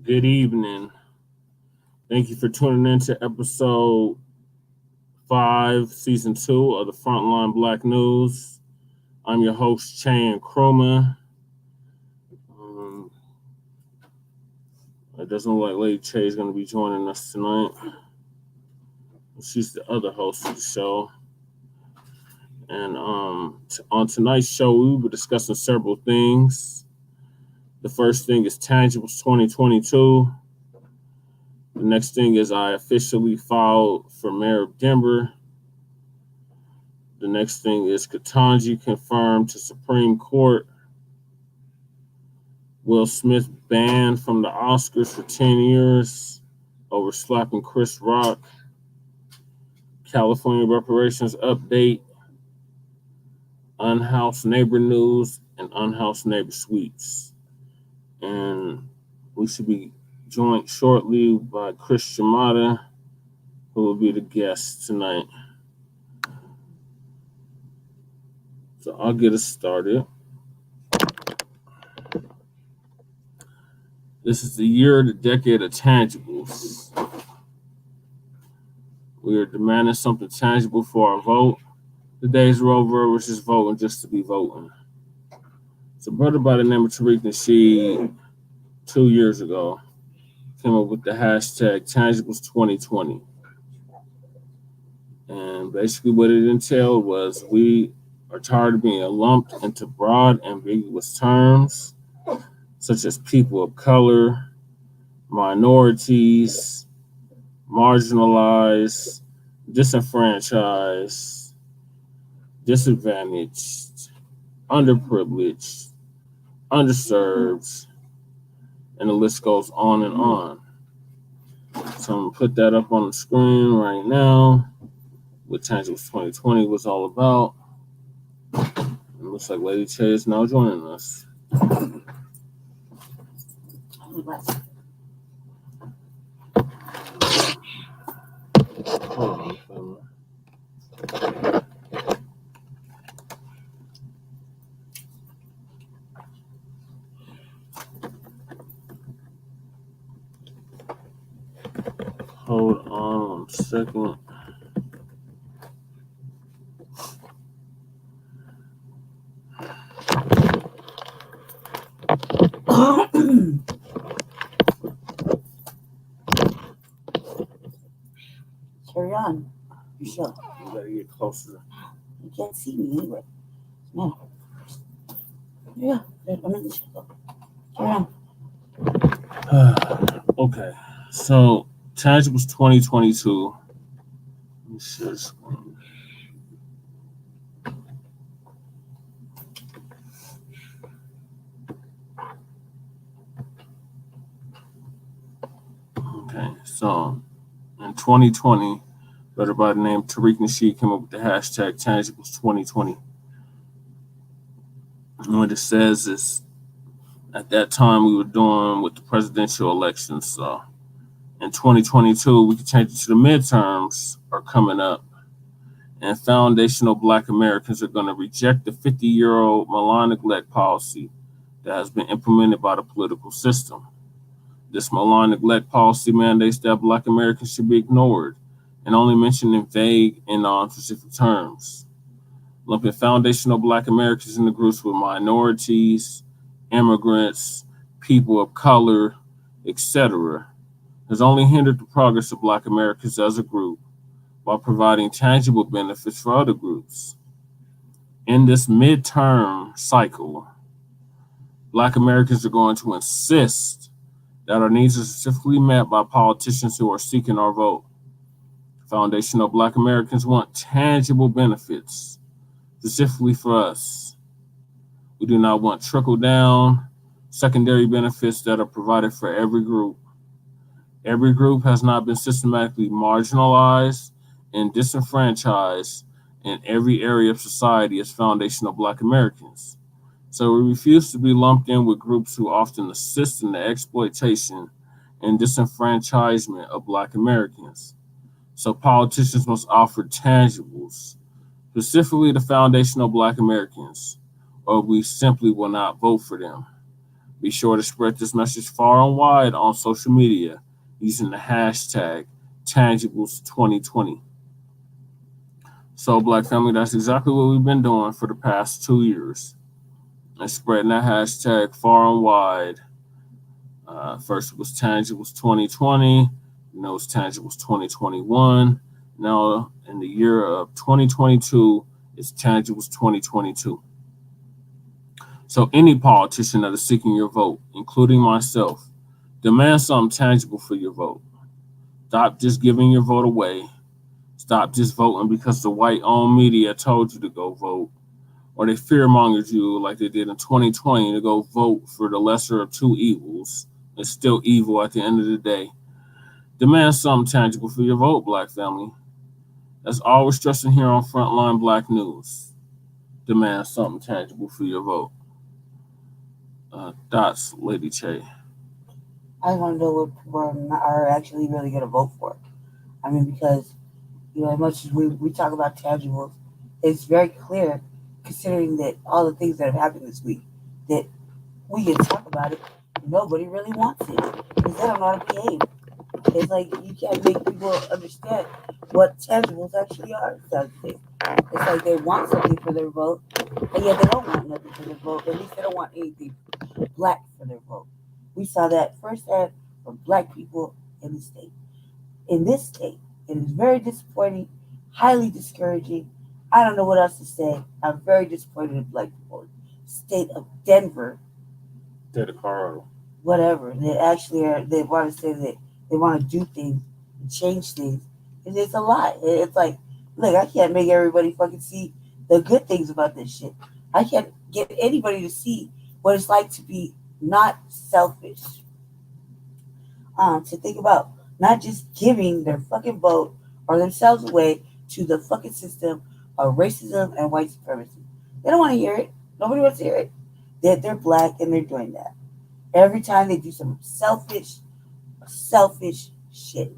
Good evening. Thank you for tuning in to episode 5, season 2 of the Front Line Blacc News. I'm your host, Che and Kroma. It doesn't look like Lady Che is going to be joining us tonight. She's the other host of the show. And on tonight's show, we will be discussing several things. The first thing is Tangibles 2022. The next thing is I officially filed for mayor of Denver. The next thing is Ketanji confirmed to Supreme Court. Will Smith banned from the Oscars for 10 years over slapping Chris Rocc. California reparations update. Unhoused neighbor news and unhoused neighbor sweets. And we should be joined shortly by Chris Shimada, who will be the guest tonight. So I'll get us started. This is the year of the decade of tangibles. We are demanding something tangible for our vote. The days are over. We're just voting just to be voting. So a brother by the name of Tariq Nasheed 2 years ago came up with the hashtag Tangibles2020. And basically what it entailed was we are tired of being lumped into broad, ambiguous terms, such as people of color, minorities, marginalized, disenfranchised, disadvantaged, underprivileged, underserved, and the list goes on and on. So I'm going to put that up on the screen right now, what Tangibles 2020 was all about. It looks like Lady Che is now joining us. Hold on, family. Hold on 1 second. Carry on. You sure? You gotta get closer. You can't see me anyway. No. Yeah, I'm in the show. Carry on. Okay, so Tangibles 2022. Let me share the screen. Okay, so in 2020, brother by the name Tariq Nasheed came up with the hashtag Tangibles2020. And what it says is, at that time we were doing with the presidential elections. So in 2022, we could change it to the midterms are coming up. And foundational Black Americans are going to reject the 50-year-old malign neglect policy that has been implemented by the political system. This malign neglect policy mandates that Black Americans should be ignored and only mentioned in vague and non-specific terms, lumping foundational Black Americans into groups with minorities, immigrants, people of color, etc., has only hindered the progress of Black Americans as a group while providing tangible benefits for other groups. In this midterm cycle, Black Americans are going to insist that our needs are specifically met by politicians who are seeking our vote. Foundational Black Americans want tangible benefits, specifically for us. We do not want trickle-down, secondary benefits that are provided for every group. Every group has not been systematically marginalized and disenfranchised in every area of society as foundational Black Americans. So we refuse to be lumped in with groups who often assist in the exploitation and disenfranchisement of Black Americans. So politicians must offer tangibles, specifically the foundational Black Americans, or we simply will not vote for them. Be sure to spread this message far and wide on social media using the hashtag Tangibles2020. So, Black family, that's exactly what we've been doing for the past 2 years. And spreading that hashtag far and wide. First it was Tangibles 2020, then it was Tangibles 2021. Now, in the year of 2022, it's Tangibles 2022. So, any politician that is seeking your vote, including myself, demand something tangible for your vote. Stop just giving your vote away. Stop just voting because the white-owned media told you to go vote, or they fear-mongered you like they did in 2020 to go vote for the lesser of two evils. It's still evil at the end of the day. Demand something tangible for your vote, Black family. That's all we're stressing here on Front Line Blacc News. Demand something tangible for your vote. Dots, Lady Che. I want to know what people are actually really going to vote for. I mean, because, as much as we talk about tangibles, it's very clear, considering that all the things that have happened this week, that we can talk about it. Nobody really wants it because they don't know how to behave. It's like you can't make people understand what tangibles actually are. It's like they want something for their vote, and yet they don't want nothing for their vote. At least they don't want anything black for their vote. We saw that firsthand from black people in the state. In this state, it is very disappointing, highly discouraging. I don't know what else to say. I'm very disappointed in black people. State of Denver, whatever. They actually are. They want to say that they want to do things and change things. And it's a lie. It's like, look, I can't make everybody fucking see the good things about this shit. I can't get anybody to see what it's like to be not selfish. To think about not just giving their fucking vote or themselves away to the fucking system of racism and white supremacy. They don't want to hear it. Nobody wants to hear it. They're black and they're doing that. Every time they do some selfish shit,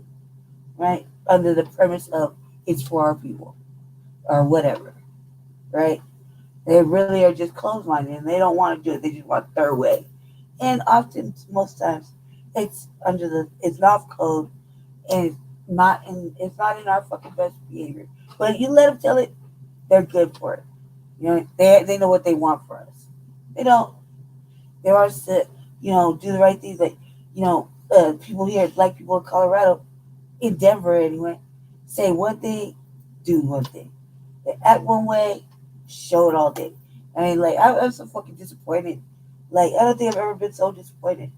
right? Under the premise of it's for our people or whatever, right? They really are just closed-minded and they don't want to do it. They just want their way. And often, most times, it's off code and it's not in our fucking best behavior. But if you let them tell it, they're good for it. They know what they want for us. They don't. They want us to, do the right things. Like, people here, black people in Colorado, in Denver anyway, say one thing, do one thing. They act one way, show it all day. I mean, like, I'm so fucking disappointed. Like, I don't think I've ever been so disappointed.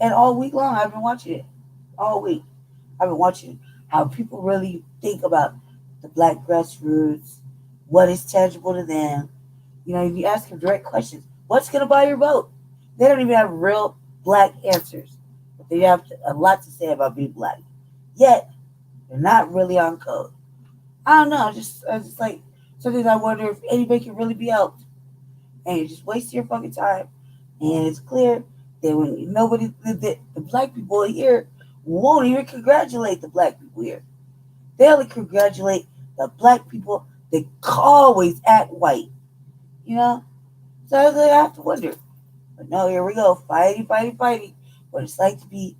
And all week long, I've been watching it. All week. I've been watching how people really think about the black grassroots, what is tangible to them. If you ask them direct questions, what's going to buy your vote? They don't even have real black answers. But they have a lot to say about being black. Yet, they're not really on code. I don't know. I just like, sometimes I wonder if anybody can really be helped. And you just waste your fucking time. And it's clear that when the black people here won't even congratulate the black people here. They only congratulate the black people that always act white. So I have to wonder. But no, here we go. Fighting. What it's like to be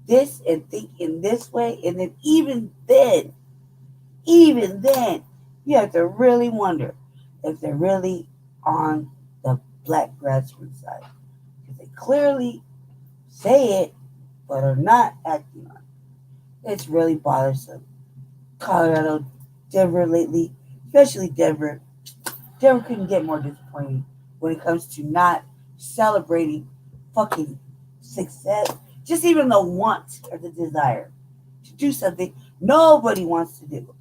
this and think in this way. And then even then, you have to really wonder if they're really on the black grassroots side. Because they clearly say it, but are not acting on it. It's really bothersome. Colorado, Denver lately, especially Denver. Denver couldn't get more disappointing when it comes to not celebrating fucking success. Just even the want or the desire to do something nobody wants to do.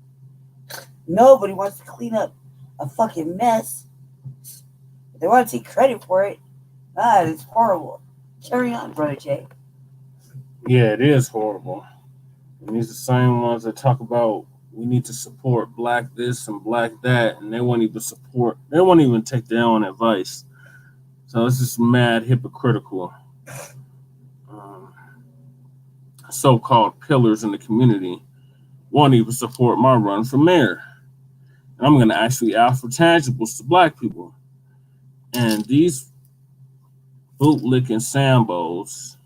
Nobody wants to clean up a fucking mess. They want to take credit for it. It's horrible. Carry on, Brotha Che. Yeah, it is horrible. And these are the same ones that talk about we need to support black this and black that, and they won't even take their own advice. So it's just mad hypocritical. So-called pillars in the community won't even support my run for mayor. And I'm going to actually ask for tangibles to black people. And these bootlicking Sambos,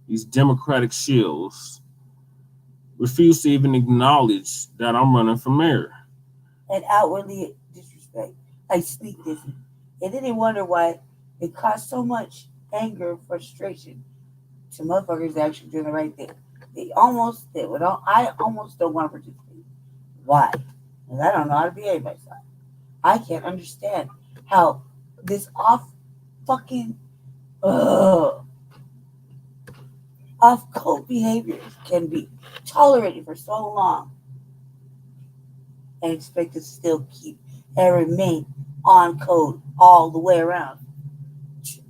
these Democratic shills, refuse to even acknowledge that I'm running for mayor. And outwardly disrespect, like sneak this. And then they wonder why it caused so much anger and frustration to motherfuckers that actually doing the right thing. They almost did. I almost don't want to participate. Why? Because I don't know how to behave myself. I can't understand how this fucking uh, off code behaviors can be tolerated for so long and expect to still keep and remain on code all the way around.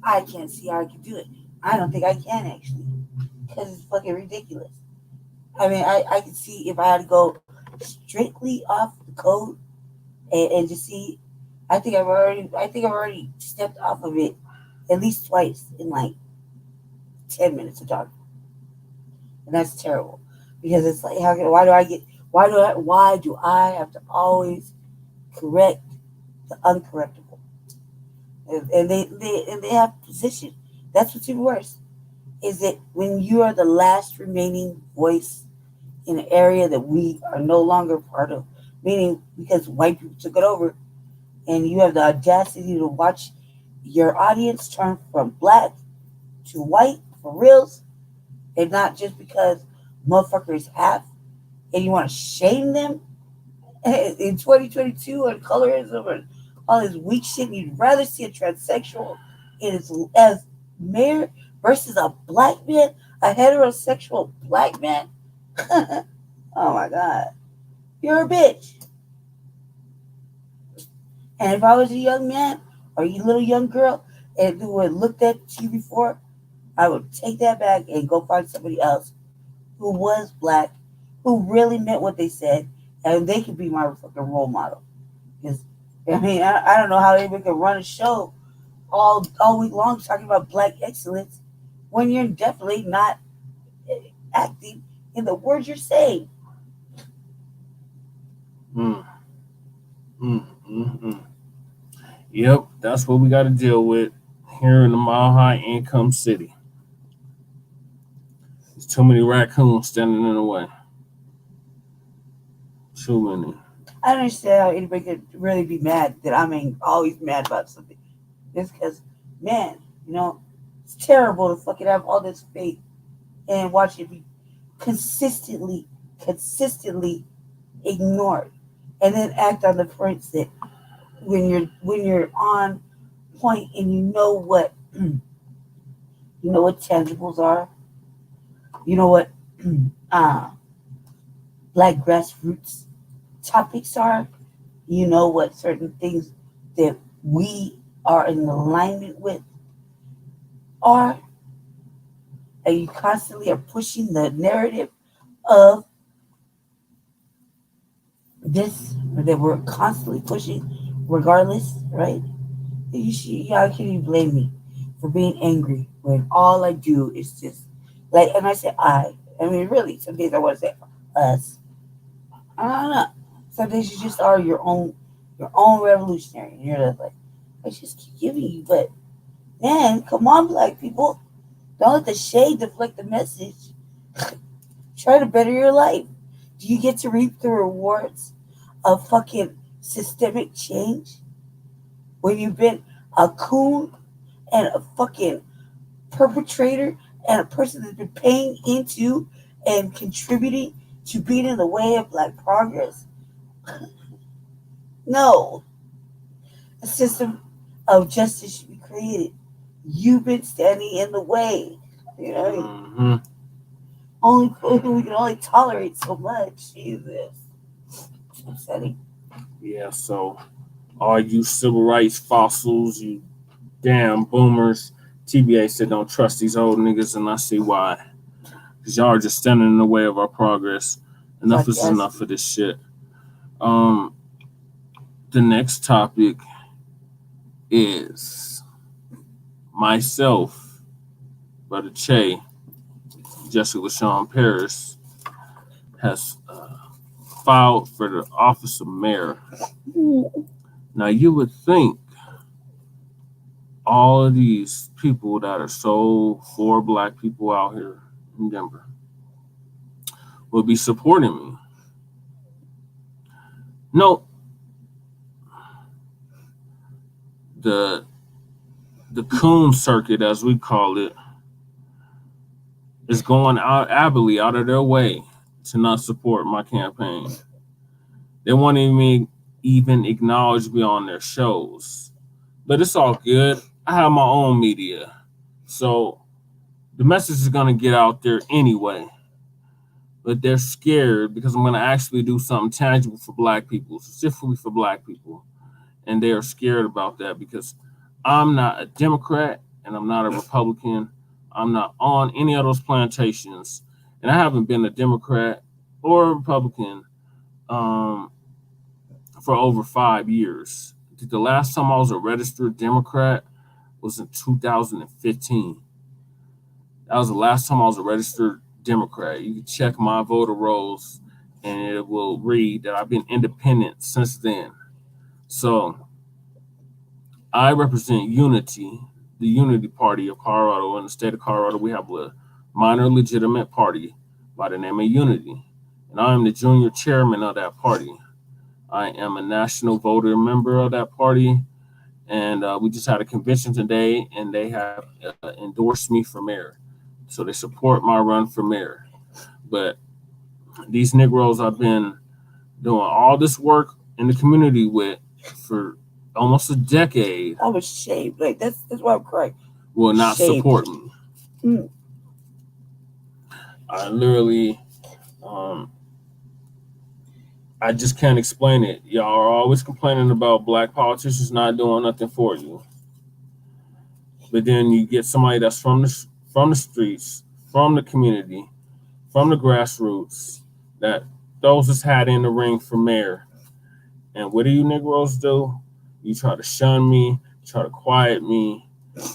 I can't see how I can do it. I don't think I can actually, because it's fucking ridiculous. I mean, I can see if I had to go strictly off the code and just see. I think I've already stepped off of it at least twice in like 10 minutes of talking, and that's terrible because it's like, why do I have to always correct the uncorrectable? And they have position. That's what's even worse. Is that when you are the last remaining voice in an area that we are no longer part of, meaning because white people took it over, and you have the audacity to watch your audience turn from black to white for reals, and not just because motherfuckers half, and you want to shame them in 2022 and colorism and all this weak shit. You'd rather see a transsexual as mayor versus a black man, a heterosexual black man. Oh my god, you're a bitch. And if I was a young man or a little young girl and who had looked at you before, I would take that back and go find somebody else who was black, who really meant what they said, and they could be my fucking role model. Because I mean, I don't know how anybody could run a show all week long talking about black excellence when you're definitely not acting in the words you're saying. Mm, mm, mm, mm. Yep, that's what we got to deal with here in the Mile High Income City. There's too many raccoons standing in the way. Too many. I don't understand how anybody could really be mad that always mad about something. Just because, man, it's terrible to fucking have all this faith and watch it be consistently ignored, and then act on the fronts that when you're on point and you know what tangibles are, you know what black grassroots topics are, you know what certain things that we are in alignment with are, and you constantly are pushing the narrative of this that we're constantly pushing regardless, right? How can you blame me for being angry when all I do is just like, and I say I mean really, some days I want to say us. I don't know. Some days you just are your own revolutionary, and you're just like, I just keep giving you, but man, come on, black people, don't let the shade deflect the message. Try to better your life. Do you get to reap the rewards of fucking systemic change when you've been a coon and a fucking perpetrator and a person that's been paying into and contributing to being in the way of black progress? No. A system of justice should be created. You've been standing in the way. You know, Mm-hmm. we can only tolerate so much. Jesus. It's upsetting. Yeah, so all you civil rights fossils, you damn boomers, TBA said don't trust these old niggas, and I see why. Because y'all are just standing in the way of our progress. Enough is enough of this shit. The next topic is myself, Brotha Che, Jessica LaShawn Paris, has filed for the office of mayor. Now, you would think all of these people that are so for Black people out here in Denver will be supporting me. No, the coon circuit, as we call it, is going out avidly out of their way to not support my campaign. They won't even acknowledge me on their shows. But it's all good. I have my own media. So the message is going to get out there anyway. But they're scared because I'm going to actually do something tangible for Black people, specifically for Black people. And they are scared about that because I'm not a Democrat and I'm not a Republican. I'm not on any of those plantations. And I haven't been a Democrat or a Republican for over 5 years. The last time I was a registered Democrat was in 2015. That was the last time I was a registered Democrat. You can check my voter rolls and it will read that I've been independent since then. So I represent Unity, the Unity Party of Colorado. In the state of Colorado, we have a minor legitimate party by the name of Unity. And I am the junior chairman of that party. I am a national voter member of that party. And we just had a convention today, and they have endorsed me for mayor. So they support my run for mayor. But these Negroes I've been doing all this work in the community with for almost a decade. I was ashamed. Like that's why I'm crying. Will not Shame. support me. Mm. I literally, I just can't explain it. Y'all are always complaining about Black politicians not doing nothing for you. But then you get somebody that's from the streets, from the community, from the grassroots, that throws his hat in the ring for mayor. And what do you Negroes do? You try to shun me, try to quiet me,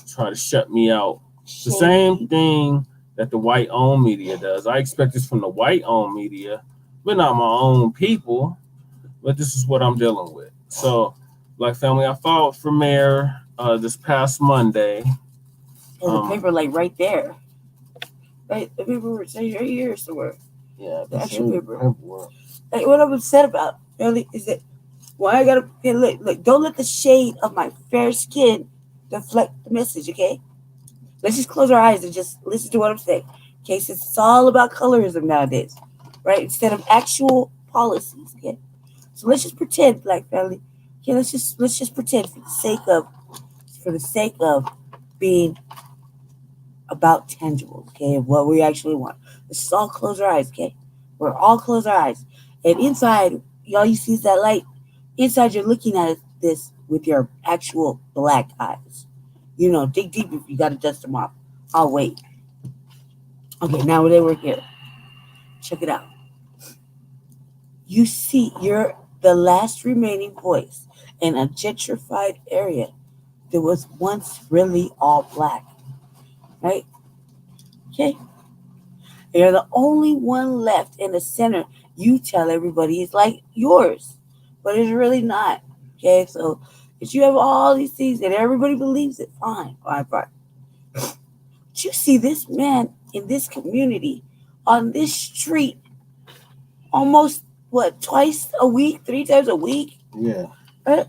try to shut me out. It's the same thing that the white-owned media does. I expect this from the white-owned media, but not my own people. But this is what I'm dealing with. So, Black family, I filed for mayor this past Monday. There's a paper like right there. Right, the paper right here somewhere. Yeah, the actual paper. Like, what I'm upset about really is that why I gotta look. Don't let the shade of my fair skin deflect the message. Okay, let's just close our eyes and just listen to what I'm saying. Okay, since it's all about colorism nowadays, right? Instead of actual policies. Okay, so let's just pretend, Black family. Okay, let's just pretend for the sake of being about tangible, okay, of what we actually want. Let's just all close our eyes, okay? We're all close our eyes. And inside, all you see is that light. Inside, you're looking at this with your actual Black eyes. You know, dig deep if you got to dust them off. I'll wait. Okay, now they were here. Check it out. You see, you're the last remaining voice in a gentrified area that was once really all Black. Right? Okay. You're the only one left in the center. You tell everybody it's like yours, but it's really not. Okay. So if you have all these things and everybody believes it, fine. But you see this man in this community on this street almost twice a week, 3 times a week? Yeah. Right?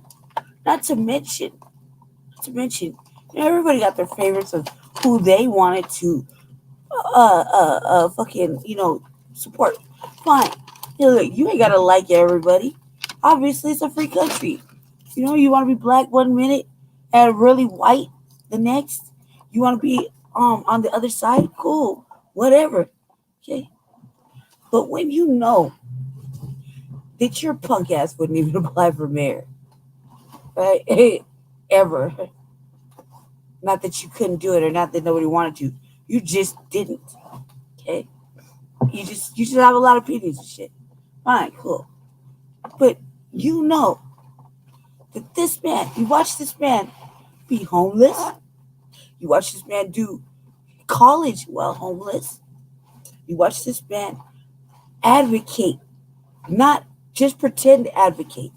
Not to mention, everybody got their favorites of who they wanted to fucking, support. Fine. Look, you ain't gotta like everybody. Obviously, it's a free country. You want to be Black 1 minute and really white the next. You want to be on the other side, cool, whatever. Okay. But when you know that your punk ass wouldn't even apply for mayor, right? Ever. Not that you couldn't do it or not that nobody wanted to. You just didn't. Okay? You just have a lot of opinions and shit. Fine, cool. But you know that this man, you watch this man be homeless. You watch this man do college while homeless. You watch this man advocate, not just pretend to advocate,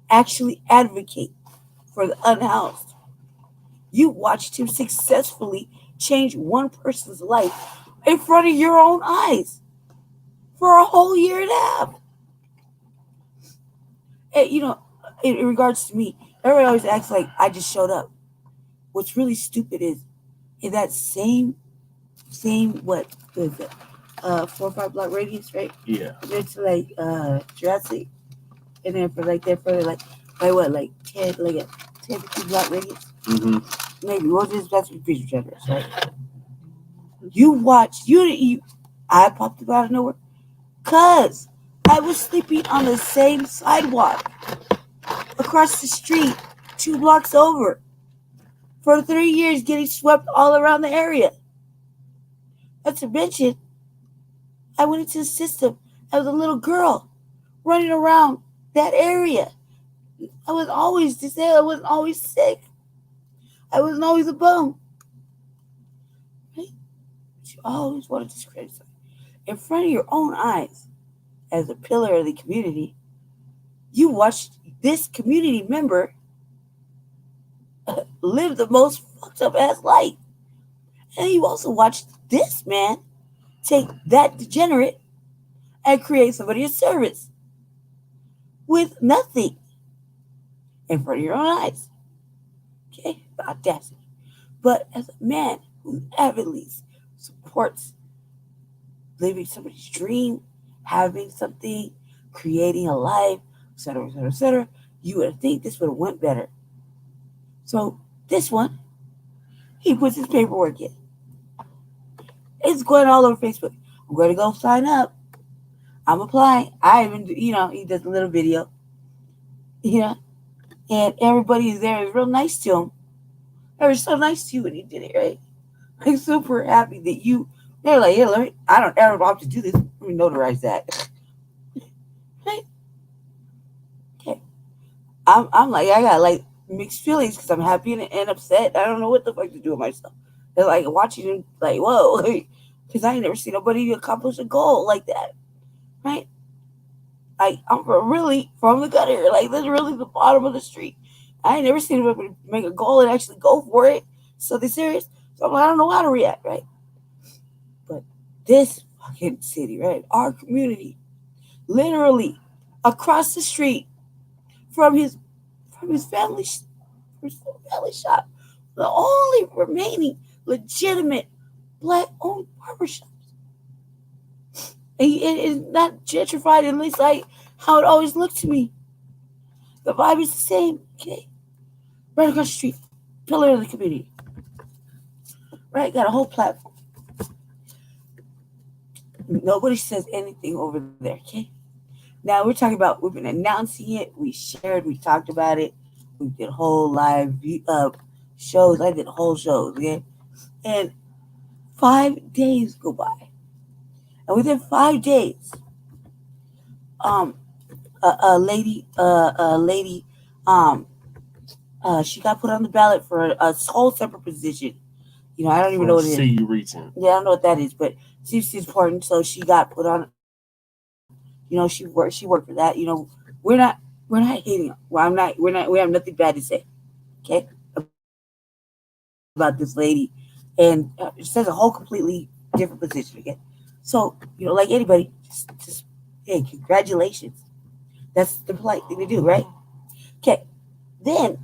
actually advocate for the unhoused. You watched him successfully change one person's life in front of your own eyes for a whole year and a half. And, in regards to me, everybody always acts like I just showed up. What's really stupid is in that same what is it? 4 or 5 block radius, right? Yeah. It's like Jurassic, and then for like that further like what, like 10, like a 10 15 block radius. Mm-hmm. Maybe that's pretty generous, right? You watched I popped up out of nowhere cause I was sleeping on the same sidewalk across the street 2 blocks over for 3 years, getting swept all around the area. Not to mention, I went into the system as a little girl running around that area. I was always disabled. I wasn't always sick. I wasn't always a bum. Right? But you always want to discredit something in front of your own eyes. As a pillar of the community, you watched this community member live the most fucked up ass life. And you also watched this man take that degenerate and create somebody of service with nothing in front of your own eyes. Okay? The audacity. But as a man who avidly supports living somebody's dream, having something, creating a life, etc., etc., etc., you would think this would have went better. So this one, he puts his paperwork in. It's going all over Facebook. I'm going to go sign up. I'm applying. I even, he does a little video. And everybody is there is real nice to him. They were so nice to you when he did it, right? I'm super happy that they're like, yeah, I don't ever have to do this. Let me notarize that. Right? Okay. I'm like, I got like mixed feelings because I'm happy and upset. I don't know what the fuck to do with myself. They're like watching him like, whoa, because I ain't never seen nobody accomplish a goal like that. Right? Like, I'm really from the gutter. Like, this is really the bottom of the street. I ain't never seen anybody make a goal and actually go for it. So they're serious. So I'm like, I don't know how to react, right? But this fucking city, right? Our community, literally across the street from his family shop, the only remaining legitimate Black-owned barbershop. And it is not gentrified, at least like how it always looked to me. The vibe is the same, okay? Right across the street, pillar of the community. Right, got a whole platform. Nobody says anything over there, okay? Now we're talking about, we've been announcing it, we shared, we talked about it, we did whole live shows. I did whole shows, okay? And 5 days go by. And within 5 days, a lady, she got put on the ballot for a whole separate position. I don't even know what it is. See you reaching. Yeah, I don't know what that is, but she's important, so she got put on. She worked for that. We're not hating her. Well, I'm not. We have nothing bad to say, okay, about this lady, and it says a whole completely different position again. So like anybody, just hey, congratulations. That's the polite thing to do, right? Okay. Then,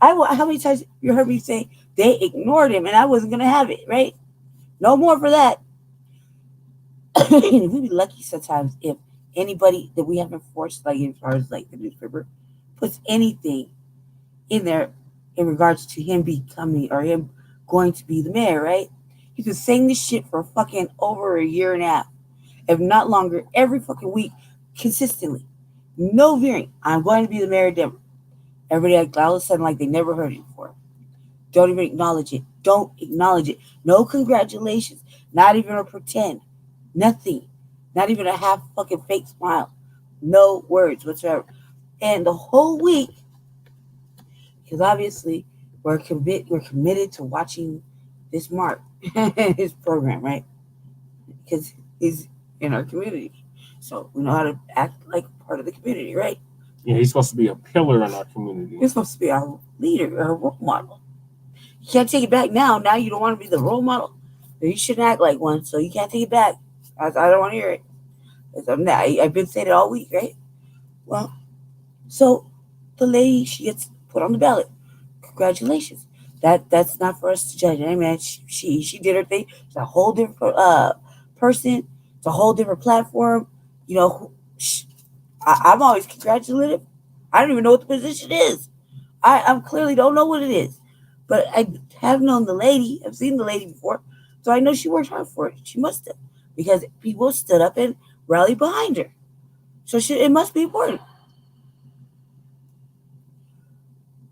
how many times you heard me say they ignored him and I wasn't gonna have it, right? No more for that. We'd be lucky sometimes if anybody that we haven't forced, like as far as like the newspaper, puts anything in there in regards to him becoming or him going to be the mayor, right? He's been saying this shit for fucking over a year and a half, if not longer, every fucking week, consistently. No veering. I'm going to be the mayor of Denver. Everybody all of a sudden like they never heard it before. Don't even acknowledge it. Don't acknowledge it. No congratulations. Not even a pretend. Nothing. Not even a half fucking fake smile. No words whatsoever. And the whole week, because obviously we're committed to watching this Mark, his program, right? Because he's in our community. So we know how to act like part of the community, right? Yeah, he's supposed to be a pillar in our community. You're supposed to be our leader, our role model. You can't take it back now. Now you don't want to be the role model. You shouldn't act like one, so you can't take it back. I don't want to hear it. I've been saying it all week, right? Well, so the lady, she gets put on the ballot. Congratulations. That's not for us to judge. Hey man, she did her thing. It's a whole different person. It's a whole different platform. You know, I'm always congratulated. I don't even know what the position is. I clearly don't know what it is, but I have known the lady. I've seen the lady before, so I know she worked hard for it. She must have, because people stood up and rallied behind her. So it must be important.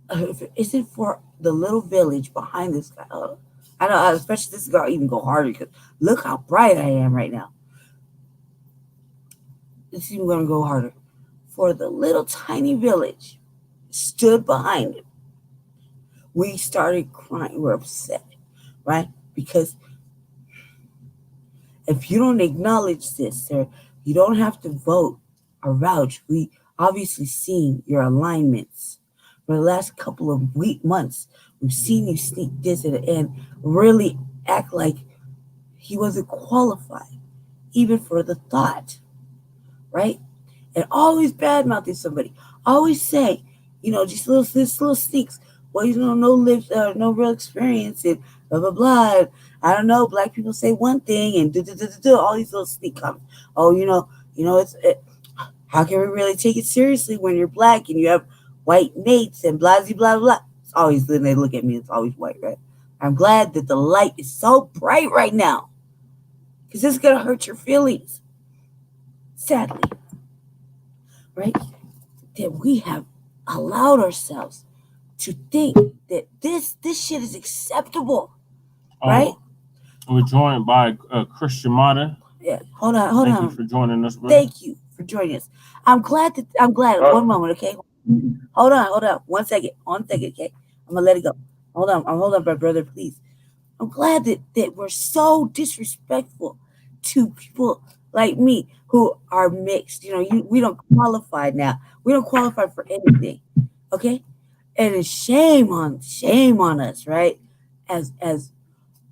If it isn't for the little village behind this guy, I know, especially this is gonna even go harder because look how bright I am right now. It's even gonna go harder. For the little tiny village stood behind it. We started crying. We're upset, right? Because if you don't acknowledge this, sir, you don't have to vote or vouch. We obviously seen your alignments for the last couple of months. We've seen you sneak this and really act like he wasn't qualified, even for the thought, right? And always bad mouthing somebody. Always say, just little sneaks. Well, no real experience and blah blah blah. I don't know. Black people say one thing and all these little sneak comments. Oh, how can we really take it seriously when you're black and you have white mates and blah blah blah? It's always when they look at me, it's always white, right? I'm glad that the light is so bright right now, because this is gonna hurt your feelings. Sadly, right? That we have allowed ourselves to think that this shit is acceptable, right? We're joined by Chris Rocc. Yeah, hold on. Thank you for joining us, brother. Thank you for joining us. I'm glad. One moment, okay? Hold on. 1 second. 1 second, okay? I'm gonna let it go. Hold on, my brother, please. I'm glad that we're so disrespectful to people like me who are mixed. We don't qualify now. We don't qualify for anything, okay? And it's shame on us, right? As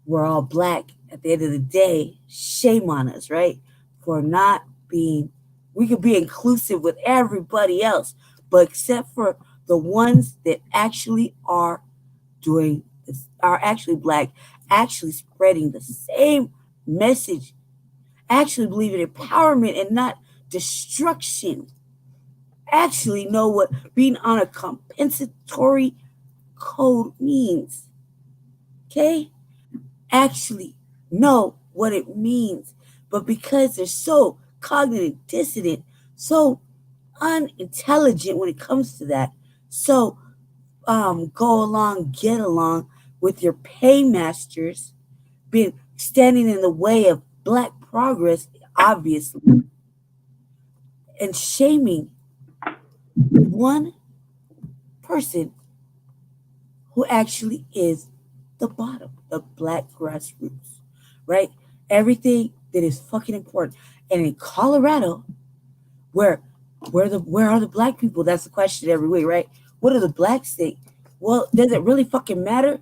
we're all black at the end of the day, shame on us, right? For not being, we could be inclusive with everybody else, but except for the ones that actually are doing this, are actually black, actually spreading the same message, actually believe in empowerment and not destruction, actually know what being on a compensatory code means, okay? Actually know what it means, but because they're so cognitive dissident, so unintelligent when it comes to that, so get along with your paymasters, being standing in the way of black progress, obviously, and shaming one person who actually is the bottom, the black grassroots, right? Everything that is fucking important. And in Colorado, where are the black people? That's the question every week, right? What do the blacks think? Well, does it really fucking matter?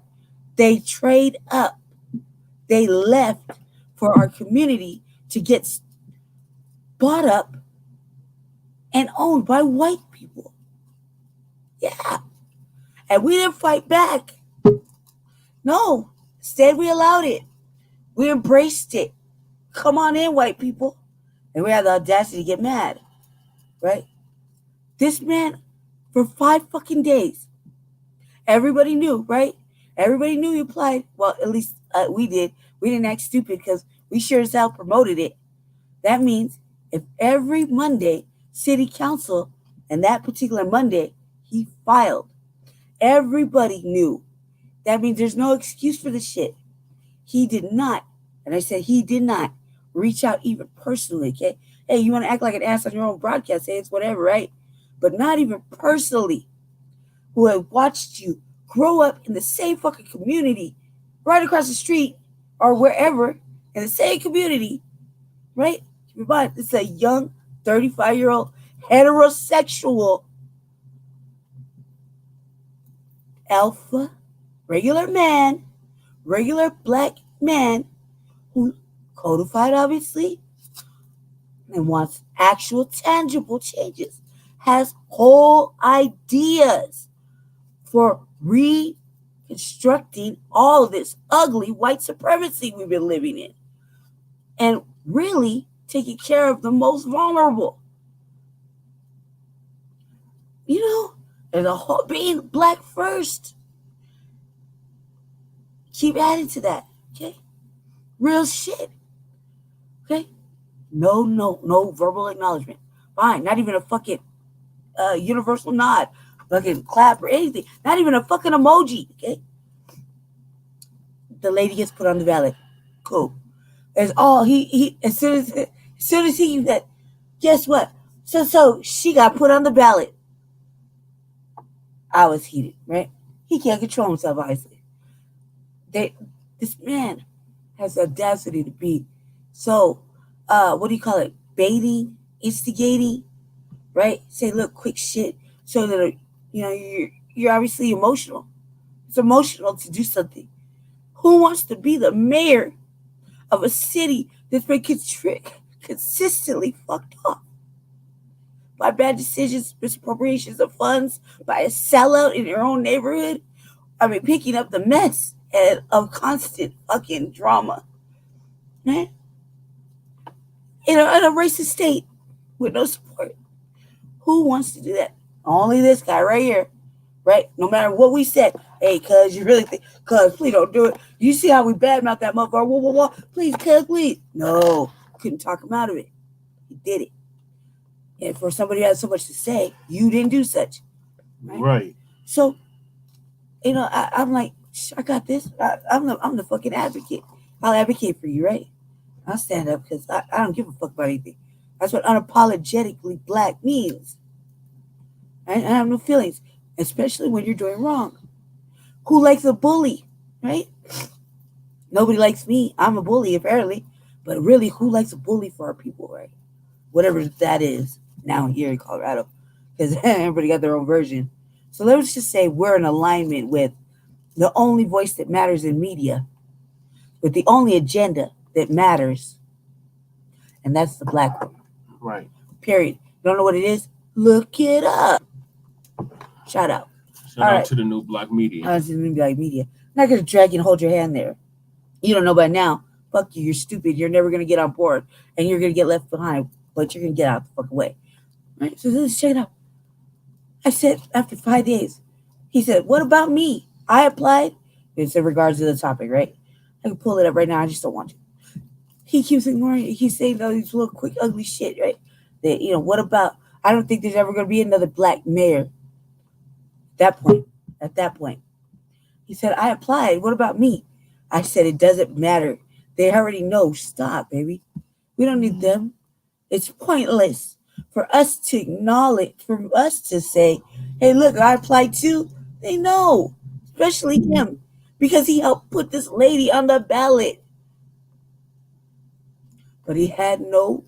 They trade up. They left for our community to get bought up and owned by white people. Yeah. And we didn't fight back. No. Instead, we allowed it. We embraced it. Come on in, white people. And we had the audacity to get mad. Right? This man, for 5 fucking days, everybody knew, right? Everybody knew he applied. Well, at least we did. We didn't act stupid because we sure as hell promoted it. That means if every Monday, city council, and that particular Monday, he filed, everybody knew. That means there's no excuse for the shit. He did not, and I said he did not, reach out even personally, okay? Hey, you want to act like an ass on your own broadcast, hey, it's whatever, right? But not even personally, who have watched you grow up in the same fucking community, right across the street, or wherever, in the same community, right? It's a young 35-year-old heterosexual alpha, regular man, regular black man who codified, obviously, and wants actual tangible changes, has whole ideas for reconstructing all of this ugly white supremacy we've been living in, and really taking care of the most vulnerable. You know, and the whole being black first. Keep adding to that, okay? Real shit, okay? No verbal acknowledgement. Fine, not even a fucking universal nod, fucking clap or anything. Not even a fucking emoji, okay? The lady gets put on the ballot. Cool. As all he as soon as he that, guess what? So she got put on the ballot. I was heated, right? He can't control himself, obviously. This man has the audacity to be so what do you call it? Baiting, instigating, right? Say, look, quick shit, so that you're obviously emotional. It's emotional to do something. Who wants to be the mayor of a city that's been consistently fucked up by bad decisions, misappropriations of funds, by a sellout in your own neighborhood? I mean, picking up the mess of constant fucking drama, right? In a racist state with no support. Who wants to do that? Only this guy right here, right? No matter what we said, hey, cuz, you really think, cuz, please don't do it. You see how we badmouth that motherfucker? Whoa. Please, cuz, please. No, couldn't talk him out of it. He did it. And for somebody who has so much to say, you didn't do such. Right. So, I'm like, I got this. I'm the fucking advocate. I'll advocate for you, right? I'll stand up because I don't give a fuck about anything. That's what unapologetically black means. Right? I have no feelings, especially when you're doing wrong. Who likes a bully, right? Nobody likes me. I'm a bully, apparently. But really, who likes a bully for our people, right? Whatever that is now here in Colorado, because everybody got their own version. So let's just say we're in alignment with the only voice that matters in media, with the only agenda that matters, and that's the black one. Right. Period. You don't know what it is? Look it up. Shout out. Shout out to the new black media. To the new black media. I'm not going to drag you and hold your hand there. You don't know by now. Fuck you. You're stupid. You're never going to get on board, and you're going to get left behind, but you're going to get out the fuck away. Right? So let's check it out. I said, after 5 days, he said, what about me? I applied. It's in regards to the topic, right? I can pull it up right now. I just don't want to. He keeps ignoring it. He's saying all these little quick, ugly shit, right? That, what about, I don't think there's ever going to be another black mayor. At that point. He said, I applied. What about me? I said, it doesn't matter. They already know. Stop, baby. We don't need them. It's pointless for us to acknowledge, for us to say, hey, look, I applied too. They know, especially him, because he helped put this lady on the ballot. But he had no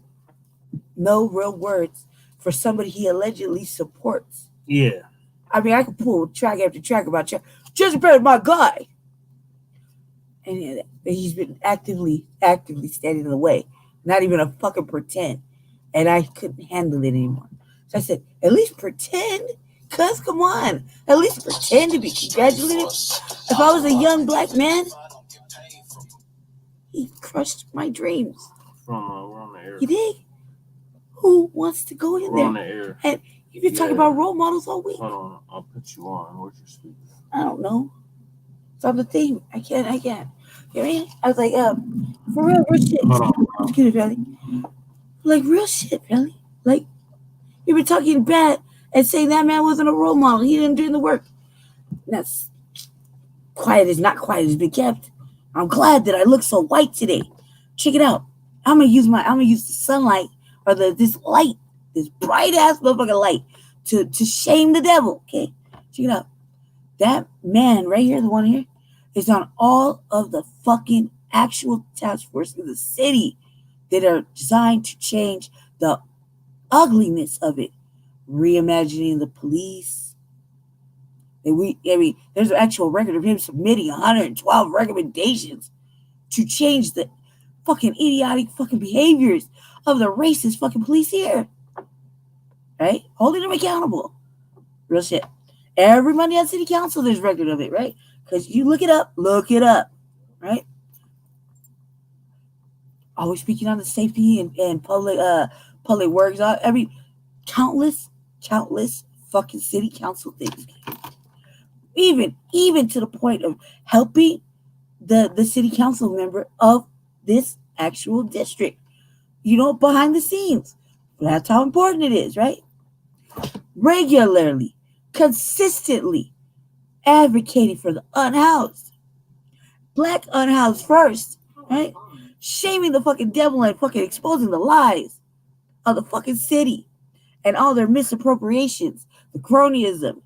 real words for somebody he allegedly supports. Yeah. I mean, I could pull track after track about Judge Barrett's my guy. And he's been actively standing in the way. Not even a fucking pretend. And I couldn't handle it anymore. So I said, at least pretend. Cuz, come on. At least pretend to be congratulated. If I was a young black man, he crushed my dreams. We're on the air. You dig? Who wants to go in we're there? On the air. And you've been talking about role models all week. Hold on. I'll put you on. Where's your speaker? I don't know. It's on the thing. I can't. You know what I mean? I was like, for real shit. Hold on. Excuse me, Pelly. Like, real shit, Pelly. Like, you've been talking bad and saying that man wasn't a role model. He didn't do the work. And that's quiet as not quiet has been kept. I'm glad that I look so white today. Check it out. I'm gonna use the sunlight or this light, this bright ass motherfucking light to shame the devil. Okay, check it out. That man right here, the one here, is on all of the fucking actual task force in the city that are designed to change the ugliness of it. Reimagining the police, There's an actual record of him submitting 112 recommendations to change the fucking idiotic fucking behaviors of the racist fucking police here. Right? Holding them accountable. Real shit. Every Monday on City Council, there's record of it, right? Because you look it up, right? Always speaking on the safety and public works. Countless fucking city council things. Even to the point of helping the city council member of this actual district. Behind the scenes. That's how important it is, right? Regularly, consistently advocating for the unhoused. Black unhoused first, right? Shaming the fucking devil and fucking exposing the lies of the fucking city and all their misappropriations, the cronyism,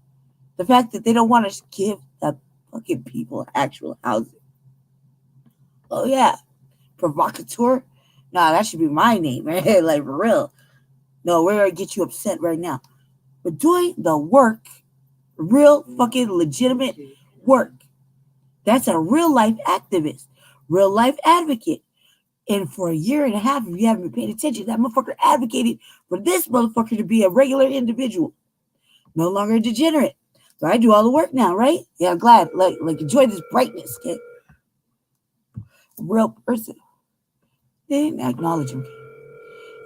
the fact that they don't want to give the fucking people actual housing. Oh, yeah. Provocateur? Nah, that should be my name, right? Like, for real. No, we're going to get you upset right now. But doing the work, real fucking legitimate work. That's a real life activist, real life advocate. And for a year and a half, if you haven't been paying attention, that motherfucker advocated for this motherfucker to be a regular individual. No longer a degenerate. So I do all the work now, right? Yeah, I'm glad. Like enjoy this brightness, okay? Real person. They didn't acknowledge him.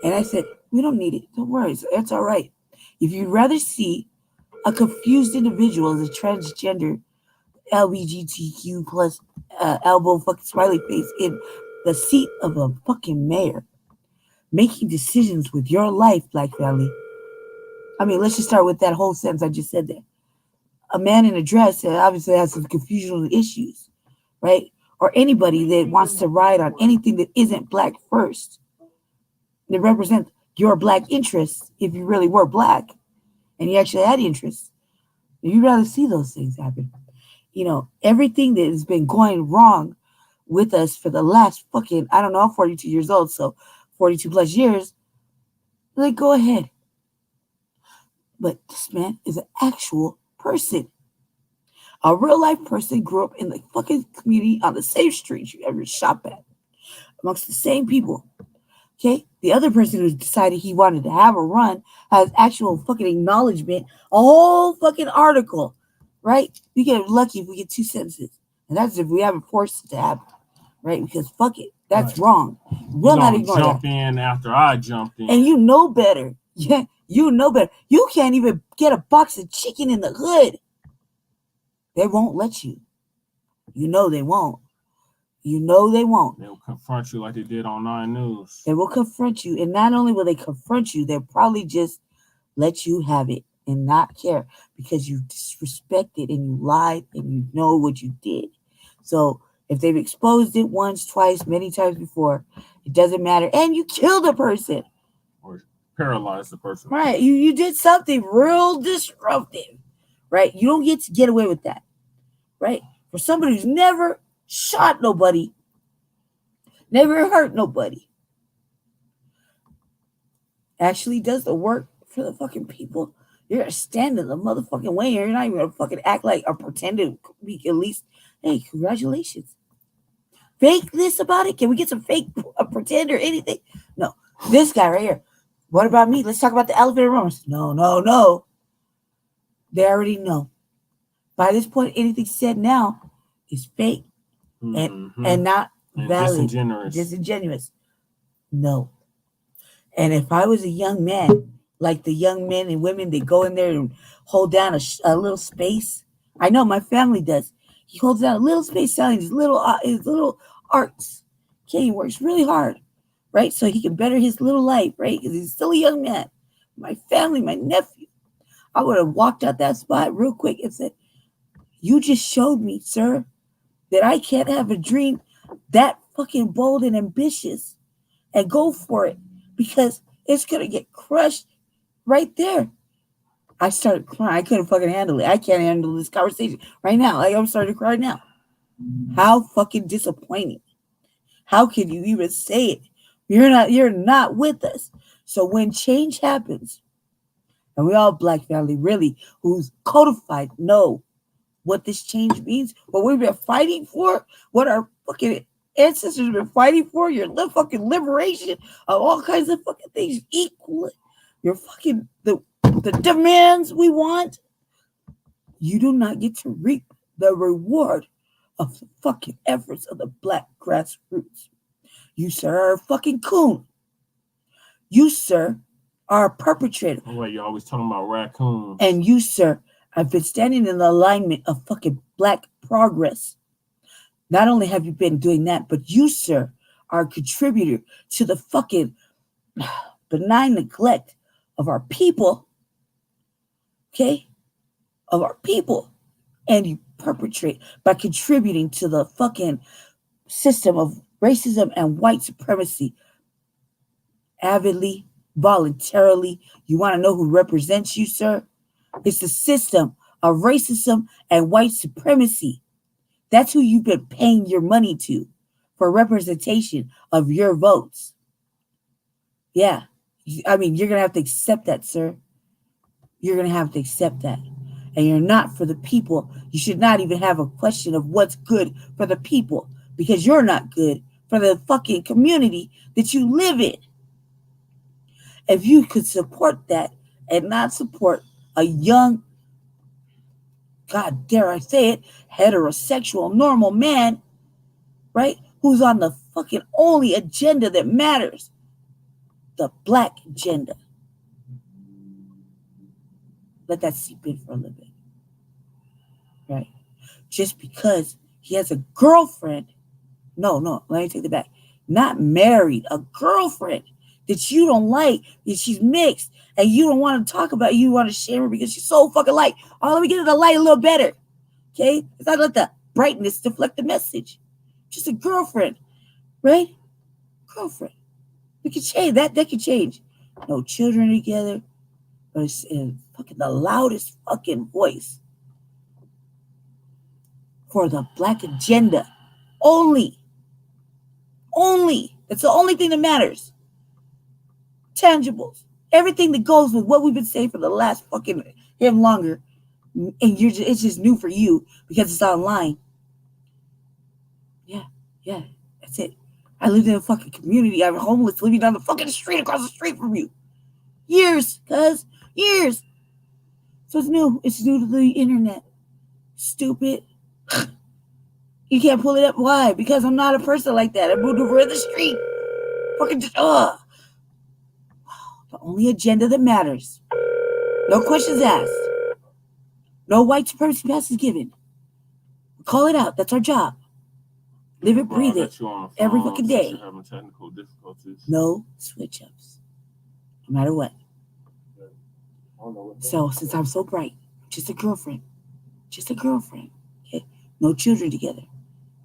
And I said, we don't need it. Don't worry. It's all right. If you'd rather see a confused individual as a transgender LGBTQ plus elbow fucking smiley face in the seat of a fucking mayor, making decisions with your life, Black family. I mean, let's just start with that whole sentence I just said there. A man in a dress that obviously has some confusional issues, right? Or anybody that wants to ride on anything that isn't Black first, that represent your Black interests if you really were Black and you actually had interests. You'd rather see those things happen. Everything that has been going wrong with us for the last fucking, I don't know, I'm 42 years old, so 42 plus years, like, go ahead. But this man is an actual person. A real life person, grew up in the fucking community on the same street you ever shop at, amongst the same people. Okay? The other person who decided he wanted to have a run has actual fucking acknowledgement, a whole fucking article, right? We get lucky if we get 2 sentences. And that's if we haven't forced it to happen, right? Because fuck it. That's right. Wrong. We'll not ignore that. Jump in after I jumped in. And you know better. Yeah, you know better. You can't even get a box of chicken in the hood. They won't let you. You know they won't. You know they won't. They'll confront you like they did on 9 News. They will confront you. And not only will they confront you, they'll probably just let you have it and not care because you disrespected and you lied and you know what you did. So if they've exposed it once, twice, many times before, it doesn't matter. And you killed a person. Or paralyzed the person. Right. You did something real disruptive. Right. You don't get to get away with that. Right. For somebody who's never shot nobody, never hurt nobody, actually does the work for the fucking people. You're gonna stand in the motherfucking way. You're not even gonna fucking act like or pretend to be at least, hey, congratulations. Fake this about it? Can we get some fake pretend or anything? No. This guy right here. What about me? Let's talk about the elephant in the room. No. They already know. By this point, anything said now is fake and not valid. Disingenuous. No. And if I was a young man, like the young men and women that go in there and hold down a little space, I know my family does. He holds down a little space selling his little arts. Okay, he works really hard, right? So he can better his little life, right? Because he's still a young man. My family, my nephew. I would have walked out that spot real quick and said, you just showed me, sir, that I can't have a dream that fucking bold and ambitious and go for it because it's going to get crushed right there. I started crying. I couldn't fucking handle it. I can't handle this conversation right now. Like, I'm starting to cry now. How fucking disappointing. How can you even say it? You're not with us. So when change happens, and we all Black family really who's codified know what this change means, what we've been fighting for, what our fucking ancestors have been fighting for, your fucking liberation of all kinds of fucking things equal, your fucking the demands we want, you do not get to reap the reward of the fucking efforts of the Black grassroots. You, sir, are a fucking coon. You, sir, are a perpetrator. Oh, wait, you're always talking about raccoons. And you, sir, have been standing in the alignment of fucking Black progress. Not only have you been doing that, but you, sir, are a contributor to the fucking benign neglect of our people. Okay? Of our people. And you perpetrate by contributing to the fucking system of racism and white supremacy. Avidly, voluntarily. You want to know who represents you, sir? It's the system of racism and white supremacy. That's who you've been paying your money to for representation of your votes. Yeah. I mean, you're going to have to accept that, sir. You're going to have to accept that. And you're not for the people. You should not even have a question of what's good for the people, because you're not good for the fucking community that you live in. If you could support that and not support a young, God dare I say it, heterosexual, normal man, right, who's on the fucking only agenda that matters, the Black agenda. Let that seep in for a little bit, right? Just because he has a girlfriend, no, let me take it back. Not married, a girlfriend that you don't like, that she's mixed, and you don't want to talk about, you want to share her because she's so fucking light. Oh, let me get the light a little better. Okay? It's not let the brightness deflect the message. Just a girlfriend, right? Girlfriend. We can change that. That can change. No children together, but it's in fucking the loudest fucking voice for the Black agenda. Only. That's the only thing that matters. Tangibles. Everything that goes with what we've been saying for the last fucking him longer. And it's just new for you because it's online. Yeah, that's it. I lived in a fucking community. I'm homeless living down the fucking street across the street from you. Years. So it's new. It's new to the internet. Stupid. You can't pull it up. Why? Because I'm not a person like that. I moved over the street. Fucking The only agenda that matters. No questions asked. No white supremacy passes given. Call it out. That's our job. Live it, breathe it. Every fucking day. Having technical difficulties. No switch ups. No matter what. So since I'm so bright, just a girlfriend. Okay? No children together.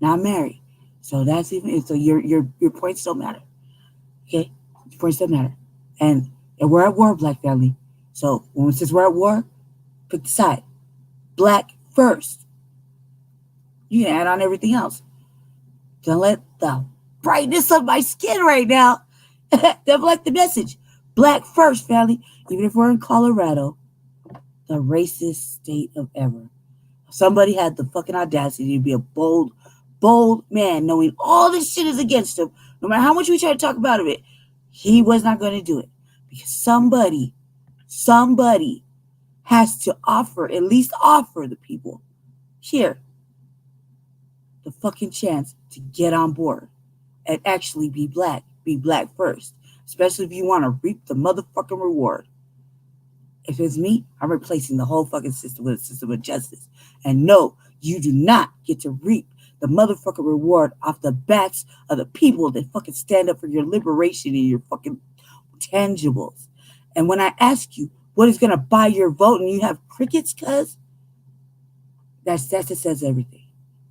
Not married. So that's even so your points don't matter. Okay? Your points don't matter. And we're at war, Black family. So since we're at war, pick the side. Black first. You can add on everything else. Don't let the brightness of my skin right now deflect the message. Black first, family. Even if we're in Colorado, the racist state of ever. Somebody had the fucking audacity to be a bold man, knowing all this shit is against him. No matter how much we try to talk about it, he was not going to do it. Because somebody has to at least offer the people here the fucking chance to get on board and actually be black first, especially if you want to reap the motherfucking reward. If it's me, I'm replacing the whole fucking system with a system of justice. And no, you do not get to reap the motherfucking reward off the backs of the people that fucking stand up for your liberation and your fucking tangibles. And when I ask you what is going to buy your vote and you have crickets, cuz, that says everything.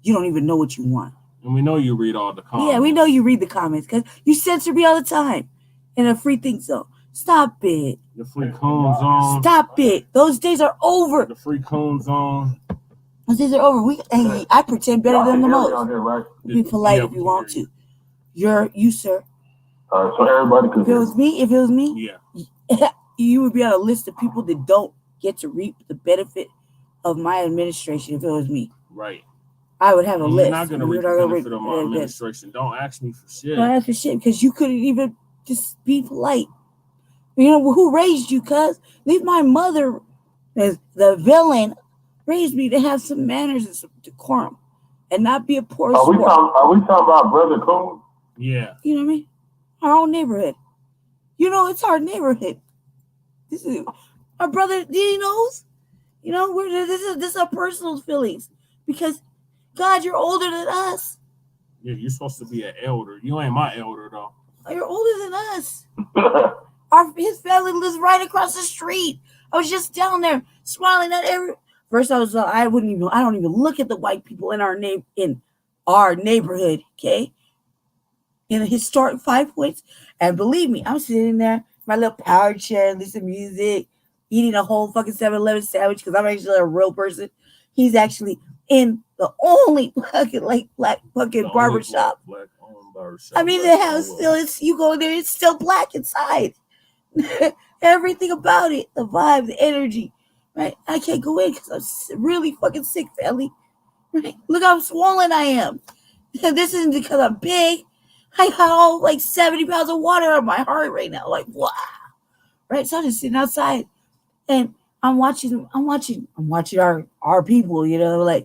You don't even know what you want. And we know you read all the comments. Yeah, we know you read the comments because you censor me all the time in a free thing zone. Stop it. The free coon zone. Stop it. Those days are over. The free coon zone. Those days are over. I pretend better than the most. Be polite if you want to. You, sir. So everybody can. If it was me, yeah, you would be on a list of people that don't get to reap the benefit of my administration if it was me. Right. I would have a list. You're not going to reap the benefit of my administration. Don't ask me for shit. Don't ask for shit because you couldn't even just be polite. You know, who raised you, cuz? Leave my mother, as the villain, raised me to have some manners and some decorum and not be a poor Are we sport. talking about Brotha Che? Yeah. You know what I mean? Our own neighborhood. You know, it's our neighborhood. This is our brother. He knows. You know, this is our personal feelings because God, you're older than us. Yeah, you're supposed to be an elder. You ain't my elder though. You're older than us. His family lives right across the street. I was just down there smiling at every. First, I don't even look at the white people in our neighborhood. Okay. In a historic 5 Points. And believe me, I'm sitting there, my little power chair, listen to music, eating a whole fucking 7-Eleven sandwich because I'm actually a real person. He's actually in the only fucking black fucking barbershop. Black barbershop. I mean, the house you go there, it's still black inside. Everything about it, the vibe, the energy, right? I can't go in because I'm really fucking sick, family. Right? Look how swollen I am. This isn't because I'm big. I got all 70 pounds of water on my heart right now. Wow. Right? So I'm just sitting outside and I'm watching our people, you know,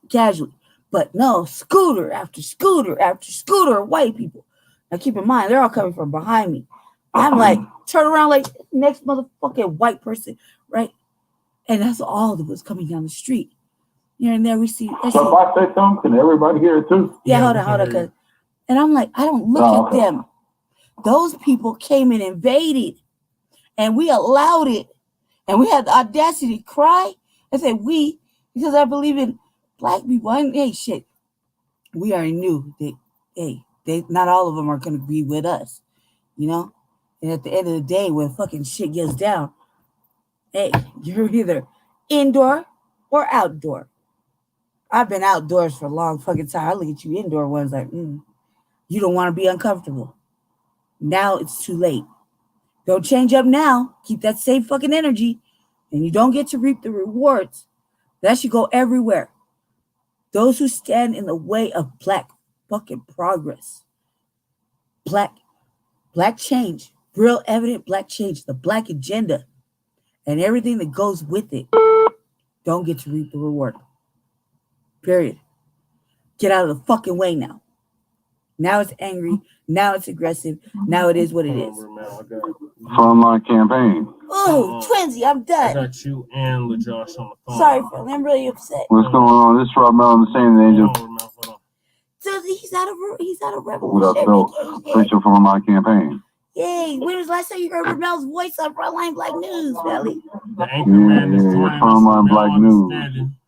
casually. But no, scooter after scooter after scooter of white people. Now keep in mind, they're all coming from behind me. I'm turn around next motherfucking white person, right? And that's all that was coming down the street. Here and there we see. So if I say something, can everybody hear it too? Yeah, hold on. And I'm I don't look at them. Those people came and invaded, and we allowed it, and we had the audacity to cry and say we, because I believe in black people. Hey, shit, we already knew that. Hey, not all of them are going to be with us, you know. And at the end of the day, when fucking shit gets down, hey, you're either indoor or outdoor. I've been outdoors for a long fucking time. I look at you indoor ones you don't want to be uncomfortable. Now it's too late. Don't change up now. Keep that same fucking energy, and you don't get to reap the rewards. That should go everywhere. Those who stand in the way of black fucking progress, black change, real evident black change, the black agenda, and everything that goes with it, don't get to reap the reward. Period. Get out of the fucking way now. Now it's angry. Now it's aggressive. Now it is what it is. Front Line campaign. Oh, Twinsy, I'm done. I got you and LaJosh on the phone. Sorry, family. I'm really upset. What's going on? This is Ramel on the same angel. So he's out of Rebel. What up, though? Official Front Line campaign. Yay. When was the last time you heard Ramel's voice on Front Line Blacc News, family? The Anchorman is joining Front Line Blacc News.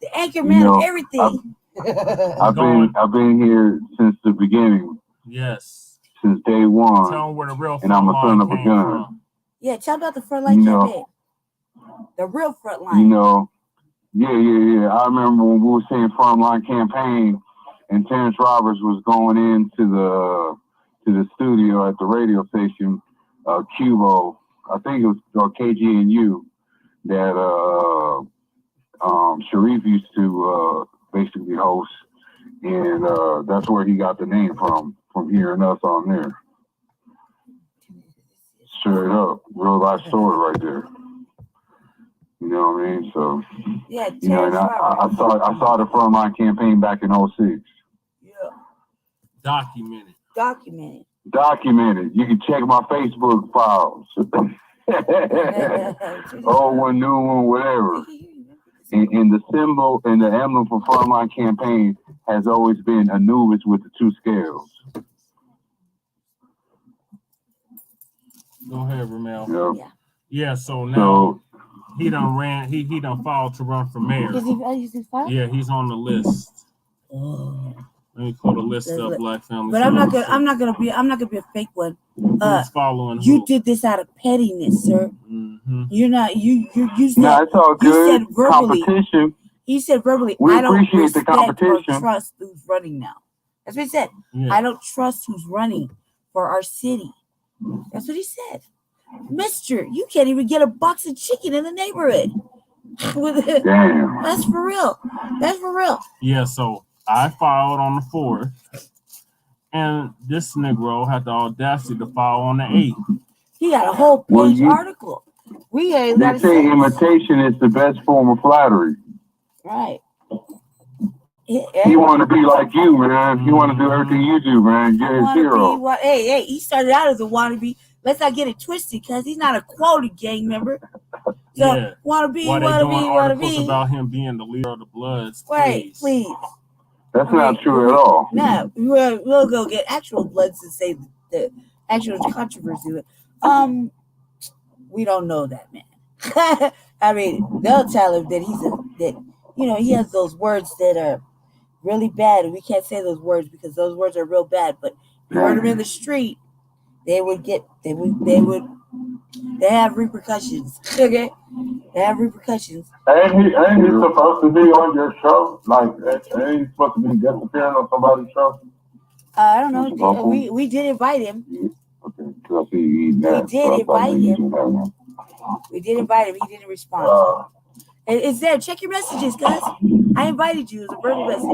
The Anchorman of everything. I've been here since the beginning. Yes. Since day one. Tell them where the real and I'm a son of a gun. From. Yeah, tell about the Front Line campaign. The real Front Line. You know, yeah. I remember when we were saying Front Line campaign, and Terrence Roberts was going into the studio at the radio station, Cubo. I think it was KGNU that Sharif used to basically host, and that's where he got the name from hearing us on there. Straight up, real life story right there. You know what I mean? So yeah, you know, and I saw the Front Line campaign back in 06. Yeah. Documented. You can check my Facebook files. Old one, new one, whatever. And the symbol and the emblem for Front Line campaign has always been Anubis with the two scales. Go ahead, Ramel. Yep. Yeah, so now he done filed to run for mayor. Is he filed? Yeah, he's on the list. Oh. Let me pull the list up, Black Family. But I'm not gonna be a fake one. Who's following you who? did this out of pettiness, sir. Mm-hmm. You're not you said, no, it's all good. You said verbally. Competition. He said verbally, We I don't appreciate the respect or competition. trust who's running now. That's what he said. Yeah. I don't trust who's running for our city. That's what he said. Mister, you can't even get a box of chicken in the neighborhood. Damn. That's for real. That's for real. Yeah, so I filed on the 4th, and this Negro had the audacity to file on the 8th. He got a whole page article. We ain't They say imitation is the best form of flattery. Right. He want to be like you, man. He want to do everything you do, man. You're his hero. Hey, he started out as a wannabe. Let's not get it twisted, because he's not a quoted gang member. So, yeah. Wannabe. Articles about him being the leader of the Bloods. Right, please. That's not true at all. No, we'll go get actual Bloods to say the actual controversy. We don't know that, man. I mean, they'll tell him that he has those words that are really bad, and we can't say those words because those words are real bad. But if you heard them in the street, they have repercussions. Okay, they have repercussions. Ain't he supposed to be on your show? Like, ain't he supposed to be guest appearing on somebody's show? I don't know. We did invite him. We did invite him. He didn't respond. It's there. Check your messages, guys. I invited you. It's a verbal message.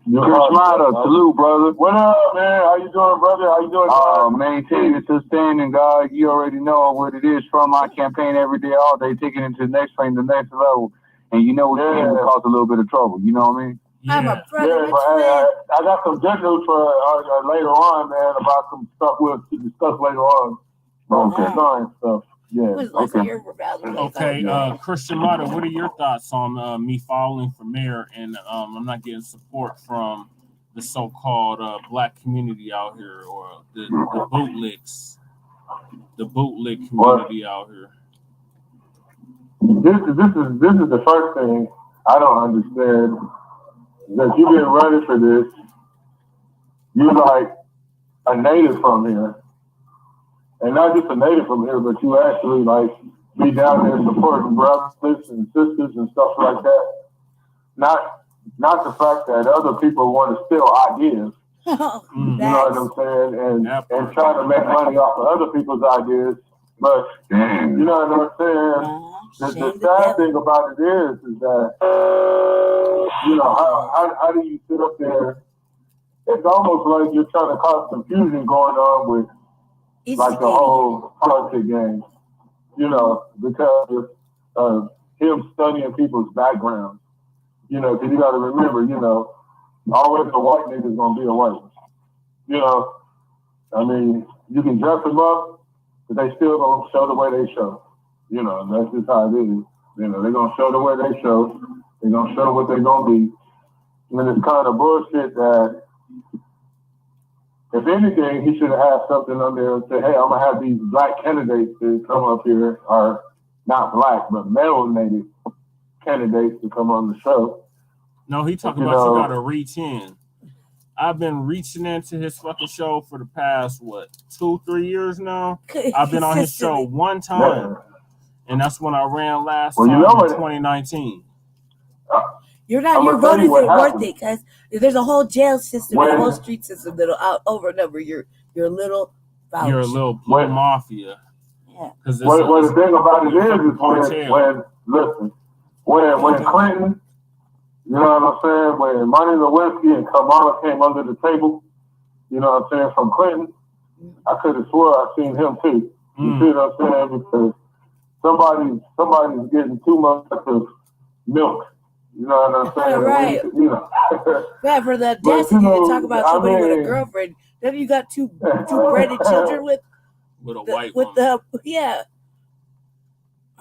Chris Rocc, salute, brother. What up, man? How you doing, brother? How you doing? Maintaining, sustaining, God. You already know what it is. Front Line campaign every day, all day, taking it to the next frame, the next level. And you know what can cause a little bit of trouble. You know what I mean? Yeah. I'm a brother. I got some good news for later on, man, about some stuff we'll discuss later on. Okay. Stuff. Yeah. Okay. Christian Mata, what are your thoughts on me falling for mayor and I'm not getting support from the so-called black community out here, or the bootleg community out here? This is the first thing I don't understand. That you've been running for this. You're like a native from here. And not just a native from here, but you actually like be down there supporting brothers and sisters and stuff like that. Not the fact that other people want to steal ideas. You know what I'm saying? And try to make money off of other people's ideas. But you know what I'm saying? The sad thing about it is that how do you sit up there? It's almost like you're trying to cause confusion going on with like the whole politics game, because of him studying people's backgrounds. Because you got to remember, always a white nigga's gonna be a white one. I mean, you can dress them up, but they still gonna show the way they show. That's just how it is. They're gonna show the way they show. They're gonna show what they're gonna be. And it's kind of bullshit that, if anything, he should have had something on there and say, hey, I'm going to have these black candidates to come up here, or not black, but melanated candidates to come on the show. No, he talking about you got to reach in. I've been reaching into his fucking show for the past, 2-3 years now? I've been on his show one time, and that's when I ran last time in 2019. Your vote isn't worth it, because there's a whole jail system and a whole street system that'll overnumber your little voucher. You're a little blue mafia. Yeah. Well, the thing about it is when Clinton, you know what I'm saying, when Money Lewinsky and Kamala came under the table, you know what I'm saying, from Clinton, I could have swore I seen him too. You see what I'm saying? Because somebody's getting too much of milk. You know what I'm saying? Right. Yeah, for the audacity to talk about somebody with a girlfriend. Then you got two pregnant children with a white woman.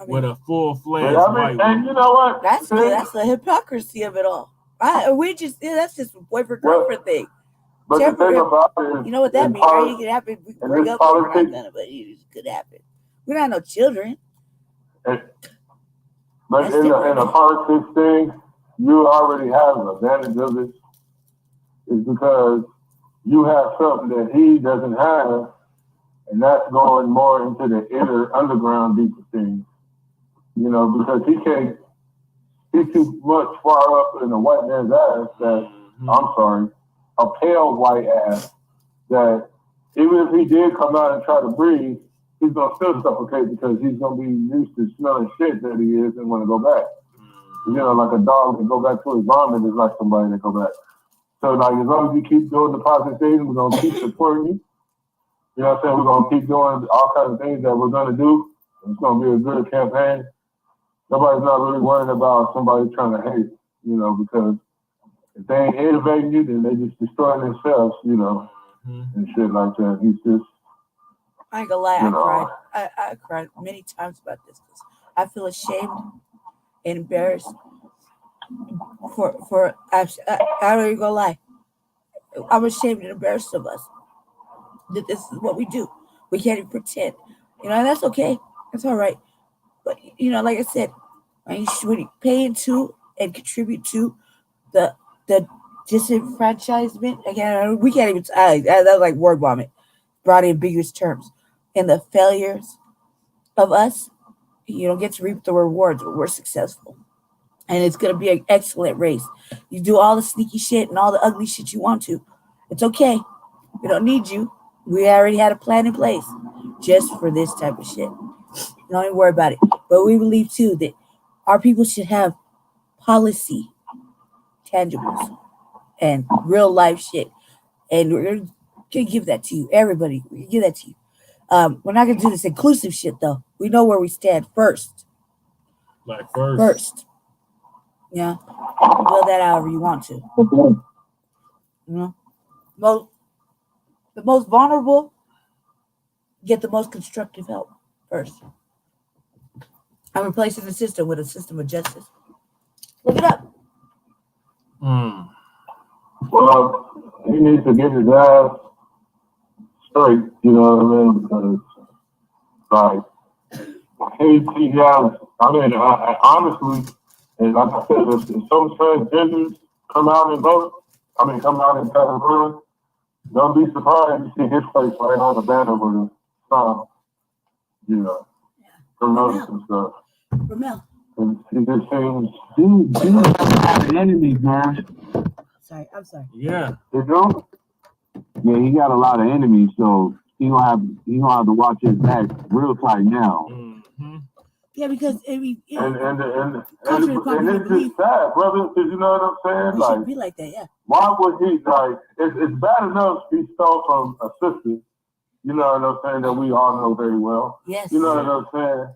With a full-fledged white woman. And you know what? That's the hypocrisy of it all. That's just a boyfriend girlfriend thing. But the thing about it is, you know what that means, right? It could happen. We can break up, we're not gonna, but it could happen. We're not no children. But in a politics thing, you already have an advantage of it. It's because you have something that he doesn't have, and that's going more into the inner underground deeper things. Because he's too much far up in a white man's ass that, a pale white ass, that even if he did come out and try to breathe, he's gonna still suffocate because he's gonna be used to smelling shit that he is and want to go back. You know, like a dog that go back to his vomit is like somebody that go back. So like as long as you keep doing the positive things, we're gonna keep supporting you. You know what I'm saying? We're gonna keep doing all kinds of things that we're gonna do. It's gonna be a good campaign. Nobody's not really worrying about somebody trying to hate, you know, because if they ain't innovating you, then they just destroying themselves, you know, and shit like that. He's just. I ain't gonna lie, I cried many times about this because I feel ashamed and embarrassed for I don't even gonna lie. I'm ashamed and embarrassed of us that this is what we do. We can't even pretend, you know, and that's okay. That's all right. But you know, like I said, when you pay into and contribute to the disenfranchisement again, we can't even. That was like word vomit, brought in ambiguous terms, and the failures of us. You don't get to reap the rewards when we're successful. And it's going to be an excellent race. You do all the sneaky shit and all the ugly shit you want to. It's okay. We don't need you. We already had a plan in place just for this type of shit. Don't even worry about it. But we believe, too, that our people should have policy, tangibles, and real life shit. And we're going to give that to you. Everybody, we can give that to you. We're not going to do this inclusive shit, though. We know where we stand first. Like first. First. Yeah. Build that however you want to. You know? The most vulnerable get the most constructive help first. I'm replacing the system with a system of justice. Look it up. Well, he needs to get his ass straight, you know what I mean? Because, like, he has, I mean, honestly, and like I said, if some transgenders come out and vote, come out and tell him, don't be surprised to see his face right on the banner with a sign, you know, promoting and stuff. Ramel. He just seems, dude, the enemies, man. Sorry, I'm sorry. Yeah. You know? Yeah, he got a lot of enemies, so he gonna have to watch his back real tight now. Mm-hmm. Yeah, because I mean, and it's just sad, brother, because you know what I'm saying? We like, should be like that, yeah. Why would he, like, it's bad enough he stole from a sister, you know what I'm saying, that we all know very well. Yes. You know what I'm saying?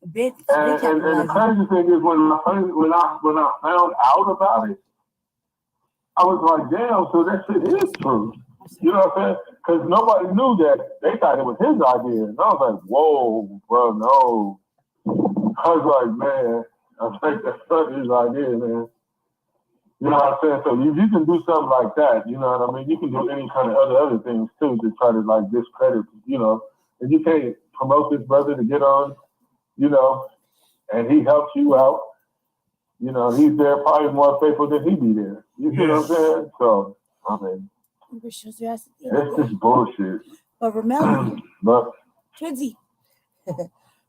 And the crazy thing is when I found out about it, I was like, damn, so that shit is true. You know what I'm saying? Because nobody knew that. They thought it was his idea. And I was like, whoa, bro, no. I was like, man, I think that's such his idea, man. You know what I'm saying? So if you can do something like that, you know what I mean? You can do any kind of other things too to try to like discredit, you know. And you can't promote this brother to get on, you know, and he helps you out. You know, he's there probably more faithful than he be there. You see what I'm saying? So, I mean, it's just bullshit. But Ramel, Twinsy.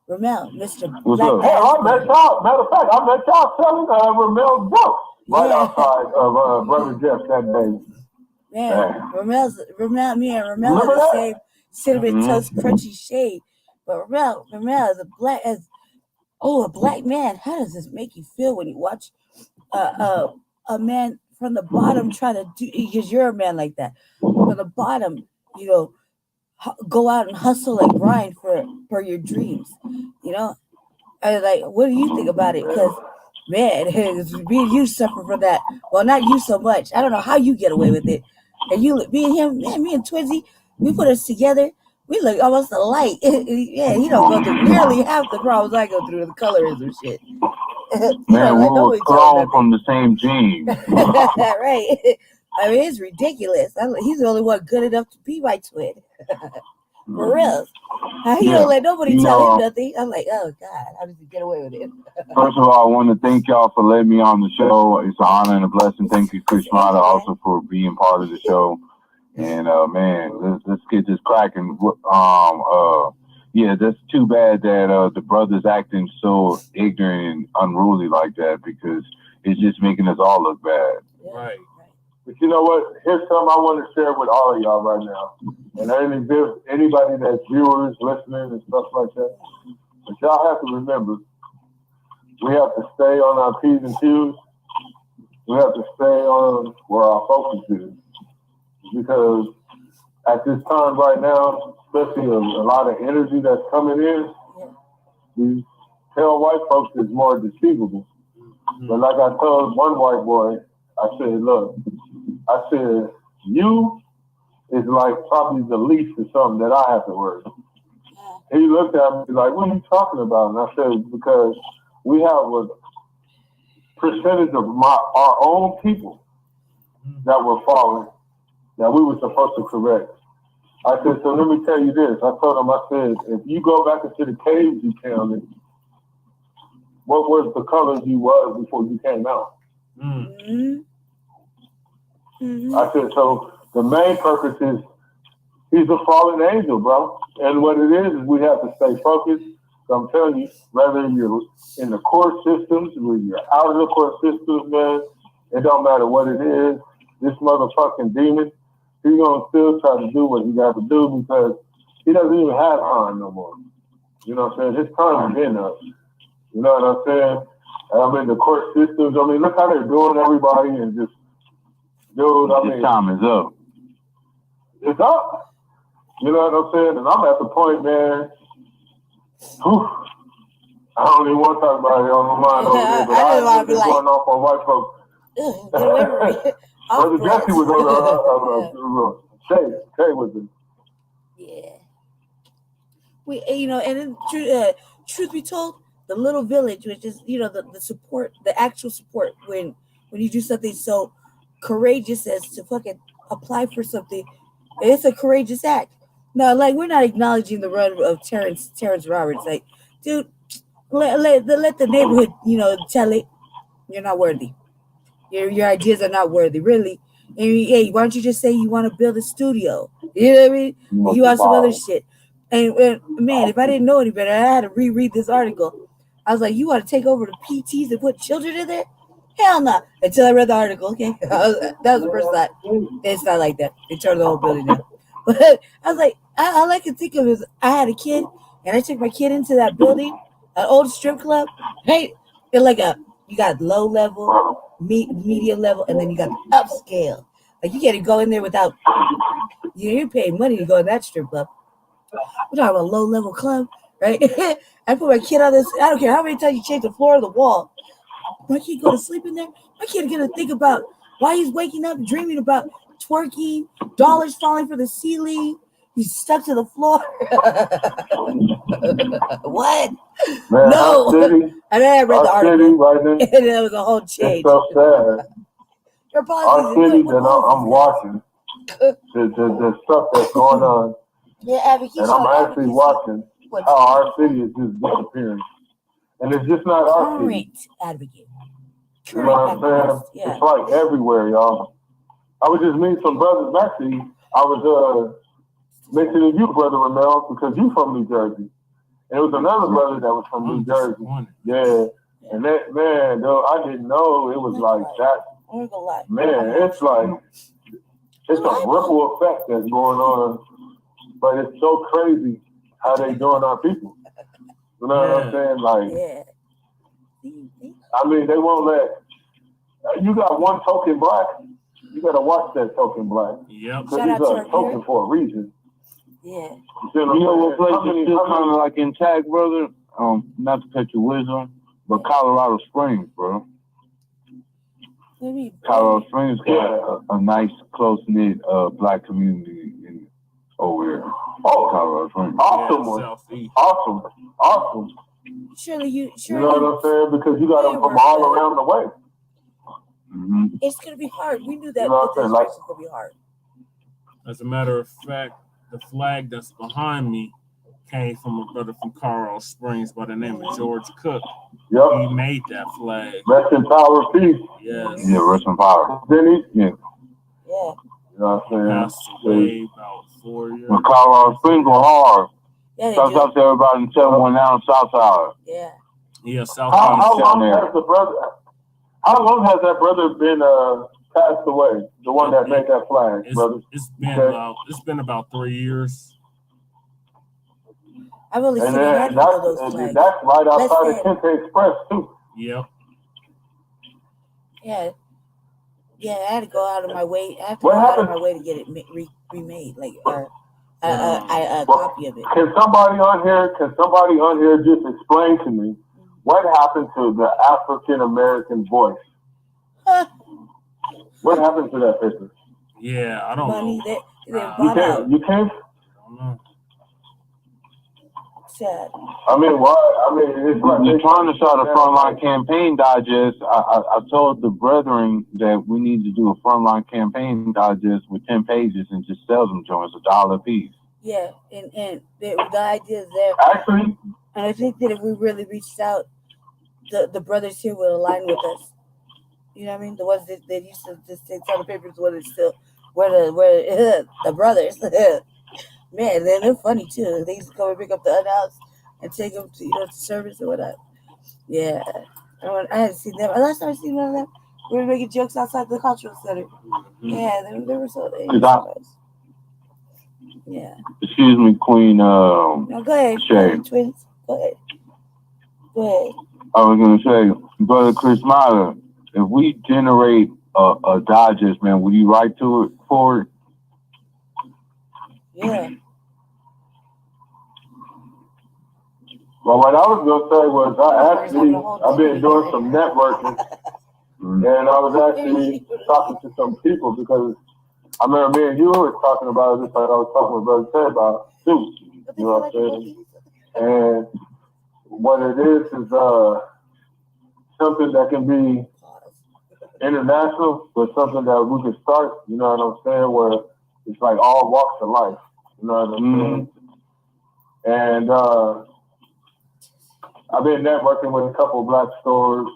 Ramel, Mr. What's up? Hey, I met y'all. Matter of fact, I met y'all selling Ramel's books right outside of Brother Jeff that day. Man, me and Ramel are the same cinnamon toast crunchy shade. But Ramel is a black man. How does this make you feel when you watch a man from the bottom try to do, because you're a man like that, from the bottom, you know, go out and hustle and grind for your dreams, you know? I was like, what do you think about it? Because, man, me and you suffer from that. Well, not you so much. I don't know how you get away with it. And you, me and him, man, me and Twinsy, we put us together. We look almost alike. Yeah, he don't go through nearly half the problems I go through, the colorism shit. Man, we're cloned from the same gene. Right. I mean, it's ridiculous. He's the only one good enough to be my twin. For real. He don't let nobody tell him nothing. I'm like, oh, God, how did he get away with it? First of all, I want to thank y'all for letting me on the show. It's an honor and a blessing. Thank you, Chris Rocc, also for being part of the show. And, man, let's get this cracking. Yeah, that's too bad that the brother's acting so ignorant and unruly like that, because it's just making us all look bad. Right. But you know what? Here's something I want to share with all of y'all right now. And anybody that's viewers, listening, and stuff like that. But y'all have to remember, we have to stay on our P's and Q's. We have to stay on where our focus is. Because at this time right now, especially a lot of energy that's coming in, these pale white folks is more deceivable. But like I told one white boy, I said, look, I said, you is like probably the least of something that I have to worry. He looked at me like, what are you talking about? And I said, because we have a percentage of our own people that were falling that we were supposed to correct. I said, so let me tell you this. I told him, I said, if you go back into the caves you counted, what was the colors you was before you came out? Mm-hmm. Mm-hmm. I said, so the main purpose is he's a fallen angel, bro. And what it is we have to stay focused. So I'm telling you, whether you're in the court systems, whether you're out of the court systems, man, it don't matter what it is. This motherfucking demon, he's going to still try to do what he got to do because he doesn't even have time no more. You know what I'm saying? His time is been up. You know what I'm saying? And I'm in the court systems. I mean, look how they're doing everybody and just, dude, I mean. His time is up. It's up. You know what I'm saying? And I'm at the point, man, whew, I don't even want to talk about it on my mind over there, but I've been going off on white folks. Brother Jesse was on Che was it. Yeah. We, and then, truth be told, the little village, which is, the support, the actual support when you do something so courageous as to fucking apply for something, it's a courageous act. No, like, we're not acknowledging the run of Terrence Roberts. Like, dude, let the neighborhood, tell it you're not worthy. Your ideas are not worthy, really. And, hey, why don't you just say you want to build a studio? You know what I mean? You want some other shit. And man, if I didn't know any better, I had to reread this article. I was like, you want to take over the PTs and put children in there? Hell no. Until I read the article, okay? That was the first thought. It's not like that. They turned the whole building down. But I was like, all I could think of is I had a kid, and I took my kid into that building, an old strip club. Hey, it's like you got low level, medium level, and then you got the upscale. Like, you can't go in there without, you're paying money to go in that strip club. We're talking about low level club, right? I put my kid on this. I don't care how many times you change the floor or the wall. My kid go to sleep in there. My kid gonna think about why he's waking up dreaming about twerking, dollars falling from the ceiling. He's stuck to the floor. What? Man, no. City, and then I read the article, right now, and it was a whole change. it's so sad. Your Our city that I'm watching, the stuff that's going on, and I'm actually watching how our city is just disappearing. And it's just not our city. Advocate. You know what I'm saying? Yeah. It's like everywhere, y'all. I was just meeting some brothers actually. I was mentioning you, Brother Ramel, because you from New Jersey. And it was another brother that was from New Jersey. Yeah. And that, man, though, I didn't know it was like that. Man, it's like, it's a ripple effect that's going on. But it's so crazy how they doing our people. You know what I'm saying? Like, I mean, they won't let, you got one token black, you got to watch that token black. Yep. Because he's a token for a reason. Yeah. You know what place is still kind of like intact, brother? Not to cut your wisdom, but Colorado Springs, bro. Colorado Springs got a nice, close-knit black community over here. Oh, Colorado Springs. Awesome one. Awesome. Surely you know what I'm saying? Because you got them from all around the way. Mm-hmm. It's going to be hard. We knew that. You know what I'm saying? It's going to be hard. As a matter of fact, the flag that's behind me came from a brother from Colorado Springs by the name of George Cook. Yep. He made that flag. Rest in power, peace. Yes. Yeah, rest in power. Did he? Yeah. Yeah. You know what I'm saying? Passed away about 4 years. When Colorado Springs were hard. Yeah, Sometimes everybody and tell one down south side. Yeah. Yeah, South How long has that brother been passed away? The one that made that flag, brother. It's been about 3 years. I've only seen a And handful of those flags. that's right outside of Kente Express too. Yep. Yeah, I had to go out of my way. I have to go out of my way to get it remade, like a copy of it. Can somebody on here just explain to me what happened to the African American voice? What happened to that picture? Yeah, I don't know. You can't. I don't know. Sad. I mean, it's like they're trying to start a frontline campaign digest. I told the brethren that we need to do a frontline campaign digest with 10 pages and just sell them joints $1 a piece. Yeah, and the idea is there. Actually, and I think that if we really reached out, the brothers here would align with us. You know what I mean? The ones that used to just take on the papers when it's still where the brothers. Man, they're funny too. They used to come and pick up the Unhoused and take them to to service or whatever. Yeah, I hadn't seen them. Last time I seen one of them, we were making jokes outside the cultural center. Mm-hmm. Yeah, they were so nice. Yeah. Excuse me, Queen. No, go ahead, Shay. Twins. Go ahead. I was gonna say, Brother Chris Rocc, if we generate a digest, man, would you write to it for it? Yeah. Well, what I was gonna say was I've been doing some networking, and I was actually talking to some people because I remember me and you were talking about it, just like I was talking with Brotha Che about too. You know what I'm saying? And what it is something that can be international, but something that we can start. You know what I'm saying? Where it's like all walks of life. You know what I'm saying? And I've been networking with a couple of Black stores,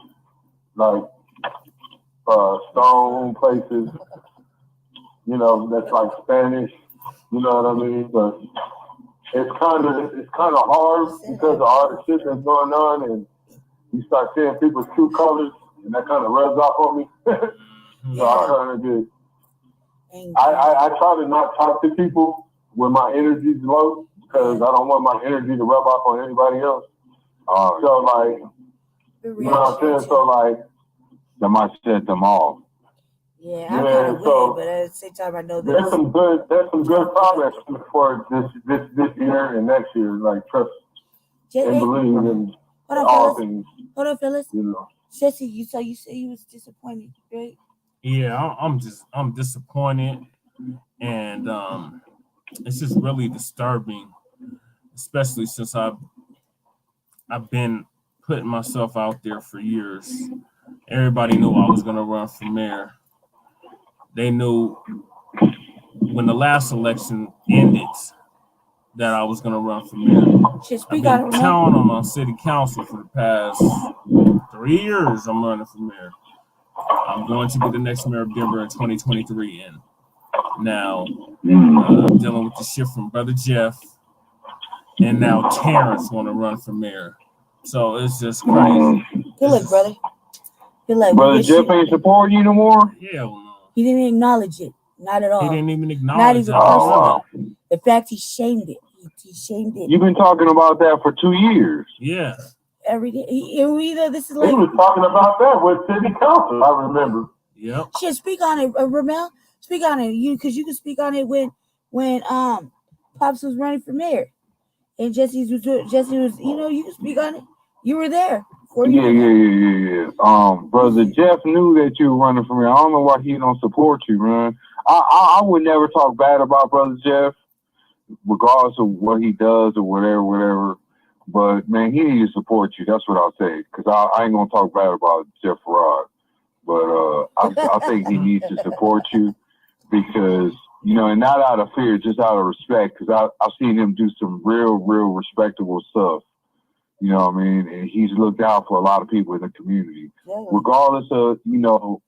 like stone places, that's like Spanish, you know what I mean? But it's kind of hard because of all the shit that's going on, and you start seeing people's true colors, and that kind of rubs off on me. So I kind of get, I try to not talk to people when my energy's low, because I don't want my energy to rub off on anybody else. So like, you know what I'm saying? So like, that might set them off. Yeah, I'm kind of weird, but at the same time, I know there's some good progress for this year and next year. Like trust and believe in all things. Hold on, Phyllis. Jesse, you said you was disappointed, right? Yeah, I'm disappointed, and it's just really disturbing, especially since I've been putting myself out there for years. Everybody knew I was gonna run for mayor. They knew when the last election ended that I was gonna run for mayor. I've been counting on my city council for the past 3 years. I'm running for mayor. I'm going to be the next mayor of Denver in 2023, and now I'm dealing with the shit from Brother Jeff, and now Terrence want to run for mayor. So it's just crazy. Good luck, brother. Good luck. Brother Jeff ain't supporting you no more? Hell no. He didn't acknowledge it. Not at all. He didn't even acknowledge it. In fact, he shamed it. He shamed it. You've been talking about that for 2 years. Yeah. Every day. This is like. He was talking about that with city council, I remember. Yep. Shit, speak on it, Ramel. Speak on it. Because you can speak on it when Pops was running for mayor. And Jesse was, you can speak on it. You were there. Yeah. Brother Jeff knew that you were running for mayor. I don't know why he don't support you, man. I would never talk bad about Brother Jeff, regardless of what he does or whatever. But man, he needs to support you. That's what I'll say. Because I ain't gonna talk bad about Jeff Rocc. But I think he needs to support you because, and not out of fear, just out of respect. Because I've seen him do some real respectable stuff. You know what I mean? And he's looked out for a lot of people in the community, regardless of the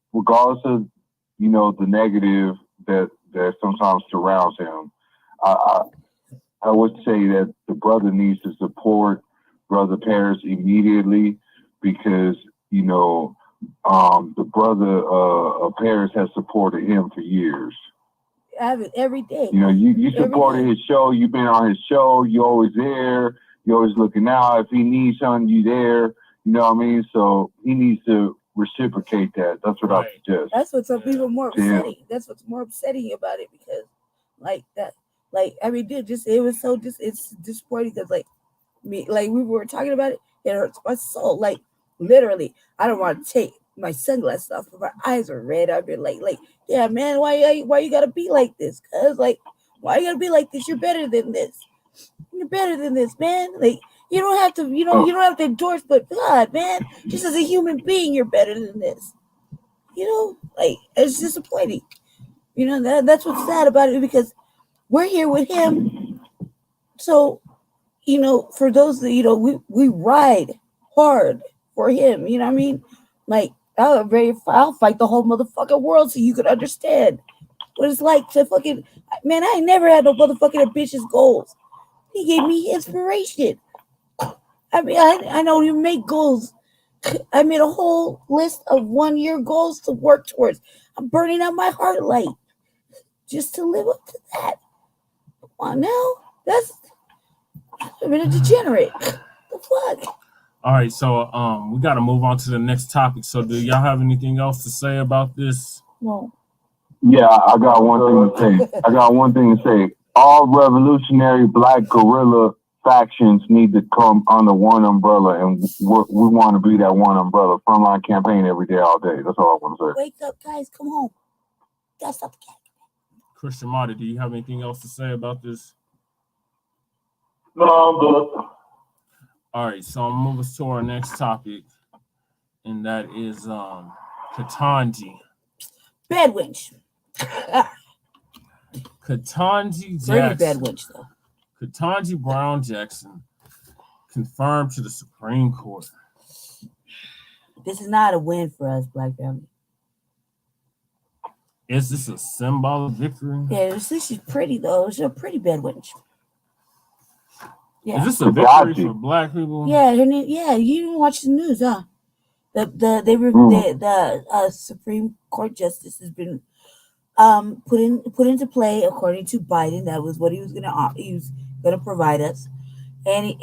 negative that sometimes surrounds him. I would say that the brother needs to support Brother Paris immediately because, the brother Paris has supported him for years. I have it every day. You know, you supported his show. You've been on his show. You always there. You always looking out. If he needs something, you there. You know what I mean? So he needs to reciprocate that. That's what I suggest. That's what's even more upsetting. That's what's more upsetting about it, because like that, like I mean, dude, just it was so just it's disappointing because like me, like we were talking about it, it hurts my soul. Like literally, I don't want to take my sunglasses off, but my eyes are red. I've been like, yeah, man, why you gotta be like this? Cause like, why you gotta be like this? You're better than this. You're better than this, man. Like you don't have to, you don't have to endorse, but God, man, just as a human being, you're better than this. You know, like it's disappointing. You know, that's what's sad about it, because we're here with him. So, you know, for those that, you know, we ride hard for him. You know what I mean? Like I'll fight the whole motherfucking world so you could understand what it's like to fucking, man, I ain't never had no motherfucking ambitious goals. He gave me inspiration. I mean, I don't even make goals. I made a whole list of 1-year goals to work towards. I'm burning out my heart light just to live up to that. Come on now. I've been a degenerate. The fuck? All right, so we got to move on to the next topic. So do y'all have anything else to say about this? No. Yeah, I got one thing to say. All revolutionary Black guerrilla factions need to come under one umbrella, and we want to be that one umbrella. Frontline campaign every day, all day. That's all I want to say. Wake up, guys. Come home. Gotta stop the cat. Christian Marty, do you have anything else to say about this? No, I'm good. All right, so I'm moving to our next topic, and that is Ketanji. Bad winch. Ketanji Jackson. Pretty bad winch, though. Ketanji Brown Jackson confirmed to the Supreme Court. This is not a win for us, Black family. Is this a symbolic victory? Yeah, this is pretty, though. It's a pretty bad winch. Yeah. Is this a victory for Black people? Yeah, her name, yeah. You didn't watch the news, huh? The Supreme Court justice has been put into play according to Biden. That was what he was gonna provide us, and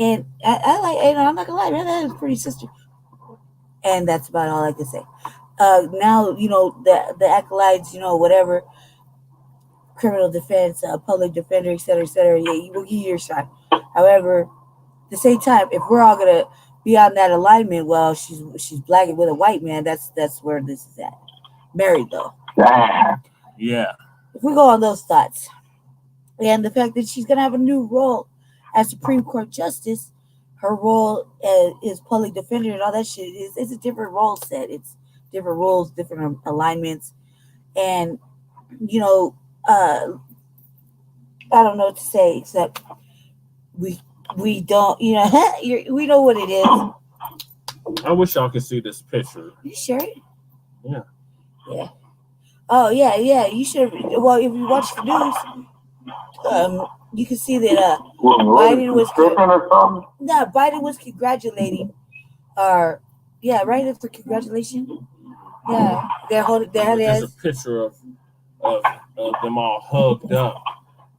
I like, and I'm not gonna lie, man, that is pretty sister. And that's about all I can say. Now, you know, the acolytes, you know, whatever, criminal defense, public defender, et cetera, yeah, you will get your shot. However, at the same time, if we're all gonna be on that alignment, well, she's Black with a white man. That's where this is at. Married though. Yeah. If we go on those thoughts, and the fact that she's gonna have a new role as Supreme Court justice, her role as public defender and all that shit it's a different role set. It's different roles, different alignments, and you know, I don't know what to say except we don't, you know, we know what it is. I wish y'all could see this picture. You sure? Yeah. Yeah. Oh yeah. You should. Well, if you watch the news, you can see that Biden was Biden was congratulating, right after congratulation. Yeah, they're holding. There's a picture of them all hugged up,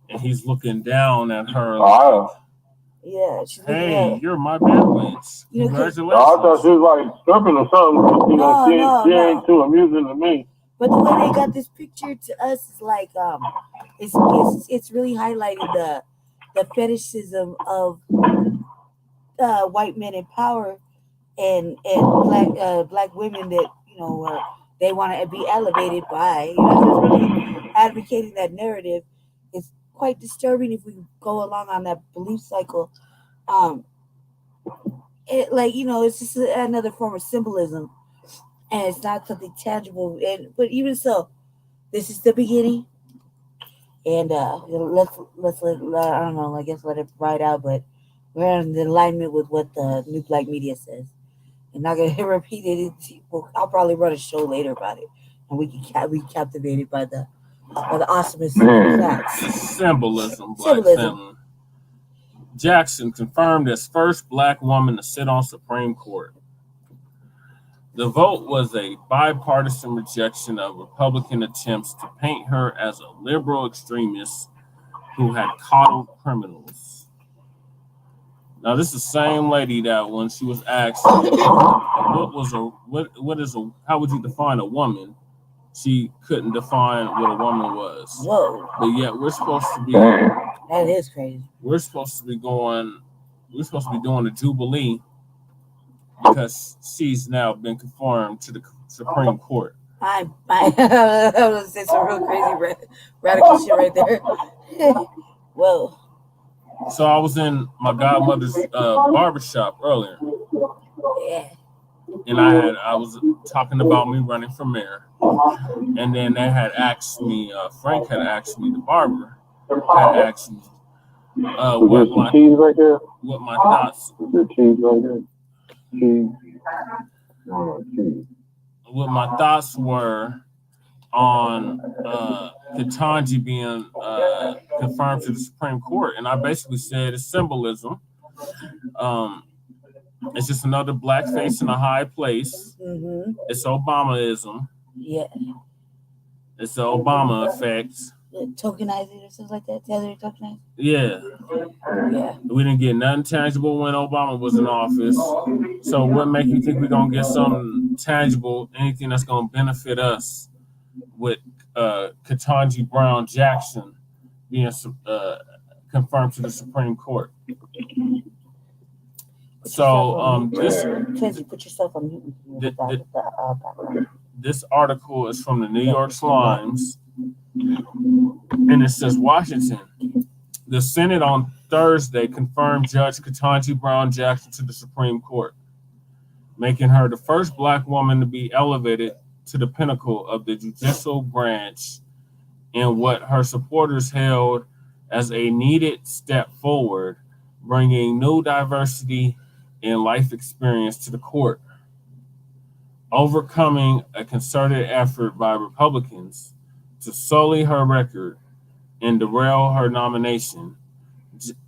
and he's looking down at her. Like, yeah, hey, you're my bad witch. Congratulations. I thought she was like stripping or something. You know, she ain't too amusing to me. But the way they got this picture to us is like, it's really highlighting the fetishism of white men in power and black women that, you know, they want to be elevated by. You know, it's really advocating that narrative. It's quite disturbing if we go along on that belief cycle. It's just another form of symbolism, and it's not something tangible. But even so, this is the beginning, and let's let I don't know. I guess let it ride out. But we're in alignment with what the new Black media says. I'm not gonna repeat it. I'll probably run a show later about it, and we can be captivated by the awesomeness of the facts. Symbolism. Family. Jackson confirmed as first Black woman to sit on Supreme Court. The vote was a bipartisan rejection of Republican attempts to paint her as a liberal extremist who had coddled criminals. Now, this is the same lady that when she was asked how would you define a woman, she couldn't define what a woman was. Whoa. But yet we're supposed to be That is crazy. We're supposed to be doing a jubilee because she's now been confirmed to the Supreme Court. I was saying some real crazy radical shit right there. Whoa. So I was in my godmother's barbershop earlier. Yeah. And I was talking about me running for mayor. And then they had asked me, Frank had asked me, the barber had asked me what my cheese right there? What my thoughts Is there cheese right there? Cheese. Cheese. What my thoughts were on Ketanji being confirmed to the Supreme Court. And I basically said it's symbolism. It's just another black face in a high place. Mm-hmm. It's Obamaism. Yeah. It's the Obama effect. Tokenizing or something like that. Tether tokenizing. Yeah. Yeah. We didn't get nothing tangible when Obama was in office. So what makes you think we're going to get something tangible, anything that's going to benefit us with Ketanji Brown Jackson being confirmed to the Supreme Court? So Ketanji, put yourself on mute. This article is from the New York Times, and it says Washington. The Senate on Thursday confirmed Judge Ketanji Brown Jackson to the Supreme Court, making her the first black woman to be elevated to the pinnacle of the judicial branch in what her supporters hailed as a needed step forward, bringing new diversity and life experience to the court. Overcoming a concerted effort by Republicans to sully her record and derail her nomination,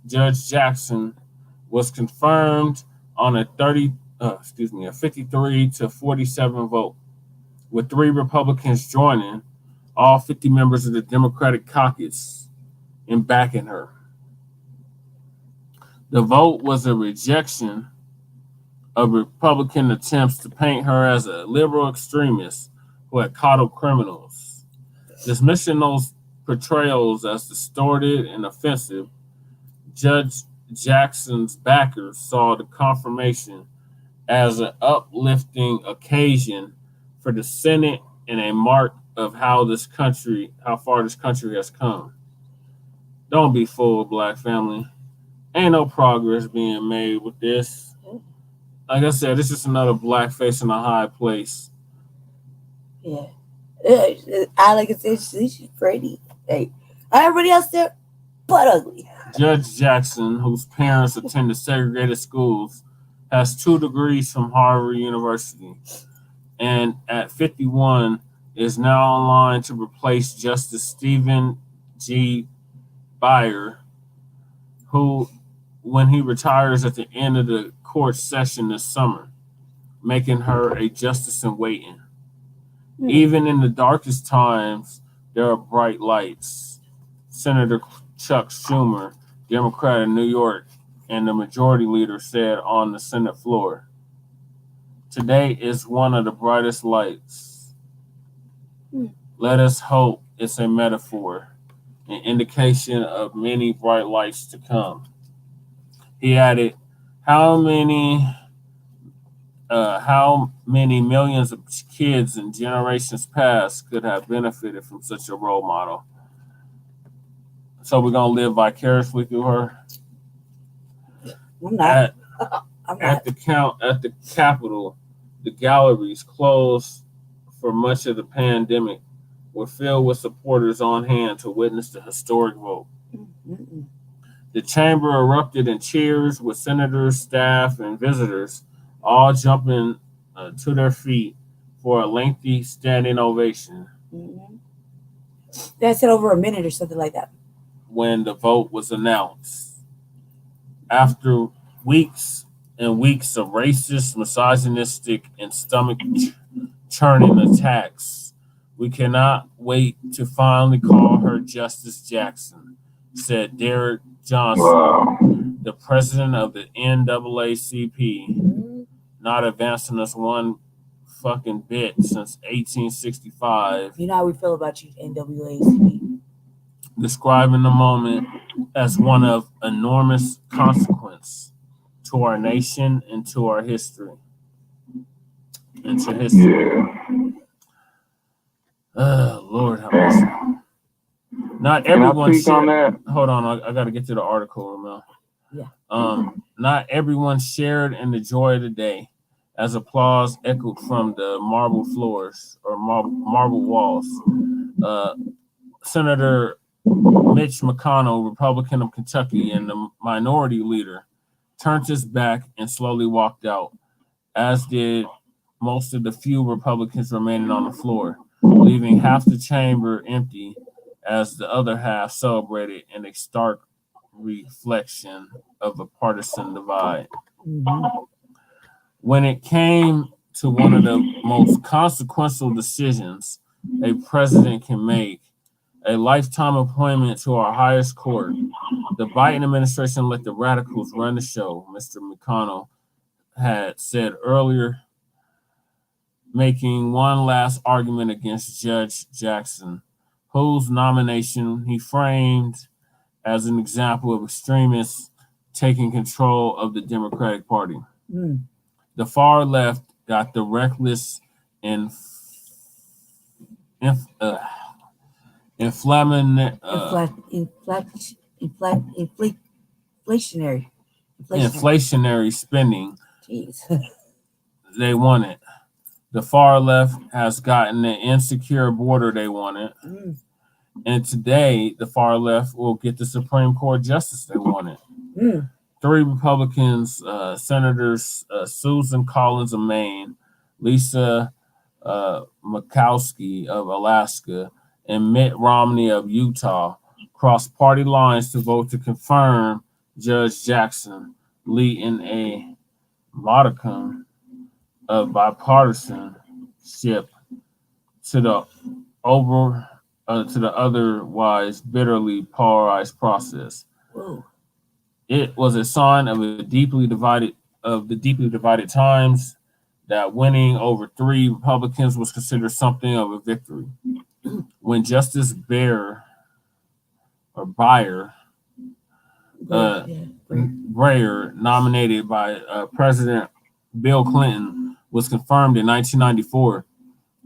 Judge Jackson was confirmed on a 53 to 47 vote, with 3 Republicans joining all 50 members of the Democratic caucus in backing her. The vote was a rejection of Republican attempts to paint her as a liberal extremist who had coddled criminals. Dismissing those portrayals as distorted and offensive, Judge Jackson's backers saw the confirmation as an uplifting occasion for the Senate and a mark of how far this country has come. Don't be fooled, black family. Ain't no progress being made with this. Like I said, it's just another black face in a high place. Yeah. I like I said, she's pretty. Hey, everybody else there, but ugly. Judge Jackson, whose parents attended segregated schools, has 2 degrees from Harvard University, and at 51 is now in line to replace Justice Stephen G. Breyer, who, when he retires at the end of the court session this summer, making her a justice in waiting. Even in the darkest times, there are bright lights. Senator Chuck Schumer, Democrat of New York, and the majority leader said on the Senate floor, "Today is one of the brightest lights. Let us hope it's a metaphor, an indication of many bright lights to come." He added, how many millions of kids in generations past could have benefited from such a role model? So we're going to live vicariously through her? I'm not. At the Capitol, the galleries closed for much of the pandemic were filled with supporters on hand to witness the historic vote. Mm-mm. The chamber erupted in cheers, with senators, staff, and visitors all jumping to their feet for a lengthy standing ovation. Mm-hmm. That's it, over a minute or something like that. When the vote was announced. After weeks in weeks of racist, misogynistic, and stomach-churning attacks. We cannot wait to finally call her Justice Jackson, said Derek Johnson, Wow. the president of the NAACP, not advancing us one fucking bit since 1865. You know how we feel about you, NAACP. Describing the moment as one of enormous consequence to our nation and to our history. Yeah. Lord have mercy. Not Can I everyone speak on that? Hold on, I got to get to the article, Ramel. Yeah. Not everyone shared in the joy of the day, as applause echoed from the marble floors or marble walls. Senator Mitch McConnell, Republican of Kentucky and the minority leader, turned his back and slowly walked out, as did most of the few Republicans remaining on the floor, leaving half the chamber empty as the other half celebrated in a stark reflection of a partisan divide. When it came to one of the most consequential decisions a president can make, a lifetime appointment to our highest court, the Biden administration let the radicals run the show, Mr. McConnell had said earlier, making one last argument against Judge Jackson, whose nomination he framed as an example of extremists taking control of the Democratic Party. The far left got the reckless and inflationary spending. Jeez. They wanted. The far left has gotten the insecure border they wanted. And today, the far left will get the Supreme Court justice they wanted. 3 Republicans, Senators Susan Collins of Maine, Lisa Murkowski of Alaska, and Mitt Romney of Utah, crossed party lines to vote to confirm Judge Jackson, leading a modicum of bipartisanship to the otherwise bitterly polarized process. Whoa. It was a sign of the deeply divided times that winning over 3 Republicans was considered something of a victory. When Justice Breyer, nominated by President Bill Clinton, was confirmed in 1994,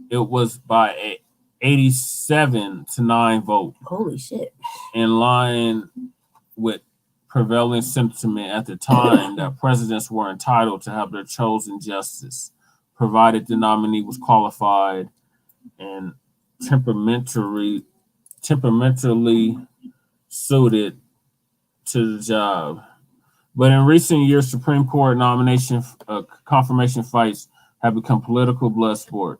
it was by a 87-9 vote. Holy shit. In line with prevailing sentiment at the time that presidents were entitled to have their chosen justice, provided the nominee was qualified and temperamentally suited to the job. But in recent years, Supreme Court nomination confirmation fights have become political blood sport,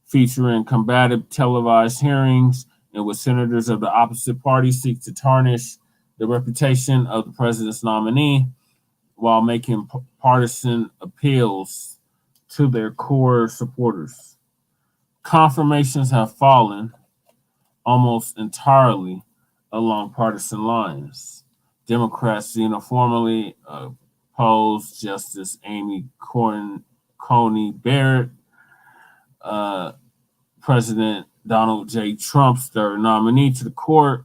featuring combative televised hearings in which senators of the opposite party seek to tarnish the reputation of the president's nominee while making partisan appeals to their core supporters. Confirmations have fallen almost entirely along partisan lines. Democrats uniformly opposed Justice Amy Coney Barrett, President Donald J. Trump's third nominee to the court,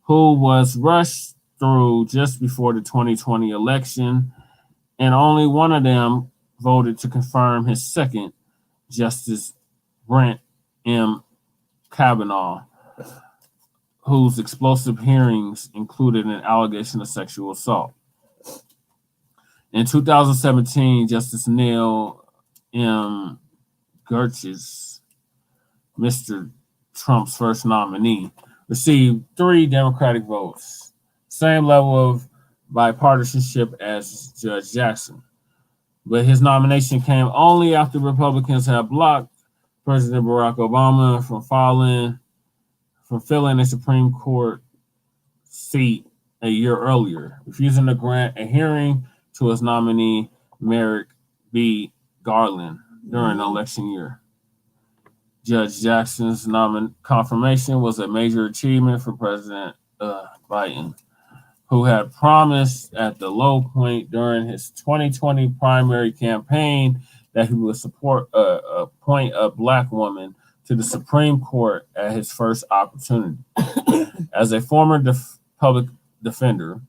who was rushed through just before the 2020 election, and only one of them voted to confirm his second, Justice Brett M. Kavanaugh, whose explosive hearings included an allegation of sexual assault. In 2017, Justice Neil M. Gorsuch, Mr. Trump's first nominee, received 3 Democratic votes, same level of bipartisanship as Judge Jackson. But his nomination came only after Republicans had blocked President Barack Obama from filling a Supreme Court seat a year earlier, refusing to grant a hearing to his nominee, Merrick B. Garland, during the election year. Judge Jackson's confirmation was a major achievement for President Biden, who had promised at the low point during his 2020 primary campaign that he would appoint a Black woman to the Supreme Court at his first opportunity. As a former public defender,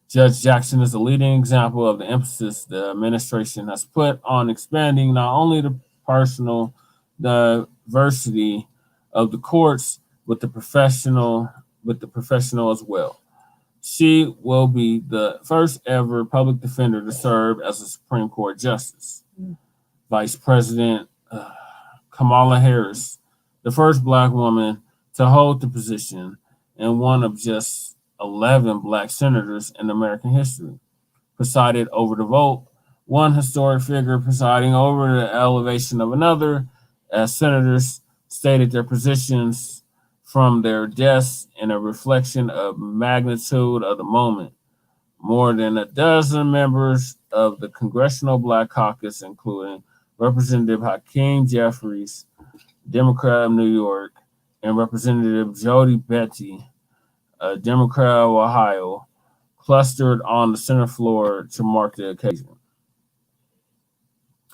Judge Jackson is a leading example of the emphasis the administration has put on expanding not only the personal diversity of the courts, but the professional as well. She will be the first ever public defender to serve as a Supreme Court justice. Vice President Kamala Harris, the first Black woman to hold the position and one of just 11 Black senators in American history, presided over the vote, one historic figure presiding over the elevation of another, as senators stated their positions from their desks in a reflection of magnitude of the moment. More than a dozen members of the Congressional Black Caucus, including Representative Hakeem Jeffries, Democrat of New York, and Representative Jody Betty, a Democrat of Ohio, clustered on the Senate floor to mark the occasion.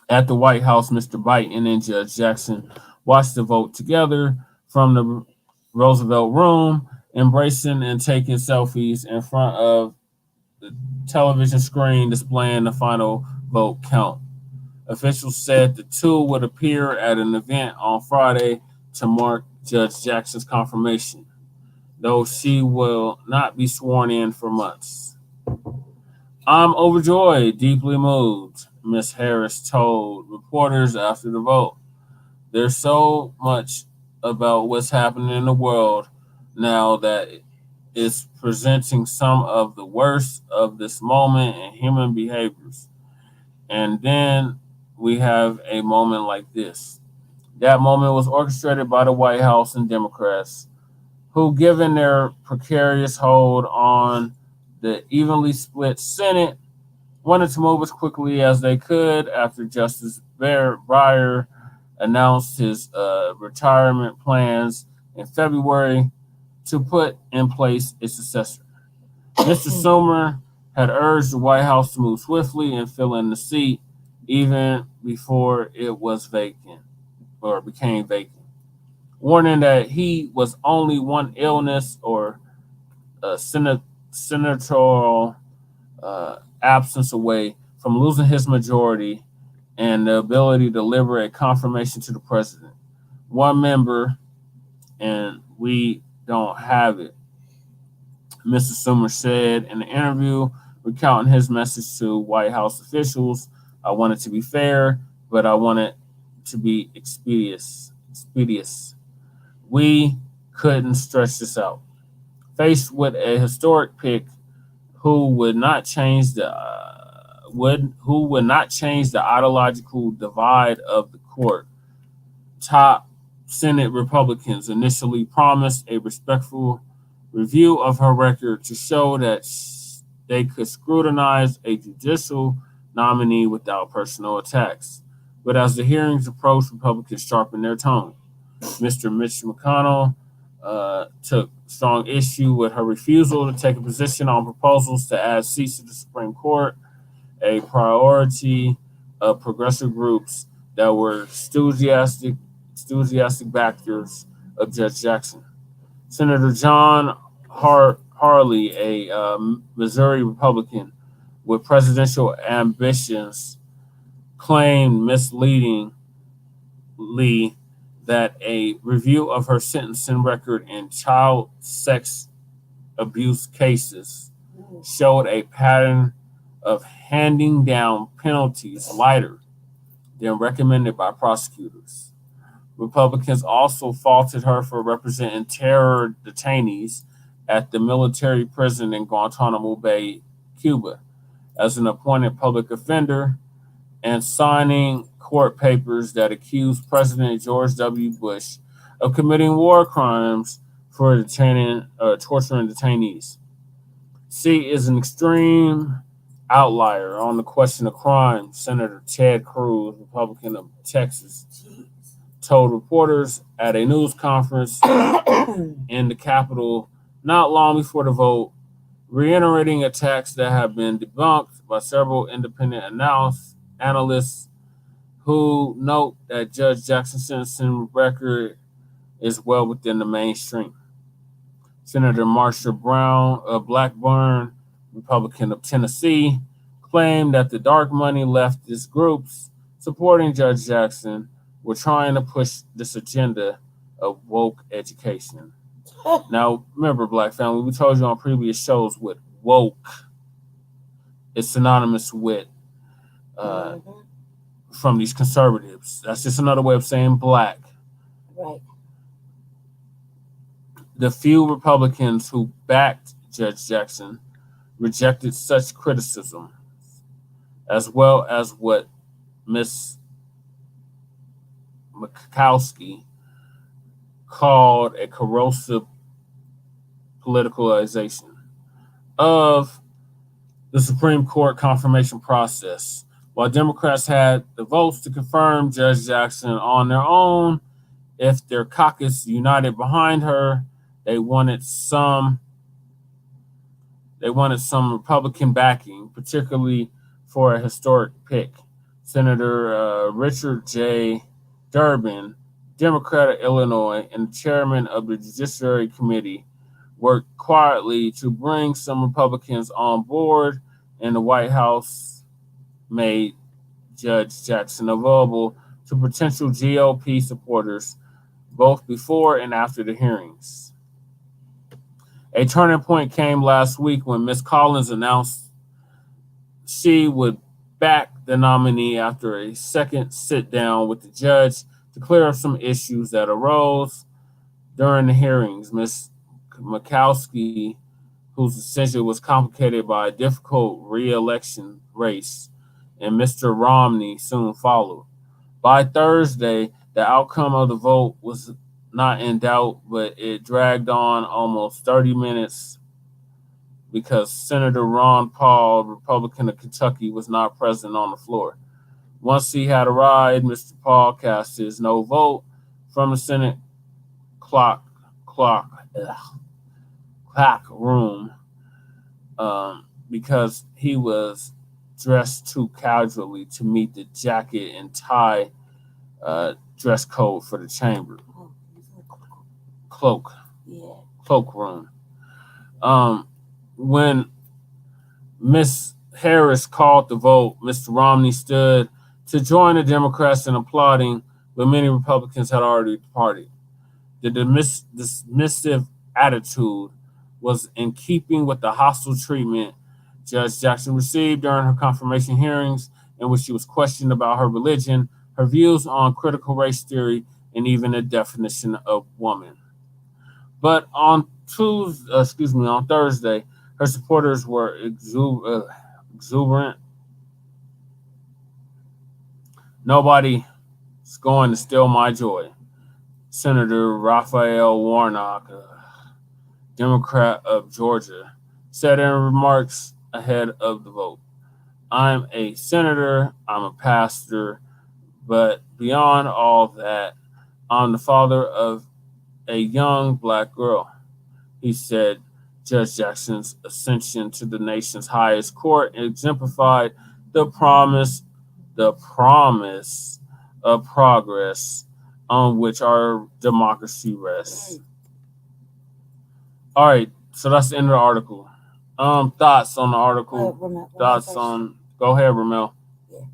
At the White House, Mr. Biden and Judge Jackson watched the vote together from the Roosevelt Room, embracing and taking selfies in front of the television screen displaying the final vote count. Officials said the two would appear at an event on Friday to mark Judge Jackson's confirmation, though she will not be sworn in for months. I'm overjoyed, deeply moved, Ms. Harris told reporters after the vote. There's so much about what's happening in the world now that is presenting some of the worst of this moment in human behaviors. And then we have a moment like this. That moment was orchestrated by the White House and Democrats, who, given their precarious hold on the evenly split Senate, wanted to move as quickly as they could after Justice Breyer announced his retirement plans in February to put in place a successor. Mr. Schumer had urged the White House to move swiftly and fill in the seat even before it was vacant or became vacant, warning that he was only one illness or senatorial absence away from losing his majority and the ability to deliver a confirmation to the president. One member, and we don't have it, Mr. Schumer said in an interview recounting his message to White House officials. I want it to be fair, but I want it to be expeditious. We couldn't stretch this out. Faced with a historic pick who would not change the ideological divide of the court, top Senate Republicans initially promised a respectful review of her record to show that they could scrutinize a judicial nominee without personal attacks. But as the hearings approached, Republicans sharpened their tone. Mr. Mitch McConnell took strong issue with her refusal to take a position on proposals to add seats to the Supreme Court, a priority of progressive groups that were enthusiastic backers of Judge Jackson. Senator John Harley, a Missouri Republican with presidential ambitions, claimed misleadingly that a review of her sentencing record in child sex abuse cases showed a pattern of handing down penalties lighter than recommended by prosecutors. Republicans also faulted her for representing terror detainees at the military prison in Guantanamo Bay, Cuba, as an appointed public offender and signing court papers that accused President George W. Bush of committing war crimes for torturing detainees. She is an extreme outlier on the question of crime. Senator Ted Cruz, Republican of Texas, told reporters at a news conference in the Capitol not long before the vote, reiterating attacks that have been debunked by several independent analysts who note that Judge Jackson's sentencing record is well within the mainstream. Senator Marsha Brown of Blackburn, Republican of Tennessee, claimed that the dark money leftist groups supporting Judge Jackson were trying to push this agenda of woke education. Now, remember, Black family, we told you on previous shows with woke is synonymous with from these conservatives. That's just another way of saying black. Right. The few Republicans who backed Judge Jackson rejected such criticism, as well as what Ms. Murkowski called a corrosive politicalization of the Supreme Court confirmation process. While Democrats had the votes to confirm Judge Jackson on their own, if their caucus united behind her, they wanted some Republican backing, particularly for a historic pick. Senator Richard J. Durbin, Democrat of Illinois and chairman of the Judiciary Committee, worked quietly to bring some Republicans on board, and the White House made Judge Jackson available to potential GOP supporters both before and after the hearings. A turning point came last week when Ms. Collins announced she would back the nominee after a second sit-down with the judge to clear up some issues that arose during the hearings. Ms. Murkowski, whose ascension was complicated by a difficult re-election race, and Mr. Romney soon followed. By Thursday, the outcome of the vote was not in doubt, but it dragged on almost 30 minutes because Senator Ron Paul, Republican of Kentucky, was not present on the floor. Once he had arrived, Mr. Paul cast his no vote from the Senate clock room because he was dressed too casually to meet the jacket and tie dress code for the chamber. Cloak room. When Miss Harris called the vote, Mr. Romney stood to join the Democrats in applauding, but many Republicans had already departed. The dismissive attitude was in keeping with the hostile treatment Judge Jackson received during her confirmation hearings, in which she was questioned about her religion, her views on critical race theory, and even the definition of woman. But on Thursday, her supporters were exuberant. Nobody's going to steal my joy. Senator Raphael Warnock, Democrat of Georgia, said in remarks ahead of the vote, "I'm a senator, I'm a pastor, but beyond all that, I'm the father of a young black girl." He said Judge Jackson's ascension to the nation's highest court exemplified the promise of progress on which our democracy rests. All right, so that's the end of the article. Thoughts on the article? Go ahead, Ramel. Yeah.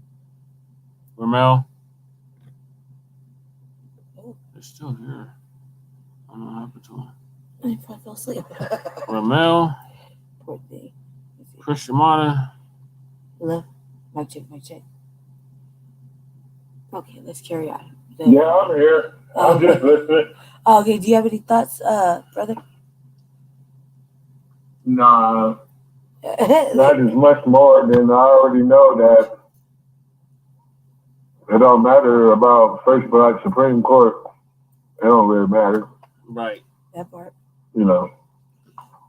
Ramel? They're still here. I don't know what happened to them. I probably fell asleep. Ramel? Poor thing. Chris Yamada? Hello? Mic check. Okay, let's carry on. Yeah, I'm here. I'm just listening. Okay, do you have any thoughts, brother? Nah, not as much more than I already know that it don't matter about First Black Supreme Court. It don't really matter. Right. That part. You know.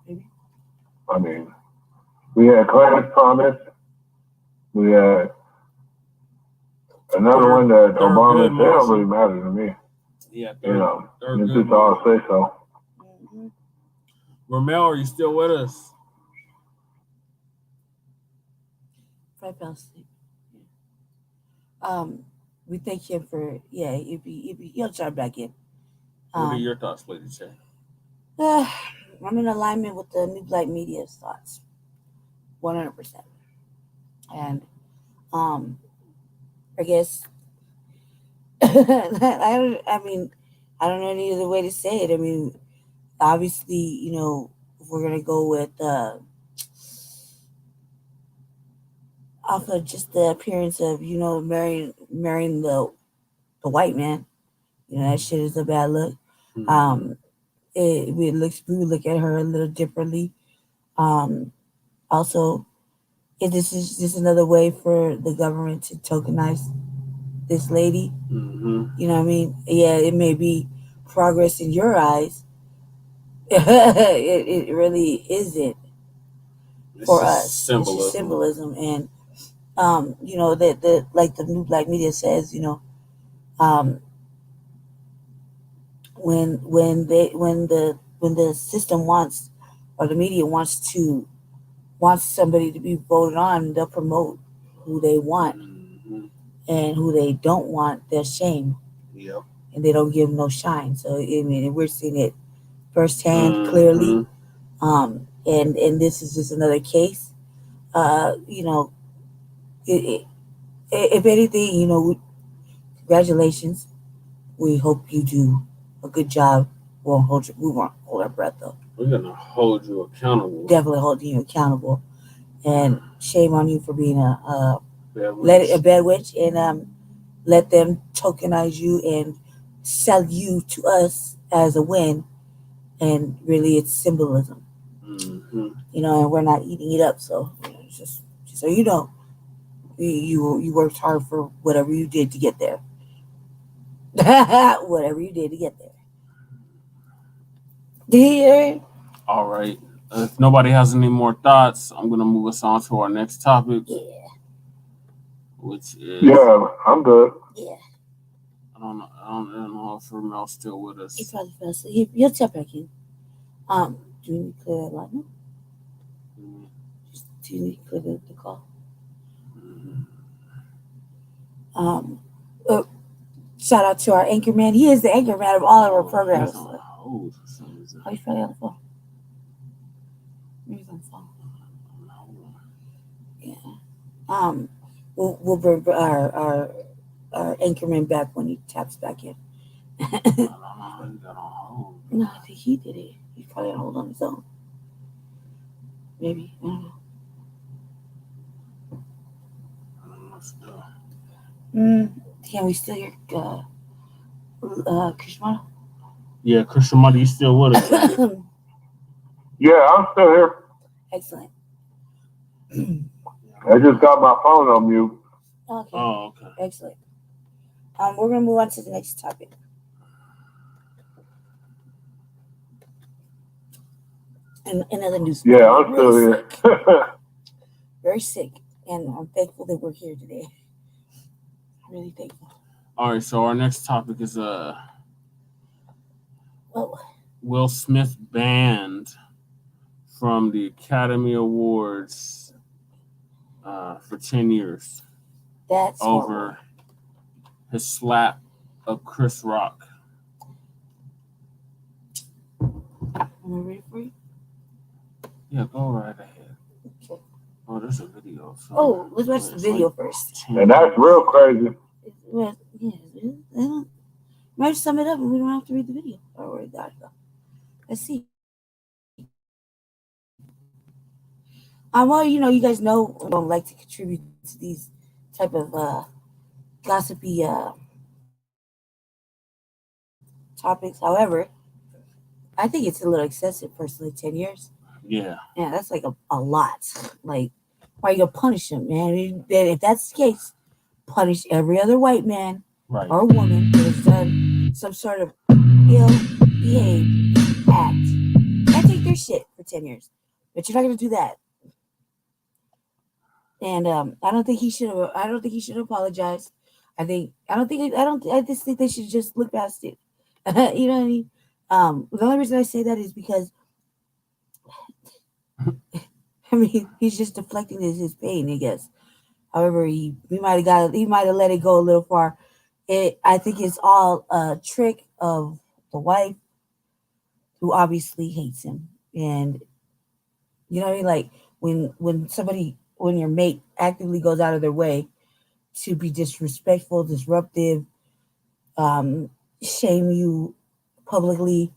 Maybe. I mean, we had Clarence Thomas Yeah. Another one that Obama said don't really matter to me. Yeah, it's just all say so. Mm-hmm. Ramel, are you still with us? Fred fell asleep. We thank him for he'll chime back in. What are your thoughts, Lady Che? I'm in alignment with the New Black Media's thoughts, 100%. And I guess I don't know any other way to say it. I mean, obviously, if we're gonna go with off of just the appearance of marrying the white man, that shit is a bad look. Mm-hmm. We would look at her a little differently. Also, this is just another way for the government to tokenize this lady. Mm-hmm. You know what I mean? Yeah, it may be progress in your eyes. it really isn't for us. Symbolism. It's just symbolism, and that like the New Black Media says, when the system wants, or the media wants somebody to be voted on, they'll promote who they want, mm-hmm. and who they don't want, they'll shame. Yep. And they don't give them no shine. So I mean, we're seeing it firsthand, mm-hmm. clearly. And this is just another case. If anything, congratulations. We hope you do a good job. We won't hold our breath though. We're gonna hold you accountable. Definitely holding you accountable, and shame on you for being a bad witch, and let them tokenize you and sell you to us as a win, and really it's symbolism. Mm-hmm. And we're not eating it up. So just so you know, you worked hard for whatever you did to get there. Whatever you did to get there. Dear. All right. If nobody has any more thoughts, I'm gonna move us on to our next topic. Yeah. Which is I'm good. Yeah. I don't know if Ramel's still with us. He probably fell asleep. He'll tap back in. Do you need to clear that line up? Mm-hmm. Do you need to clear the call? Mm-hmm. Shout out to our anchor man. He is the anchor man of all of our programs. He's on hold for some reason. Oh, he's probably on the phone. Maybe he's on the phone. Yeah. We'll bring our anchorman back when he taps back in. I don't know how he got on hold. No, I think he did it. He's probably on hold on his own. Maybe. I don't know still. Can we still hear Krishmana? Yeah, Krishmana, you still with us? Yeah, I'm still here. Excellent. I just got my phone on mute. Okay. Oh, okay. Excellent. We're gonna move on to the next topic. And another news. Yeah, I'm still here. Very sick, and I'm thankful that we're here today. Really thankful. All right, so our next topic is Will Smith banned from the Academy Awards for 10 years. That's over his slap of Chris Rocc. Am I ready for you? Yeah, go right ahead. Okay. Oh, there's a video. So let's watch the video first. And that's real crazy. Well, yeah. Might sum it up and we don't have to read the video. Oh, where did that go? Let's see. Well, you guys know I don't like to contribute to these type of gossipy topics. However, I think it's a little excessive, personally. 10 years. Yeah. Yeah, that's like a lot. Like, why are you gonna punish him, man? If that's the case, punish every other white man or woman that has done some sort of ill-behaved act. And take their shit for 10 years. But you're not gonna do that. And I don't think he should have. I don't think he should apologize. I just think they should just look past it. You know what I mean? The only reason I say that is because I mean he's just deflecting his pain, I guess. However, he might have let it go a little far. I think it's all a trick of the wife who obviously hates him. And you know what I mean? Like when your mate actively goes out of their way to be disrespectful, disruptive, shame you publicly,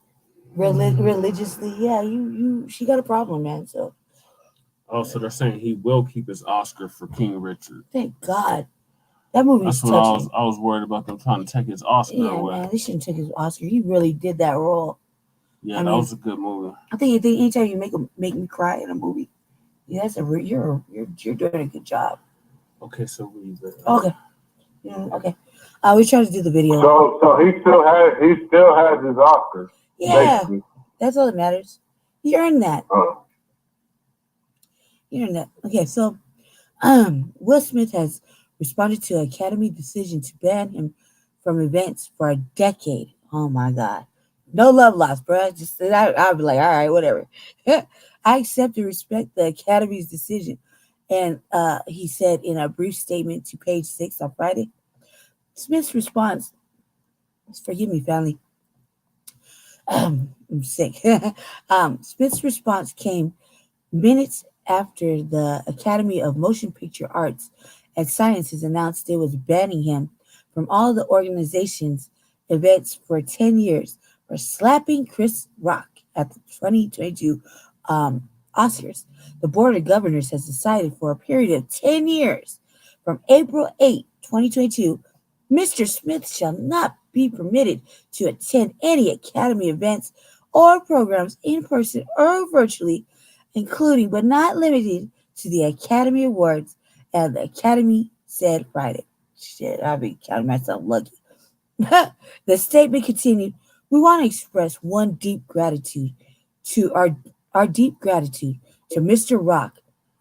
religiously, yeah, she got a problem, man. So Also, they're saying he will keep his Oscar for King Richard. thank God. That movie's That's what touching. I was worried about them trying to take his Oscar away. Man, they shouldn't take his Oscar. He really did that role. Yeah, that was a good movie. I think anytime you make me cry in a movie, yeah, you're doing a good job. Okay, so okay, okay. We're trying to do the video. So he still has his Oscar. Yeah, basically. That's all that matters. He earned that. He earned that. Okay, so Will Smith has responded to Academy decision to ban him from events for a decade. Oh my God. No love lost, bro. Just I'll be like, all right, whatever. I accept and respect the Academy's decision. And he said in a brief statement to Page 6 on Friday, Smith's response, forgive me, family. I'm sick. Smith's response came minutes after the Academy of Motion Picture Arts and Sciences announced it was banning him from all the organization's events for 10 years for slapping Chris Rocc at the 2022 Oscars. The Board of Governors has decided for a period of 10 years, from April 8, 2022, Mr. Smith shall not be permitted to attend any Academy events or programs in person or virtually, including but not limited to the Academy Awards, and the Academy said Friday. Shit, I'll be counting myself lucky. The statement continued, we want to express one deep gratitude to our deep gratitude to Mr. Rocc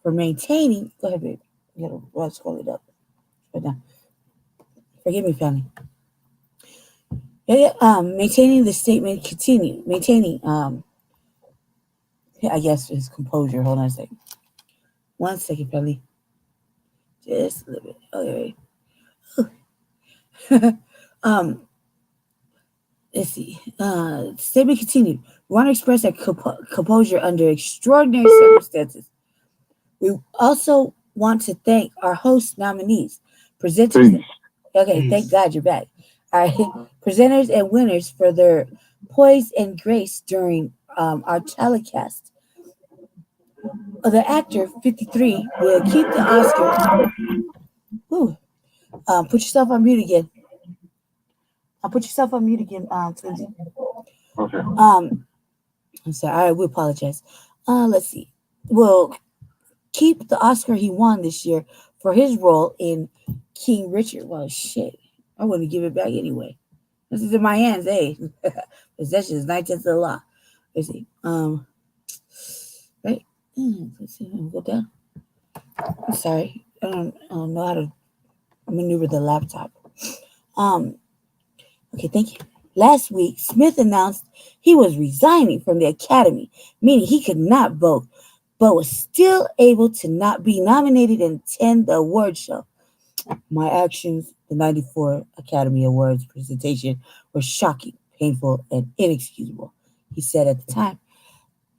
for maintaining. Go ahead, babe. Let's hold it up. Right now. Forgive me, family. Maintaining the statement continued. Maintaining I guess his composure. Hold on a second. 1 second, family. Just a little bit. Okay. Let's see. Statement continued. We want to express our composure under extraordinary circumstances. We also want to thank our host nominees, presenters. Okay, thank God you're back. Our presenters and winners for their poise and grace during our telecast. The actor 53 will keep the Oscar. Put yourself on mute again. Put yourself on mute again, Twinsie. Okay. I'm sorry. We apologize. Let's see. We'll keep the Oscar he won this year for his role in King Richard. Well, shit. I wouldn't give it back anyway. This is in my hands, hey. Possession is 9/10 of the law. Let's see. Right. Let's see. Go down. I'm sorry. I don't know how to maneuver the laptop. Okay, thank you. Last week, Smith announced he was resigning from the Academy, meaning he could not vote, but was still able to not be nominated and attend the award show. My actions, the 94 Academy Awards presentation, were shocking, painful, and inexcusable, he said at the time.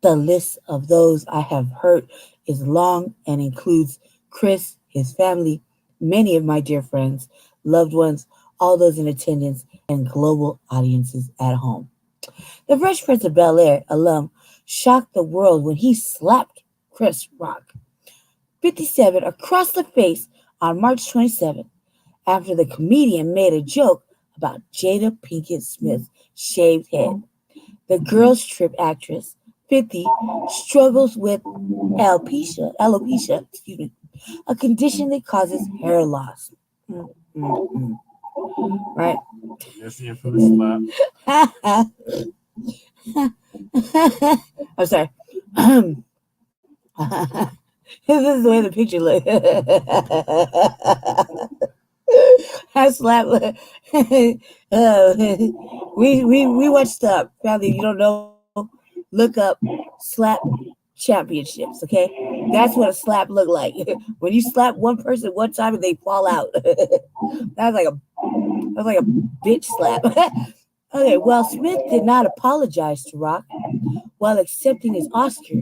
The list of those I have hurt is long and includes Chris, his family, many of my dear friends, loved ones, all those in attendance, and global audiences at home. The Fresh Prince of Bel-Air alum shocked the world when he slapped Chris Rocc, 57, across the face on March 27th after the comedian made a joke about Jada Pinkett Smith's shaved head. The Girls Trip actress, 50, struggles with alopecia, a condition that causes hair loss. Right? That's the infamous slap. I'm sorry. This is the way the picture looks. I slap. We watched family. You don't know. Look up slap championships. Okay, that's what a slap look like. When you slap one person one time and they fall out. That was like a bitch slap. Okay, well, Smith did not apologize to Rocc while accepting his Oscar.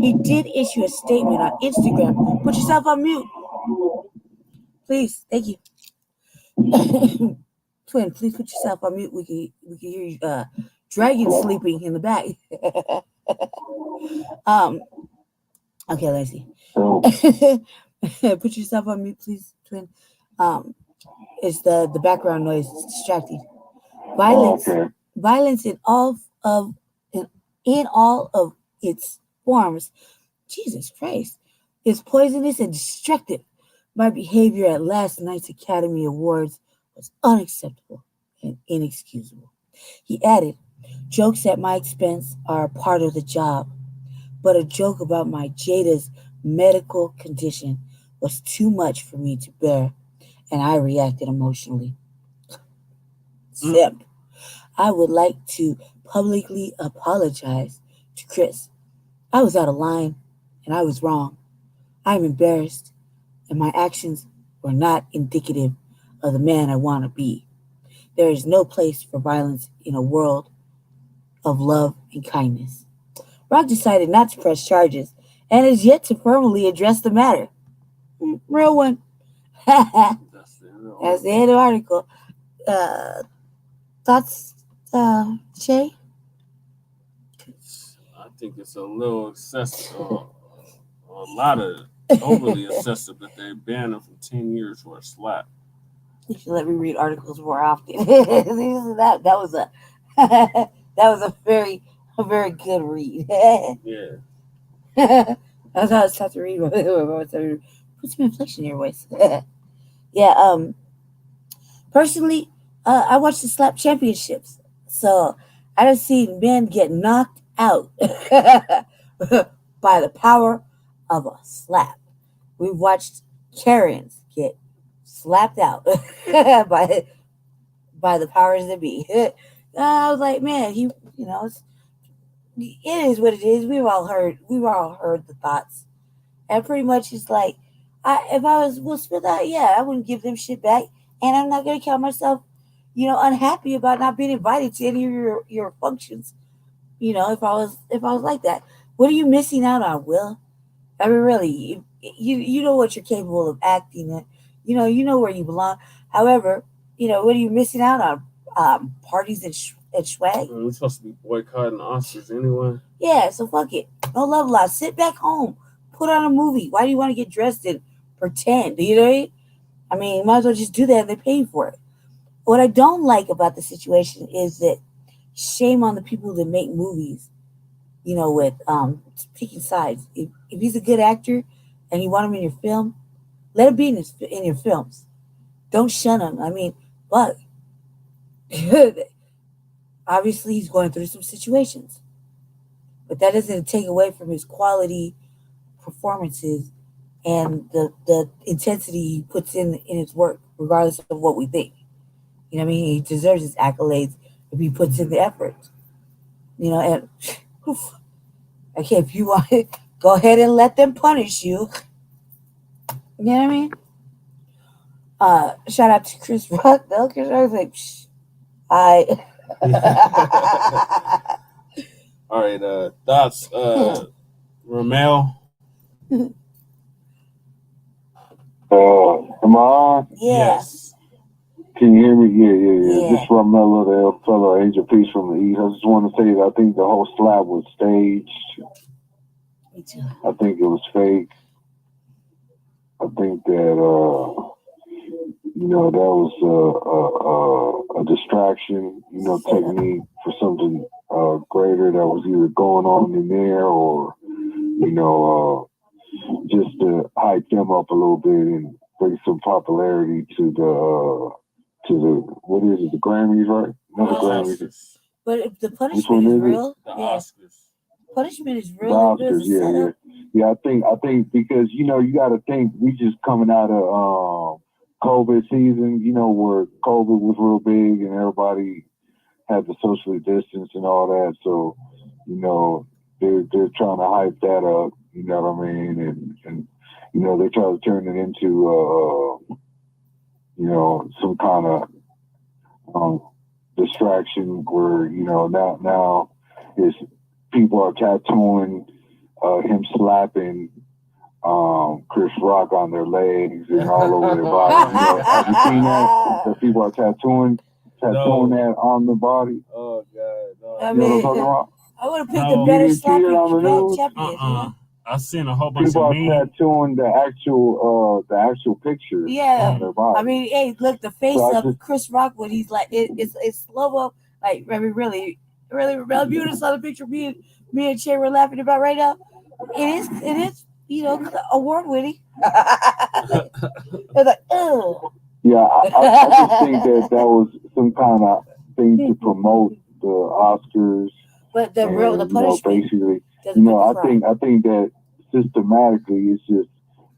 He did issue a statement on Instagram. Put yourself on mute, please. Thank you. Twin, please put yourself on mute. We can hear you. Dragon sleeping in the back. Okay, let's see. Put yourself on mute, please, Twin. It's the background noise. It's distracting. Violence in all of its forms, Jesus Christ, is poisonous and destructive. My behavior at last night's Academy Awards was unacceptable and inexcusable. He added, jokes at my expense are a part of the job, but a joke about my Jada's medical condition was too much for me to bear, and I reacted emotionally. Simp. I would like to publicly apologize to Chris. I was out of line, and I was wrong. I'm embarrassed, and my actions were not indicative of the man I want to be. There is no place for violence in a world of love and kindness. Rocc decided not to press charges and is yet to formally address the matter. Real one. That's the end of the article. Thoughts, Che? I think it's a little excessive, a lot of overly excessive that they banned him from 10 years for a slap. You should let me read articles more often. that was a that was a very good read. Yeah. That's how it's tough to read. Put some inflection in your voice. Yeah. Personally, I watched the slap championships, so I done seen men get knocked out by the power of a slap. We've watched Karens get slapped out by the powers that be. I was like, man, it is what it is. We've all heard the thoughts, and pretty much it's like, if I was Will Smith, I wouldn't give them shit back, and I'm not gonna count myself, unhappy about not being invited to any of your functions. If I was like that, what are you missing out on, Will? I mean, really, you know what you're capable of acting in. You know where you belong. However, what are you missing out on? Parties and swag. We're supposed to be boycotting the Oscars anyway. Yeah, so fuck it. No love lost. Sit back home. Put on a movie. Why do you want to get dressed and pretend? You know what I mean? I mean, you might as well just do that and they're paying for it. What I don't like about the situation is that shame on the people that make movies, with picking sides. If he's a good actor and you want him in your film, let him be in your films. Don't shun him. I mean, but obviously he's going through some situations. But that doesn't take away from his quality performances and the intensity he puts in his work, regardless of what we think. You know what I mean? He deserves his accolades if he puts in the effort. And okay, if you want it, go ahead and let them punish you. You know what I mean? Shout out to Chris Rocc, though, because I was like, All right, thoughts, Ramel? Am I on? Yeah. Yes. Can you hear me? Yeah. This Ramelo, the fellow Angel Peace from the East. I just want to say that I think the whole slap was staged. Me too. I think it was fake. I think that that was a distraction, technique for something greater that was either going on in there or just to hype them up a little bit and bring some popularity to the what is it, the Grammys, right? Not the Grammys. But if the punishment is real, the Oscars. punishment is The really good. Oscars, yeah. I think because you got to think we just coming out of COVID season, where COVID was real big and everybody had to socially distance and all that. So, they're trying to hype that up. You know what I mean? And they try to turn it into some kind of distraction where now is people are tattooing him slapping Chris Rocc on their legs and all over their body. Have you seen that? That people are tattooing that on the body. Oh God! I You know what I'm talking mean, about? I would have picked a better You see it on the slapping news? champion. I seen a whole bunch People of are memes. tattooing the actual picture on their body. I mean, hey, look, the face So I of Chris Rocc when he's like, it's slow mo. Like, I mean, really, beautiful. Saw the picture me and Che were laughing about right now. It is, award winning. It's like, oh. Yeah, I just think that was some kind of thing to promote the Oscars. But the punishment, basically, I think that systematically it's just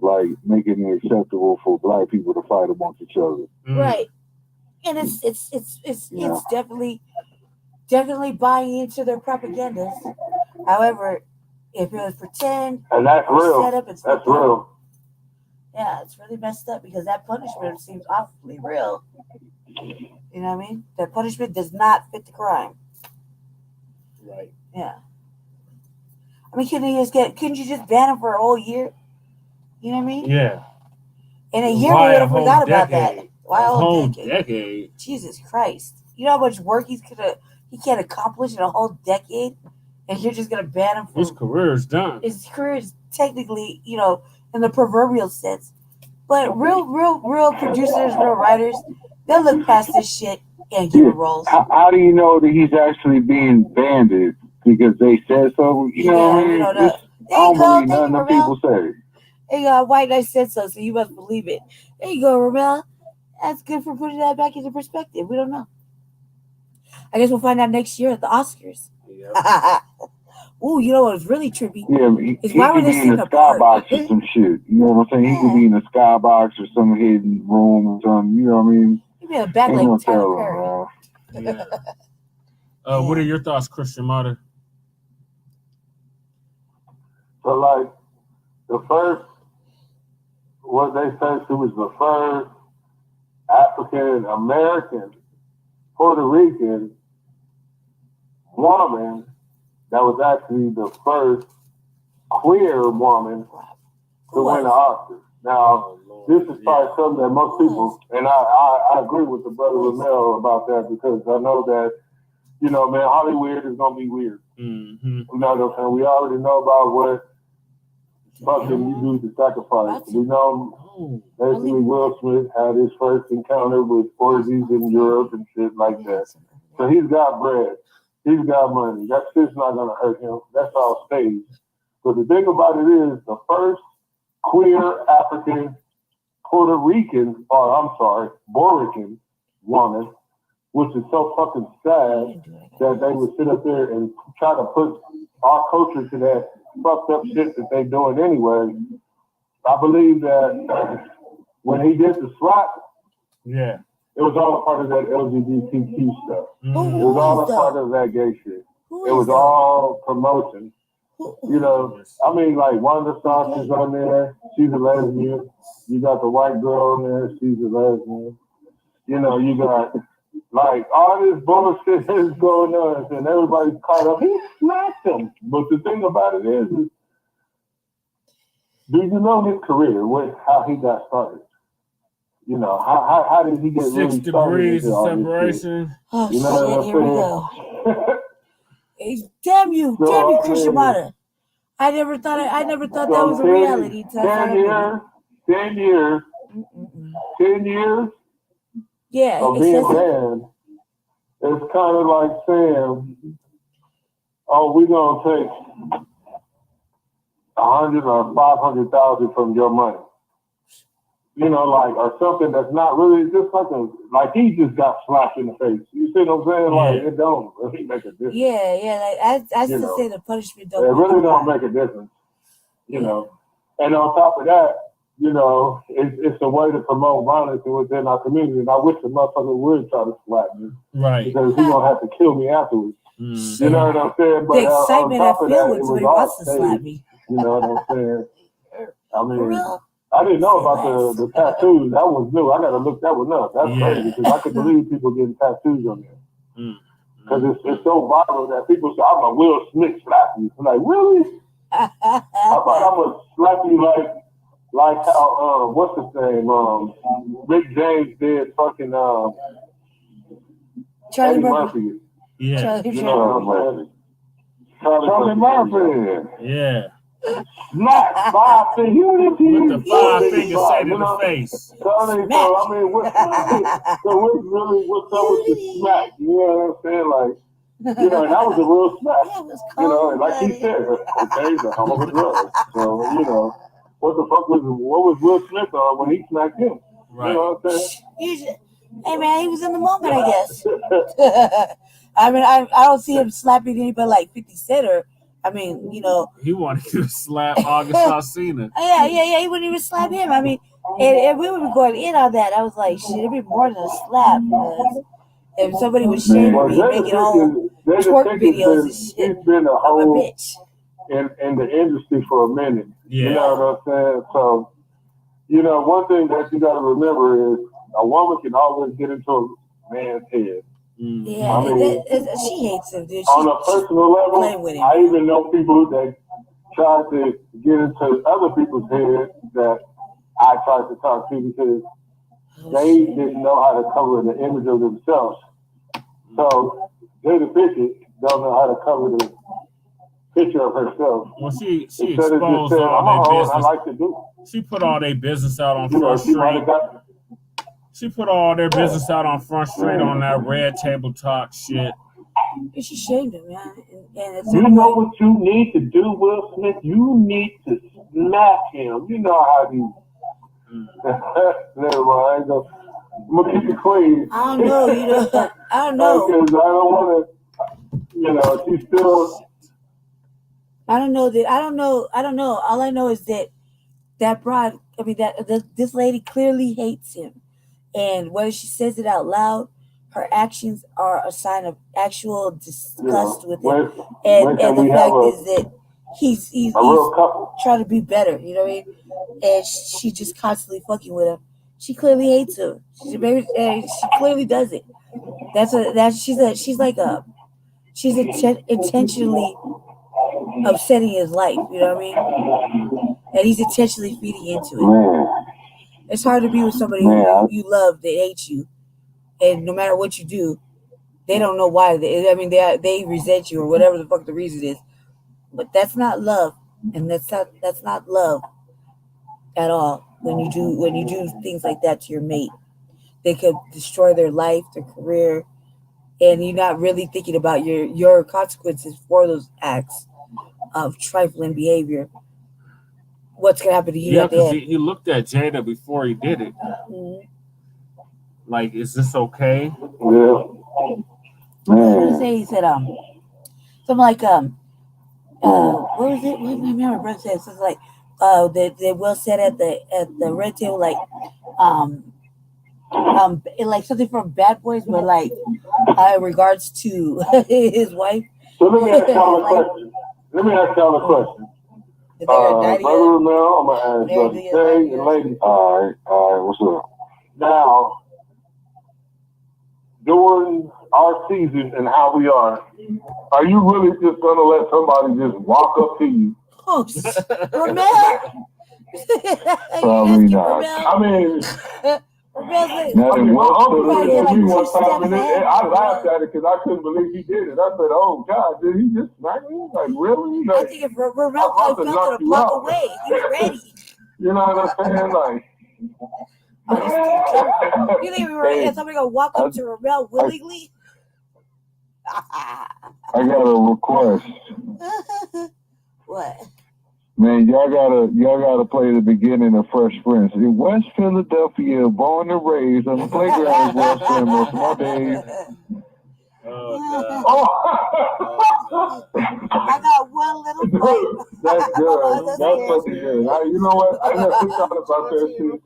like making it acceptable for Black people to fight amongst each other. Right? And it's definitely buying into their propagandas. However, if it was pretend and that's real, set up, that's real. Yeah, it's really messed up because that punishment seems awfully real. You know what I mean? That punishment does not fit the crime. Right. Yeah. I mean, couldn't you just ban him for a whole year? You know what I mean? Yeah. In a year, we would have forgot about that. Why a whole decade? Jesus Christ. You know how much work he can't accomplish in a whole decade? And you're just going to ban him for... His career is done. His career is technically, in the proverbial sense. But real producers, real writers, they'll look past this shit and give him roles. How do you know that he's actually being banded? Because they said so? You know what I mean? I don't believe nothing that people say. There you go, White Knight said so you must believe it. There you go, Ramel. That's good for putting that back into perspective. We don't know. I guess we'll find out next year at the Oscars. Yep. Ooh, you know what's really trippy? Yeah, he why were could they be in a skybox or some shit. You know what I'm saying? He could be in a skybox or some hidden room or something. You know what I mean? He'd be in a back like Tyler Perry. Yeah. What are your thoughts, Christian Mata? So, like, what they said, she was the first African American, Puerto Rican woman that was actually the first queer woman to win an Oscar. Now, this is probably something that most people, and I agree with the brother Ramel about that because I know that, Hollywood is going to be weird. Mm-hmm. You know what I'm saying? We already know about what fucking you do to sacrifice. We know basically Will Smith had his first encounter with orgies in Europe and shit like that. So he's got bread. He's got money. That shit's not going to hurt him. That's all staged. But the thing about it is the first queer African Puerto Rican, Borican woman, which is so fucking sad that they would sit up there and try to put our culture to that fucked up shit that they doing anyway. I believe that when he did the slap, it was all a part of that LGBTQ stuff. It was all a part of that gay shit. It was all promotion. I mean, like Wanda Sykes is on there. She's a lesbian. You got the white girl on there. She's a lesbian. You got like all this bullshit is going on, and everybody's caught up. He smacked him. But the thing about it is do you know his career? How he got started? How did he get 6 really started? 6 degrees of separation. Oh, shit, here we go. Damn you, Christian Mata. I never thought that was a reality. 10 years yeah, of being banned. It's kind of like saying, we're going to take 100 or 500,000 from your money. you know, like, or something that's not really just like he just got slapped in the face. You see what I'm saying? Like, it don't really make a difference. Yeah. Like, I still say the punishment don't. It really don't make a difference. You know, and on top of that, you know, it's a way to promote violence within our community. And I wish the motherfucker would try to slap me, right? Because he's gonna have to kill me afterwards. Mm. You know what I'm saying? But the excitement on top I of feel that, when it somebody was wants all to slap me. You know what I'm saying? I For mean, real? I didn't know about the tattoos. That was new. I gotta look that one up. That's crazy because I could believe people getting tattoos on there. Because it's so viral that people say, I'm a Will Smith slap you. I'm like, really? I thought I would slap you like how what's his name? Rick James did fucking Charlie Eddie Murphy. Murphy. Yeah. Charlie Murphy. Yeah. Smack 5 fingers. With the 5 fingers say to the face. So I mean, what's up with the smack? You know what I'm saying? Like, you know, and that was a real smack. You know, and like he said, cocaine is a hell of a drug. So, you know, what was Will Smith on when he smacked him? Right. You know what I'm saying? Hey man, he was in the moment, I guess. I mean, I don't see him slapping anybody like 50 Cent or, I mean, you know. He wanted to slap August Alsina. Yeah, he wouldn't even slap him. I mean, and we would be going in on that. I was like, shit, it'd be more than a slap. If somebody was shaming me, making all twerk videos and shit, he's been a I'm a bitch. In the industry for a minute. Yeah. You know what I'm saying? So, you know, one thing that you got to remember is a woman can always get into a man's head. Yeah, I mean, she hates him, dude. On a personal level, I even know people that try to get into other people's heads that I tried to talk to because they didn't know how to cover the image of themselves. So Jada Pinkett don't know how to cover the picture of herself. Well, she Instead exposed of just saying, all their business. I like to do. She put all their business out on Front Street. She put all their business out on Front Street on that red table talk shit. She shamed him, man. And you know what you need to do, Will Smith? You need to smack him. You know how these. Never mind. I'm gonna keep it clean. I don't know. I don't know. Because I don't want to. You know, she's still. I don't know. All I know is that broad. I mean, this lady clearly hates him. And whether she says it out loud, her actions are a sign of actual disgust with him. And the fact is that he's trying to be better, you know what I mean? And she just constantly fucking with him. She clearly hates him. She clearly does it. She's intentionally upsetting his life, you know what I mean? And he's intentionally feeding into it. It's hard to be with somebody you love that hates you, and no matter what you do, they don't know why. They resent you or whatever the fuck the reason is. But that's not love, and that's not love at all. When you do things like that to your mate, they could destroy their life, their career, and you're not really thinking about your consequences for those acts of trifling behavior. What's gonna happen to you? Yeah, because he looked at Jada before he did it. Mm-hmm. Like, is this okay? Yeah. Man. He said something like what was it? What did my brother said? Something like that Will said at the red table, like like something from Bad Boys, but like in regards to his wife. So let me ask y'all a question. Brother Ramel, I'm gonna ask Brother Che and ladies. All right, what's up? Now, during our season and how we are you really just gonna let somebody just walk up to you? Oh, Ramel. Probably not. I mean, I laughed at it because I couldn't believe he did it. I said, "Oh God, did he just smack me? Like really?" Like, I think if Ramel felt it a block away, he was ready. You know what I'm saying? Like, you think we were ready? Somebody gonna walk up to Ramel willingly? I got a request. What? Man, y'all gotta play the beginning of Fresh Prince. In West Philadelphia, born and raised on the playground is where I spend most of my days. Oh, God. Oh. I got one little fight. That's good. That's fucking good. You know what? I never thought about that shit.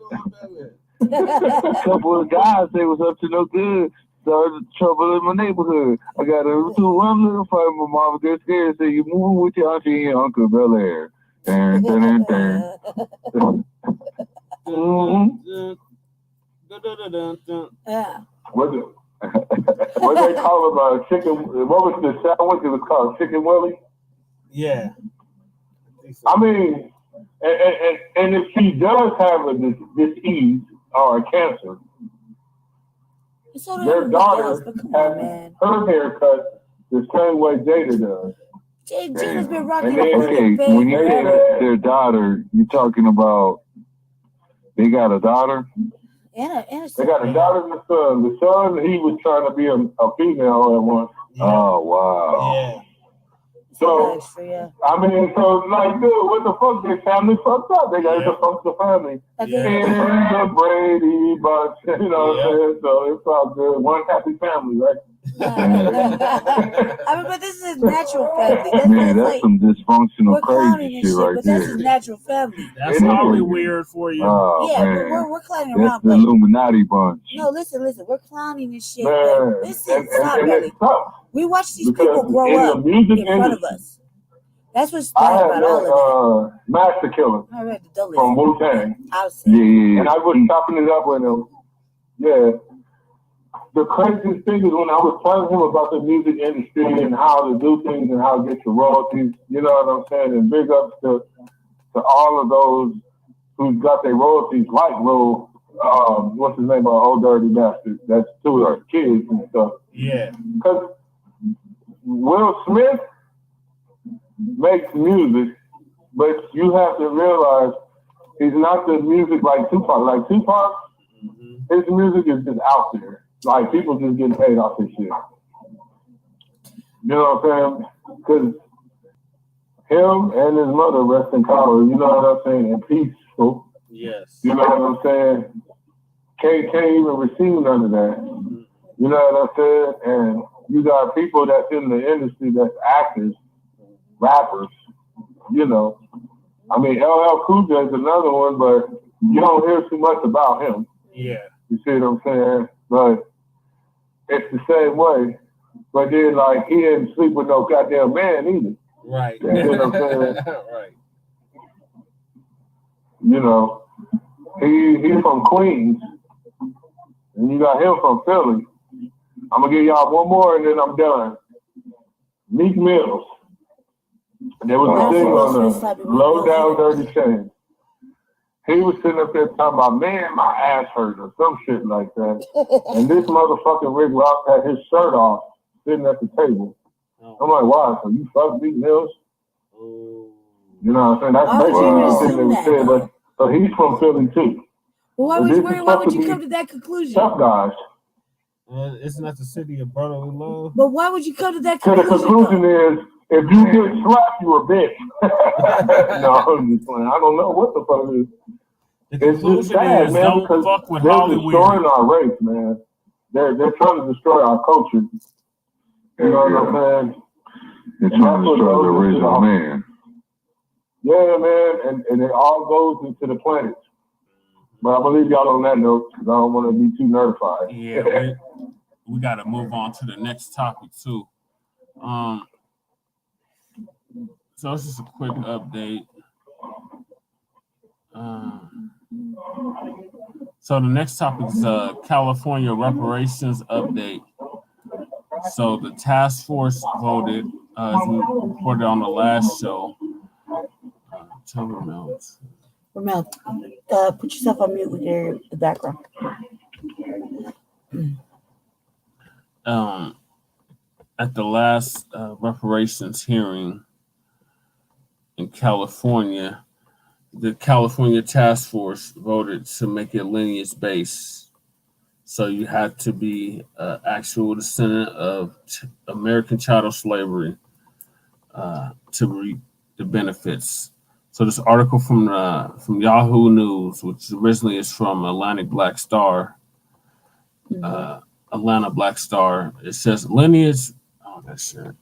A couple of guys, they was up to no good. Started trouble in my neighborhood. I got into one little fight with my mama. They're scared. Say you moving with your auntie and your uncle Bel Air. Dun, dun, dun, dun. Yeah. What they call him? Chicken. What was the sandwich? It was called Chicken Willie. Yeah. I mean, and if she does have a disease or a cancer, So their daughter has her haircut the same way Jada does. Jada's been rocking the okay, when you say their daughter, you talking about they got a daughter? And a they got a daughter and a son. The son, he was trying to be a female at once. Yeah. Oh, wow. Yeah. So, I mean, so, like, dude, what the fuck? Their family fucked up. They got to fuck the family. Yeah. And the Brady Bunch, you know what I'm saying? So, it's all good. One happy family, right? I mean, but this is natural family. That's like, some dysfunctional crazy shit right but there. That's his natural family. That's probably weird for you. Oh, yeah, man. We're clowning around. That's the Illuminati bunch. No, listen. We're clowning this shit. Man, but listen, stop really. We watch these because people grow up in front of us. That's what's bad about all of that. Master Killer from Wu-Tang. Yeah. And I was chopping it up with him. Yeah. The craziest thing is when I was telling him about the music industry and how to do things and how to get your royalties, you know what I'm saying? And big ups to all of those who got their royalties, like Lil, what's his name, Old Dirty Bastard. That's two of his kids and stuff. Yeah. Because Will Smith makes music, but you have to realize he's not the music like Tupac. Like Tupac, his music is just out there. Like, people just getting paid off this shit. You know what I'm saying? Because him and his mother rest in power, you know what I'm saying? And peaceful. Yes. You know what I'm saying? Can't even receive none of that. You know what I'm saying? And you got people that's in the industry that's actors, rappers, you know. I mean, LL Cool J is another one, but you don't hear too much about him. Yeah. You see what I'm saying? But it's the same way. But then, like, he didn't sleep with no goddamn man either. Right. You know what I'm saying? Right. You know, he's from Queens, and you got him from Philly. I'm going to give y'all one more, and then I'm done. Meek Mills. There was a thing on the Low Down Dirty Chain. He was sitting up there talking about, man, my ass hurt or some shit like that. And this motherfucking Rick Ross had his shirt off sitting at the table. I'm like, wow, so you fuck Meek Mills? You know what I'm saying? That's basically the thing they were saying. But he's from Philly too. Well, why would you come to that conclusion? Tough guys. Isn't that the city of brotherly love? But why would you come to that conclusion? So the conclusion is, if you get slapped, you a bitch. No, I'm just playing. I don't know what the fuck it is. It's just sad, man, because they're destroying our race, man. They're trying to destroy our culture. You know what I'm saying? They're trying to destroy the original man. Yeah, man, and it all goes into the planets. But I'm gonna leave y'all on that note because I don't want to be too nerdified. Yeah, we got to move on to the next topic too. So it's just a quick update. So the next topic is California reparations update. So the task force voted, as we reported on the last show. Tell Ramel, put yourself on mute with the background. At the last reparations hearing in California, the California task force voted to make it lineage-based. So you had to be actual descendant of American chattel slavery to reap the benefits. So this article from Yahoo News, which originally is from Black Star, Atlanta Black Star. It says lineage. Oh, that shit.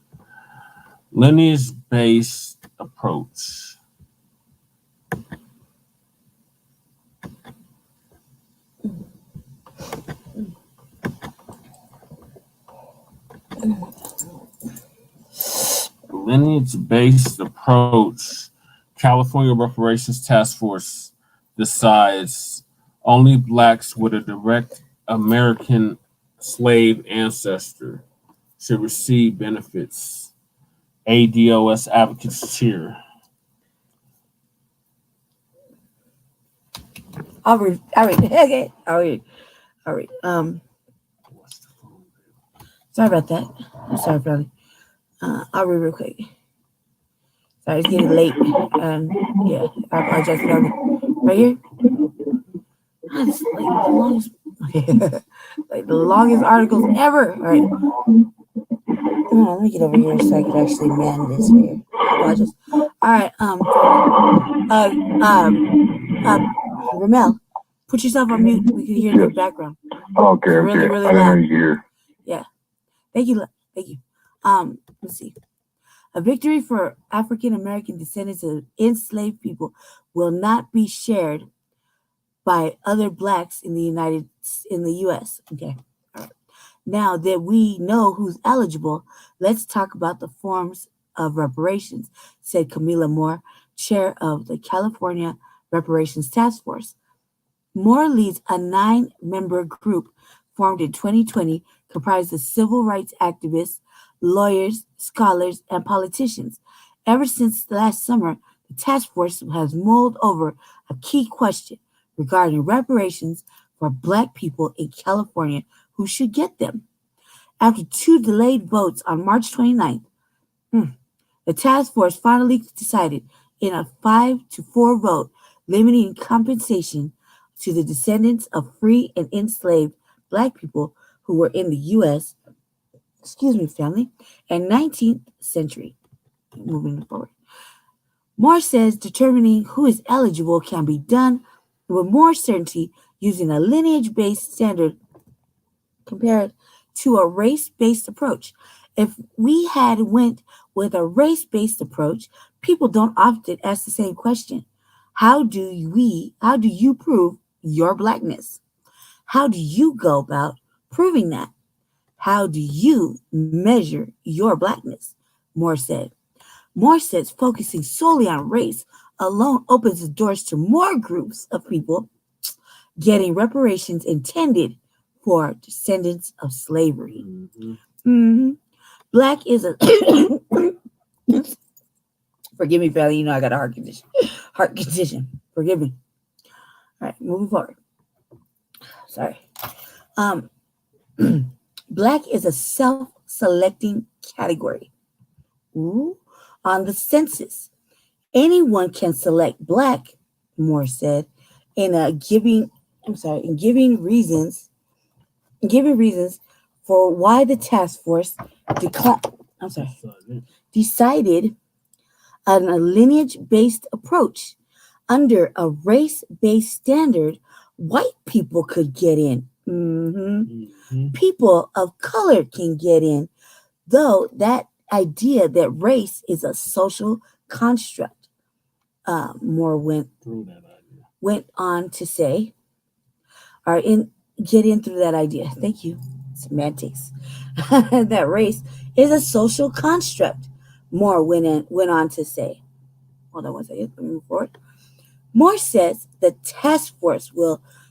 Lineage-based approach. Lineage-based approach. California Reparations Task Force decides only blacks with a direct American slave ancestor should receive benefits. ADOS advocates cheer. I'll read. Okay. I'll read. Sorry about that. I'm sorry, Brother. I'll read real quick. Sorry, it's getting late. Yeah, I apologize for that. Right here. That's like the longest, like the longest articles ever. All right. Let me get over here so I can actually man this here. I apologize. All right. Ramel, put yourself on mute. We can hear the background. Okay, it's really, okay. really I didn't loud. know you here. Yeah. Thank you. Let's see. A victory for African American descendants of enslaved people will not be shared by other blacks in the U.S. Okay. All right. Now that we know who's eligible, let's talk about the forms of reparations, said Camila Moore, chair of the California Reparations Task Force. Moore leads a 9-member group formed in 2020 comprised of civil rights activists, lawyers, scholars, and politicians. Ever since last summer, the task force has mulled over a key question regarding reparations for Black people in California who should get them. After 2 delayed votes on March 29th, the task force finally decided in a 5-4 vote limiting compensation to the descendants of free and enslaved Black people who were in the U.S. family, and 19th century. Moving forward. Moore says determining who is eligible can be done with more certainty using a lineage-based standard compared to a race-based approach. If we had went with a race-based approach, people don't often ask the same question. How do you prove your Blackness? How do you go about proving that? How do you measure your Blackness? Moore said. Moore says focusing solely on race alone opens the doors to more groups of people getting reparations intended for descendants of slavery. Black is a forgive me, family. You know I got a heart condition. Forgive me. All right, moving forward. Sorry. Black is a self-selecting category. On the census, anyone can select Black, Moore said, in giving reasons for why the task force decided on a lineage-based approach. Under a race-based standard, white people could get in. People of color can get in, though that idea that race is a social construct. Moore went on to say, get in through that idea. Thank you. Semantics. That race is a social construct. Moore went on to say, hold on one second, let me move forward. Moore says the task force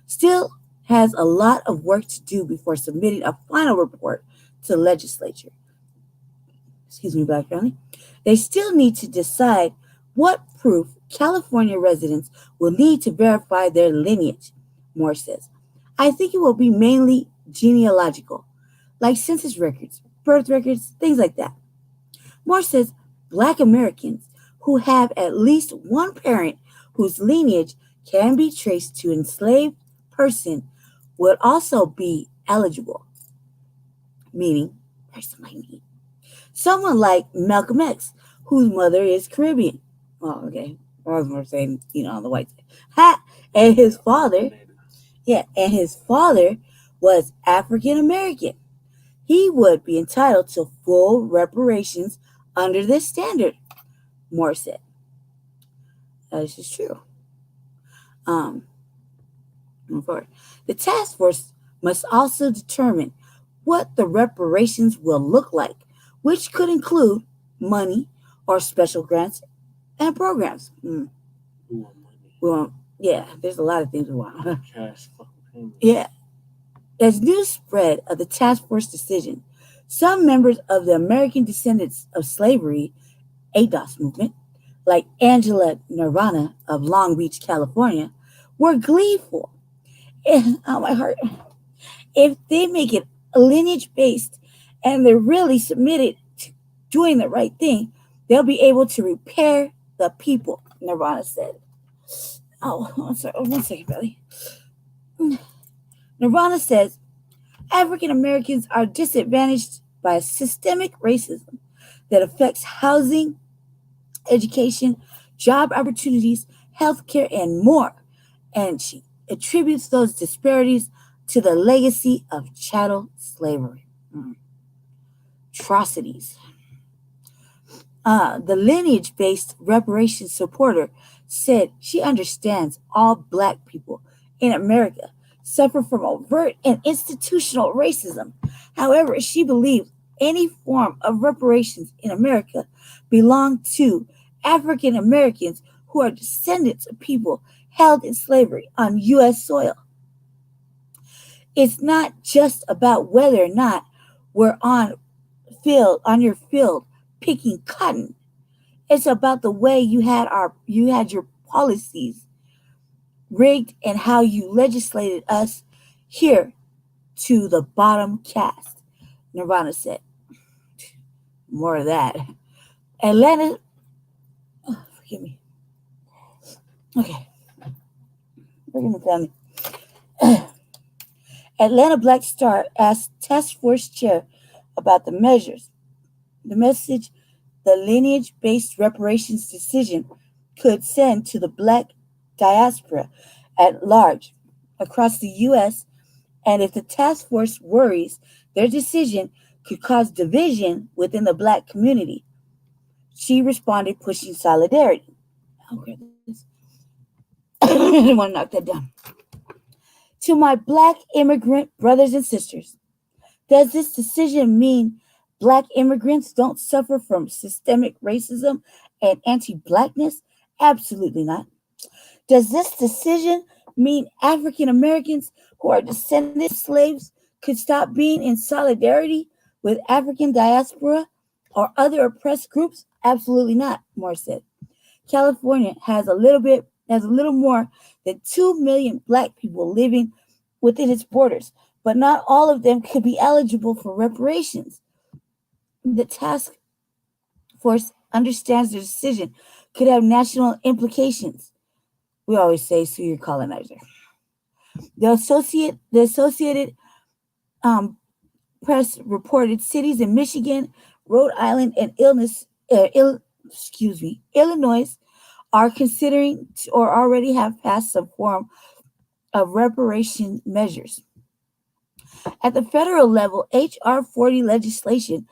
still has a lot of work to do before submitting a final report to the legislature. Black family. They still need to decide what proof California residents will need to verify their lineage, Moore says. I think it will be mainly genealogical, like census records, birth records, things like that. Moore says Black Americans who have at least one parent whose lineage can be traced to an enslaved person would also be eligible, meaning person like me. Someone like Malcolm X, whose mother is Caribbean. Oh, okay. I was more saying, on the white side. Ha! And his father, and his father was African American. He would be entitled to full reparations under this standard, Moore said. This is true. The task force must also determine what the reparations will look like, which could include money or special grants and programs. Well, yeah, there's a lot of things we want. Yeah. As news spread of the task force decision, some members of the American Descendants of Slavery, ADOS movement, like Angela Nirvana of Long Beach, California, were gleeful. Oh, my heart. If they make it lineage-based and they're really submitted to doing the right thing, they'll be able to repair the people, Nirvana said. Oh, I'm sorry. 1 second, Belly. Nirvana says, African Americans are disadvantaged by systemic racism that affects housing, education, job opportunities, healthcare, and more. And she attributes those disparities to the legacy of chattel slavery. Atrocities. The lineage-based reparations supporter said she understands all Black people in America suffer from overt and institutional racism. However, she believes any form of reparations in America belong to African Americans who are descendants of people held in slavery on U.S. soil. It's not just about whether or not we're on your field picking cotton. It's about the way you had your policies rigged and how you legislated us here to the bottom caste, Nirvana said. More of that. Atlanta, forgive me. Okay. Forgive me, family. Atlanta Black Star asked task force chair about the message the lineage-based reparations decision could send to the Black diaspora at large across the U.S. and if the task force worries their decision could cause division within the Black community. She responded, pushing solidarity. Okay, I didn't want to knock that down. To my Black immigrant brothers and sisters, does this decision mean Black immigrants don't suffer from systemic racism and anti-Blackness? Absolutely not. Does this decision mean African Americans who are descendants of slaves could stop being in solidarity with African diaspora or other oppressed groups? Absolutely not, Moore said. California has a little more than 2 million Black people living within its borders, but not all of them could be eligible for reparations. The task force understands the decision could have national implications. We always say, sue your colonizer. The Associated Press reported cities in Michigan, Rhode Island, and Illinois are considering or already have passed some form of reparation measures. At the federal level, H.R. 40 legislation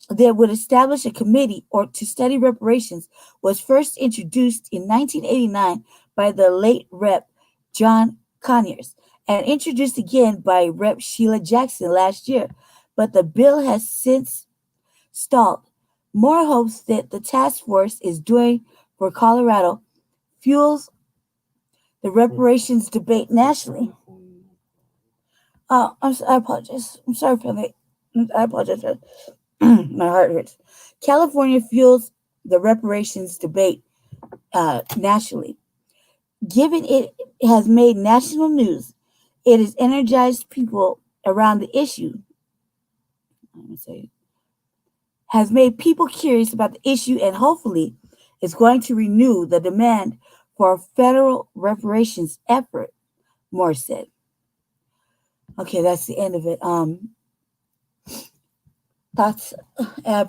that would establish a committee or to study reparations was first introduced in 1989 by the late Rep. John Conyers and introduced again by Rep. Sheila Jackson last year, but the bill has since stalled. More hopes that the task force is doing for Colorado fuels the reparations debate nationally. I apologize. I'm sorry for that. I apologize. My heart hurts. California fuels the reparations debate nationally. Given it has made national news, it has energized people around the issue. Has made people curious about the issue and hopefully is going to renew the demand for a federal reparations effort, Moore said. Okay, that's the end of it. Thoughts?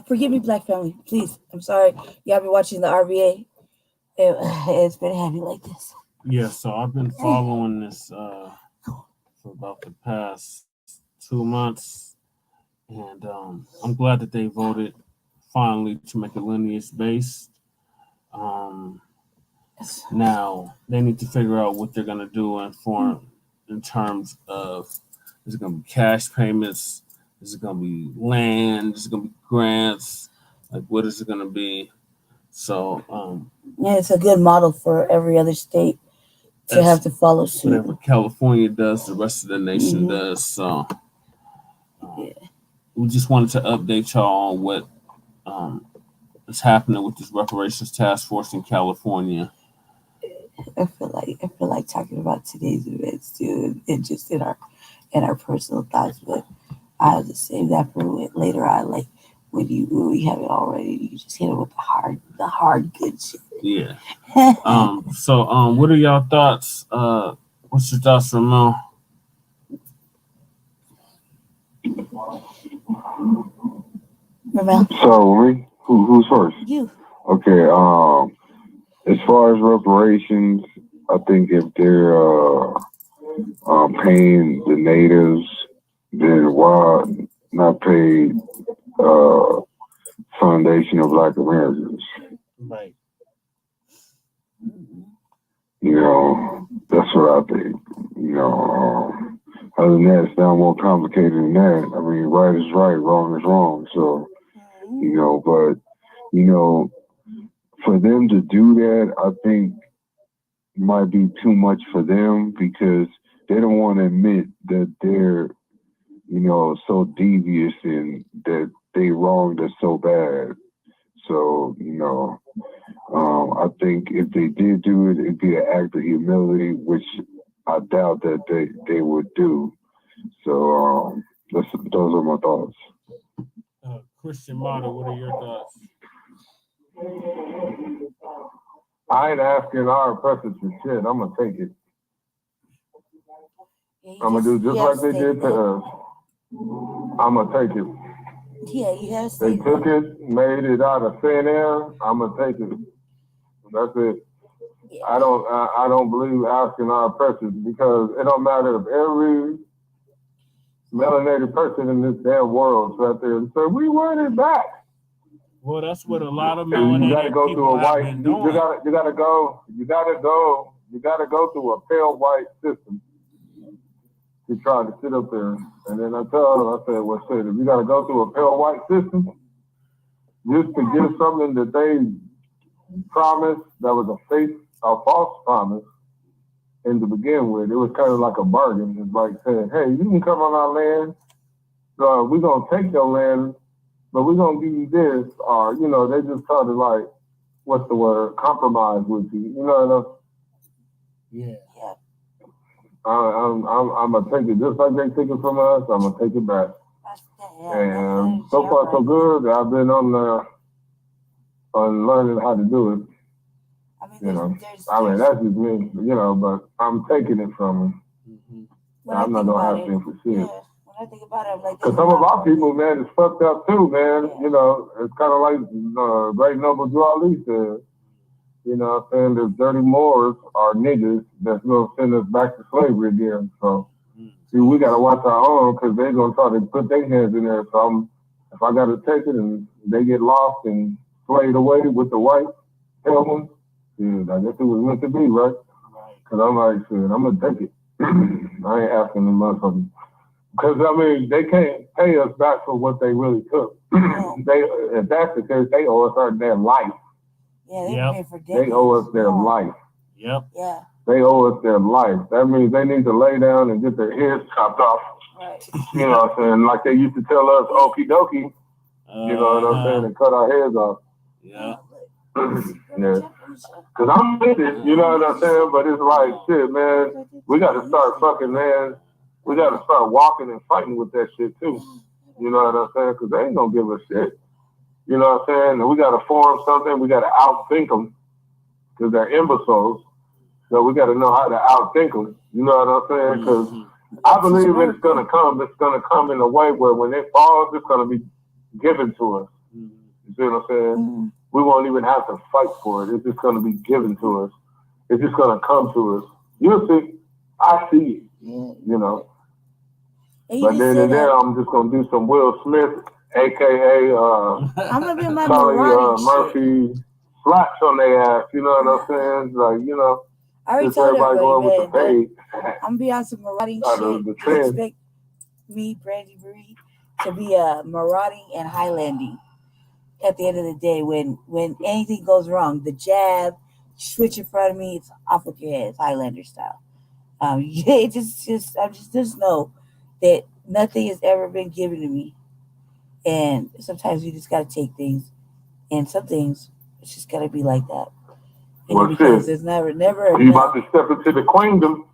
Forgive me, Black family, please. I'm sorry. Y'all been watching the RVA. It's been happy like this. Yeah, so I've been following this for about the past 2 months, and I'm glad that they voted finally to make it lineage based. Now they need to figure out what they're gonna do in terms of, is it gonna be cash payments? Is it gonna be land? Is it gonna be grants? Like, what is it gonna be? So Yeah, it's a good model for every other state to have to follow suit. Whatever California does, the rest of the nation does. So we just wanted to update y'all on what is happening with this Reparations Task Force in California. I feel like talking about today's events too, and just in our personal thoughts. But I'll just save that for later on. Like when we have it already, you just hit it with the hard good shit. Yeah. So what are y'all thoughts? What's your thoughts, Ramon? Ramon? So who's first? You. Okay. As far as reparations, I think if they're paying the natives, then why not pay Foundation of Black Americans? Right. You know, that's what I think. You know, other than that, it's not more complicated than that. I mean, right is right, wrong is wrong. So, you know, but, you know, for them to do that, I think might be too much for them because they don't want to admit that they're, you know, so devious and that they wronged us so bad. So, you know, I think if they did do it, it'd be an act of humility, which I doubt that they would do. So, those are my thoughts. Christian Mata, what are your thoughts? I ain't asking our oppressors for shit. I'm gonna take it. I'm gonna do just like they did to us. I'm gonna take it. Yeah, you have to. They took it, made it out of thin air. I'm gonna take it. That's it. Yeah. I don't believe asking our oppressors because it don't matter if every melanated person in this damn world sat there and said we want it back. Well, that's what a lot of melanated you gotta go people through a have white. been doing. You gotta go through a pale white system to try to sit up there. And then I tell them, I said, well, shit, if you gotta go through a pale white system just to get something that they promised that was a false promise, and to begin with, it was kind of like a bargain. It's like saying, hey, you can come on our land, we're gonna take your land, but we're gonna give you this, or you know, they just try to like, what's the word, compromise with you, you know. Yeah. I'm gonna take it just like they took it from us. I'm gonna take it back. And so far so good. I've been on learning how to do it. I mean, you know, that's just me, you know, but I'm taking it from them. I'm not gonna ask them for shit. Yeah. When I think about it, I'm like, because some of our people, man, is fucked up too, man. Yeah. You know, it's kind of like Great Noble Drew Ali said. You know what I'm saying? There's dirty Moors are niggas that's gonna send us back to slavery again. So, see, we gotta watch our own because they're gonna try to put their hands in there. So, if I gotta take it and they get lost and slayed away with the white helmets, I guess it was meant to be, right? Because I'm like, shit, I'm gonna take it. I ain't asking them motherfuckers. Because, I mean, they can't pay us back for what they really took. If that's the case, they owe us their life. Yeah, they owe us their life. Yep. Yeah. They owe us their life. That means they need to lay down and get their heads chopped off. Right. You know what I'm saying? Like they used to tell us, okie dokie. You know what I'm saying? And cut our heads off. Yeah. Yeah. Because I'm with it, you know what I'm saying? But it's like, shit, man, we got to start fucking, man. We got to start walking and fighting with that shit, too. You know what I'm saying? Because they ain't going to give us shit. You know what I'm saying? And we got to form something. We got to outthink them because they're imbeciles. So we got to know how to outthink them. You know what I'm saying? Because I believe it's going to come. It's going to come in a way where when it falls, it's going to be given to us. You see what I'm saying? we won't even have to fight for it. It's just going to be given to us. It's just going to come to us. You'll see. I see it. Yeah. You know. And But then and there, I'm just going to do some Will Smith, a.k.a. I'm going to be my Charlie Murphy slaps on their ass. You know what I'm saying? Like, you know. I already just told everybody going with the everybody, page. I'm going to be on some marauding shit. The trend. Expect me, Brandy Marie, to be marauding and highlanding. At the end of the day, when anything goes wrong, the jab, switch in front of me, it's off with your head. It's Highlander style. Yeah, just know that nothing has ever been given to me, and sometimes you just gotta take things, and some things it's just gotta be like that. Because there's never you about to step into the queendom.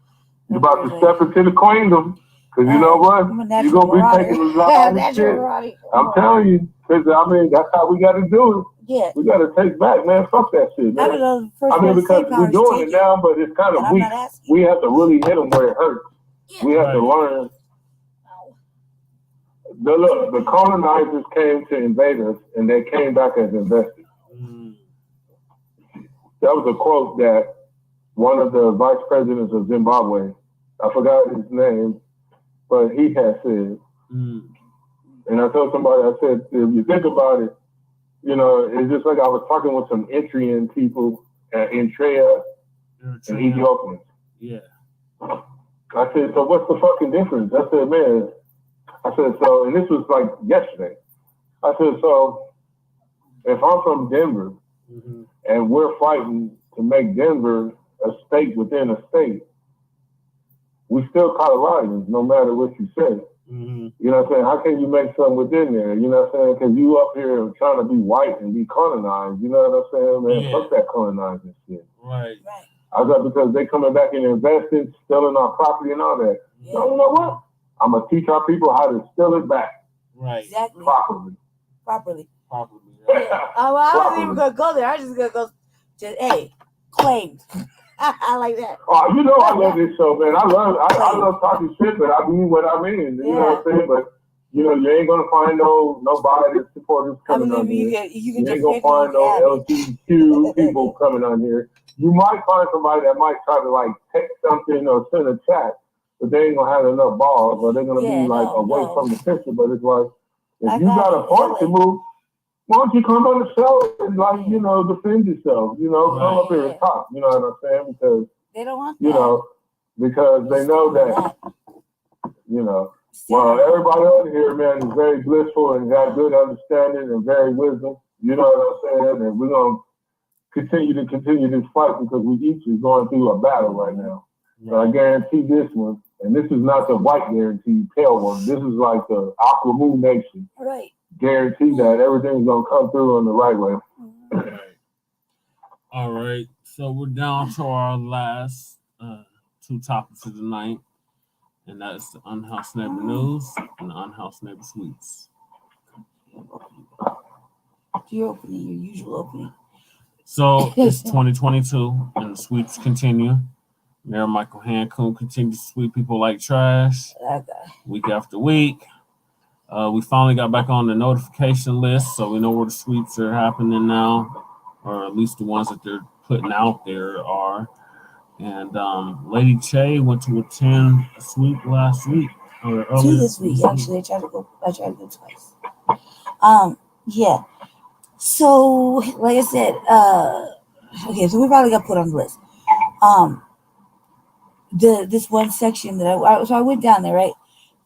You about to step into the queendom. Because you know what? You're going to be taking a lot of shit. I'm telling you. Because, I mean, that's how we got to do it. Yeah. We got to take back, man. Fuck that shit, man. I mean, because we're doing it now, but it's kind of weak. We have to really hit them where it hurts. Yeah. We have to learn. Look, the colonizers came to invade us, and they came back as investors. That was a quote that one of the vice presidents of Zimbabwe, I forgot his name, but he had said, and I told somebody, I said, if you think about it, you know, it's just like I was talking with some Eritrean people in Eritrea and Ethiopians. Yeah. I said, so what's the fucking difference? I said, man, so, and this was like yesterday. I said, so if I'm from Denver and we're fighting to make Denver a state within a state, we still Coloradans, no matter what you say. You know what I'm saying? How can you make something within there? You know what I'm saying? Because you up here trying to be white and be colonized. You know what I'm saying? Man, fuck that colonizing shit. Right. I was like, because they coming back and investing, stealing our property and all that. Yeah. So you know what? I'm going to teach our people how to steal it back. Right. Exactly. Properly. Yeah. Oh, well, I wasn't even going to go there. I was just going to go, hey, claimed. I like that. Oh, you know I love this show, man. I love talking shit, but I mean what I mean. You know what I'm saying? But you know, you ain't gonna find nobody that supporters coming on here. You ain't gonna find no LGBTQ people coming on here. You might find somebody that might try to like text something or send a chat, but they ain't gonna have enough balls, or they're gonna be like away from the picture. But it's like if you got a point to move, why don't you come on the show and like, you know, defend yourself, you know, come up here and talk, you know what I'm saying? Because they don't want that. You know, because they know that, you know, well, everybody on here, man, is very blissful and got good understanding and very wisdom, you know what I'm saying? And we're going to continue this fight because we each is going through a battle right now. But I guarantee this one, and this is not the white guarantee, pale one, this is like the Aqua Moon Nation. Right. Guarantee that everything's gonna come through in the right way. Right. All right. So we're down to our last two topics of the night, and that's the Unhoused Neighbor News and the Unhoused Neighbor Sweeps. Your opening, your usual opening. So it's 2022, and the sweeps continue. Mayor Michael Hancoon continues to sweep people like trash week after week. We finally got back on the notification list, so we know where the sweeps are happening now, or at least the ones that they're putting out there are. And Lady Che went to attend a sweep last week. Or two this week, actually. I tried to go twice. Yeah. So, like I said, okay, so we probably got put on the list. This one section that I went down there, right?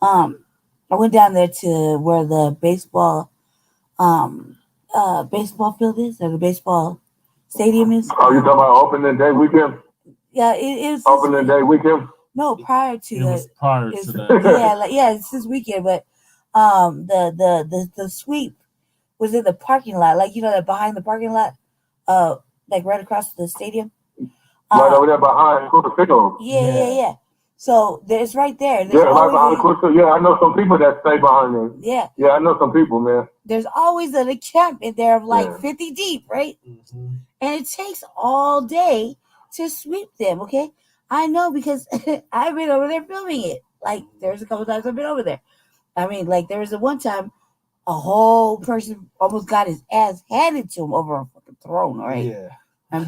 I went down there to where the baseball field is, or the baseball stadium is. Oh, you talking about opening day weekend? Yeah, it was opening day weekend. No, prior to it was prior to that. Yeah, it's this weekend, but the sweep was in the parking lot, like you know that behind the parking lot, like right across the stadium. Right over there behind Crucifixion. Yeah. So it's right there. Right behind the Crucifixion. Yeah, I know some people that stay behind there. Yeah, I know some people, man. There's always a camp in there of like 50 deep, right? Mm-hmm. And it takes all day to sweep them, okay? I know because I've been over there filming it. Like, there's a couple times I've been over there. I mean, like, there was one time a whole person almost got his ass handed to him over a throne, right? Yeah.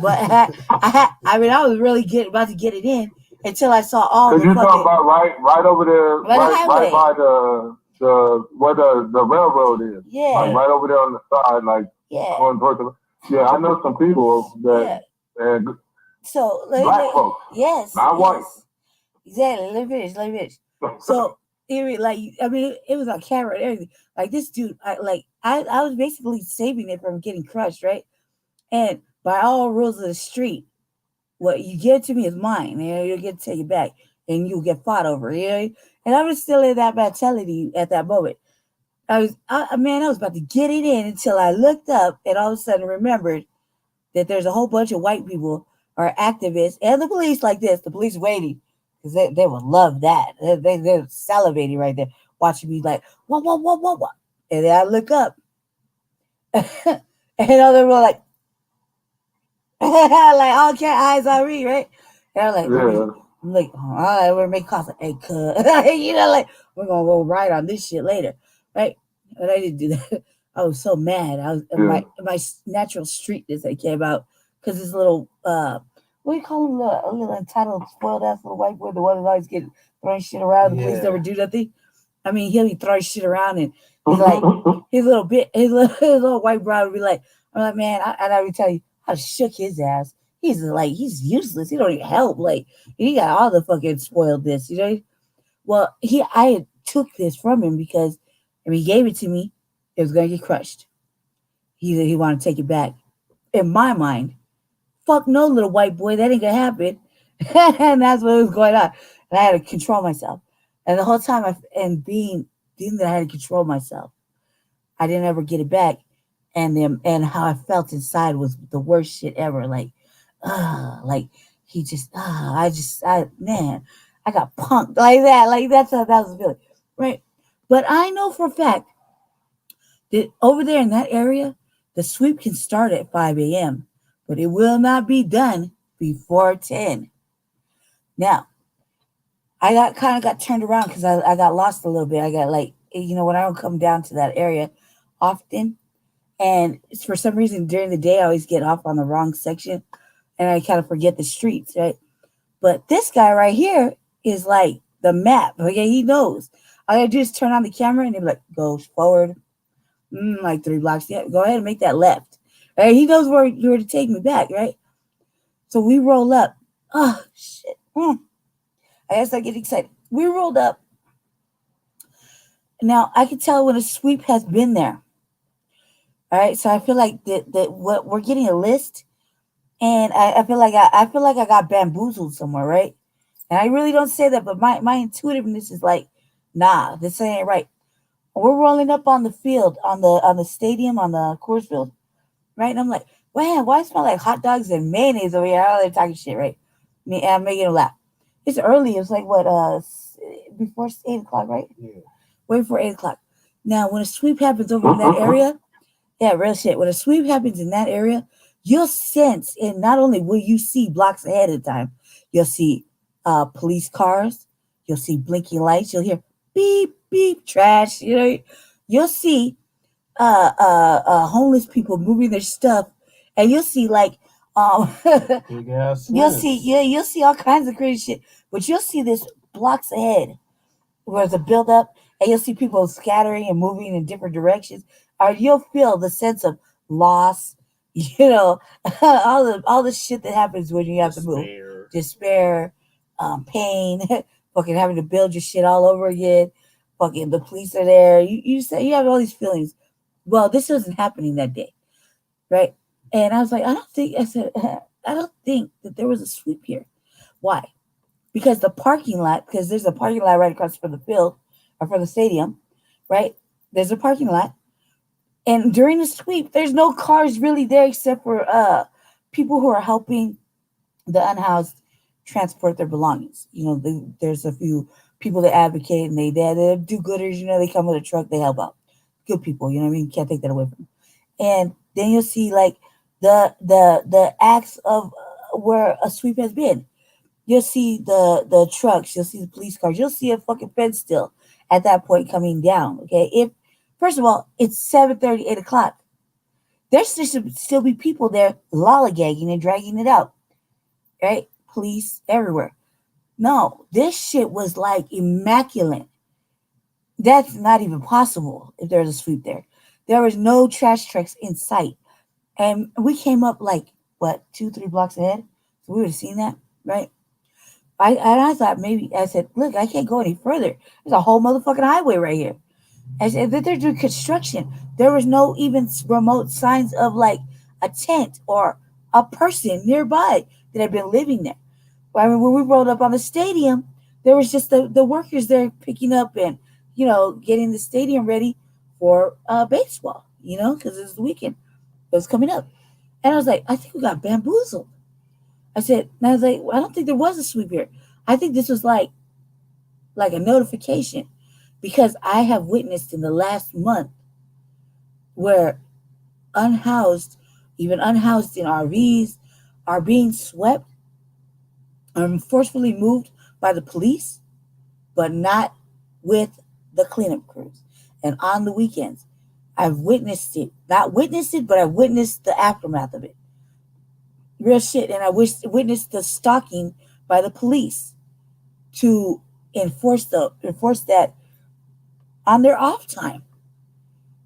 But I mean, I was really about to get it in until I saw all the Cause you fucking talking about right over there, by the highway. right by the where the railroad is. Yeah. Like right over there on the side, like Yeah. going towards the. Yeah, I know some people that. Yeah. So Black folks. yes, Not white. Exactly. Let me finish. So like, I mean, it was on camera and everything. Like this dude, I was basically saving it from getting crushed, right? And by all rules of the street, what you give to me is mine. You know, you'll get to take it back, and you'll get fought over. You know, and I was still in that mentality at that moment. I was about to get it in until I looked up and all of a sudden remembered that there's a whole bunch of white people or activists and the police like this. The police waiting because they would love that. They're salivating right there, watching me like what. And then I look up, and all them were like all cat eyes on me, right? And I'm like, I'm like, all right, we're making calls like, hey, cuz, you know, like we're gonna go ride on this shit later, right? But I didn't do that. I was so mad. I was my natural streetness that came out because this little what do you call him? A little entitled, spoiled ass little white boy, the one that always get throwing shit around. The police never do nothing. I mean, he'll be throwing shit around, and he's like, his little white brother would be like, I'm like, man, I would tell you, I shook his ass. He's useless. He don't even help. Like, he got all the fucking spoiledness, you know. Well, I had took this from him because if he gave it to me, it was gonna get crushed. He wanted to take it back. In my mind, fuck no, little white boy, that ain't gonna happen. And that's what was going on. And I had to control myself. And the whole time, being that I had to control myself, I didn't ever get it back. And how I felt inside was the worst shit ever. Like he just, I got punked like that. Like that's how that was feeling, right? But I know for a fact that over there in that area, the sweep can start at 5 a.m., but it will not be done before 10. Now, I got turned around because I got lost a little bit. I got when I don't come down to that area often, and for some reason during the day I always get off on the wrong section, and I kind of forget the streets, right? But this guy right here is like the map. Okay, he knows. All I gotta do is turn on the camera, and he'll be like, "Go forward, like 3 blocks. Yeah, go ahead and make that left." Right? He knows where to take me back, right? So we roll up. Oh shit! I guess I get excited. We rolled up. Now I can tell when a sweep has been there. All right, so I feel like that what we're getting a list, and I feel like I got bamboozled somewhere, right? And I really don't say that, but my intuitiveness is like, nah, this ain't right. We're rolling up on the field, on the stadium, on the course field, right? And I'm like, man, why smell like hot dogs and mayonnaise over here? I don't know, talking shit, right? I'm making him laugh. It's early. It's like before 8 o'clock, right? Yeah. Wait before 8 o'clock. Now, when a sweep happens over in that area, yeah, real shit. When a sweep happens in that area, you'll sense, and not only will you see blocks ahead of time, you'll see police cars, you'll see blinking lights, you'll hear beep beep trash. You know, you'll see homeless people moving their stuff, and you'll see like big ass. You'll see all kinds of crazy shit, but you'll see this blocks ahead where there's a build up, and you'll see people scattering and moving in different directions, or you'll feel the sense of loss. You know, all the shit that happens when you have to move, despair, pain, fucking having to build your shit all over again. Fucking the police are there. You have all these feelings. Well, this wasn't happening that day, right? And I was like, I don't think that there was a sweep here. Why? Because there's a parking lot right across from the field or from the stadium, right? There's a parking lot. And during the sweep, there's no cars really there except for people who are helping the unhoused transport their belongings. You know, there's a few people that advocate and they do-gooders. You know, they come with a truck, they help out. Good people, you know what I mean? Can't take that away from them. And then you'll see like the acts of where a sweep has been. You'll see the trucks, you'll see the police cars, you'll see a fucking fence still at that point coming down. Okay, first of all, it's 7:30, 8 o'clock. there should still be people there lollygagging and dragging it out, right? Police everywhere. No, this shit was like immaculate. That's not even possible if there's a sweep there. There was no trash trucks in sight. And we came up like, what, 2-3 blocks ahead? So we would have seen that, right? I thought maybe, I said, look, I can't go any further. There's a whole motherfucking highway right here. I said, they're doing construction. There was no even remote signs of like a tent or a person nearby that had been living there. I mean, when we rolled up on the stadium, there was just the workers there picking up and, getting the stadium ready for baseball, because it was the weekend. It was coming up. And I was like, I think we got bamboozled. I said, and I was like, I don't think there was a sweep here. I think this was like a notification, because I have witnessed in the last month where unhoused, even unhoused in RVs, are being swept, forcefully moved by the police, but not with the cleanup crews. And on the weekends, I've witnessed it. Not witnessed it, but I witnessed the aftermath of it. Real shit. And I witnessed the stalking by the police to enforce that on their off time.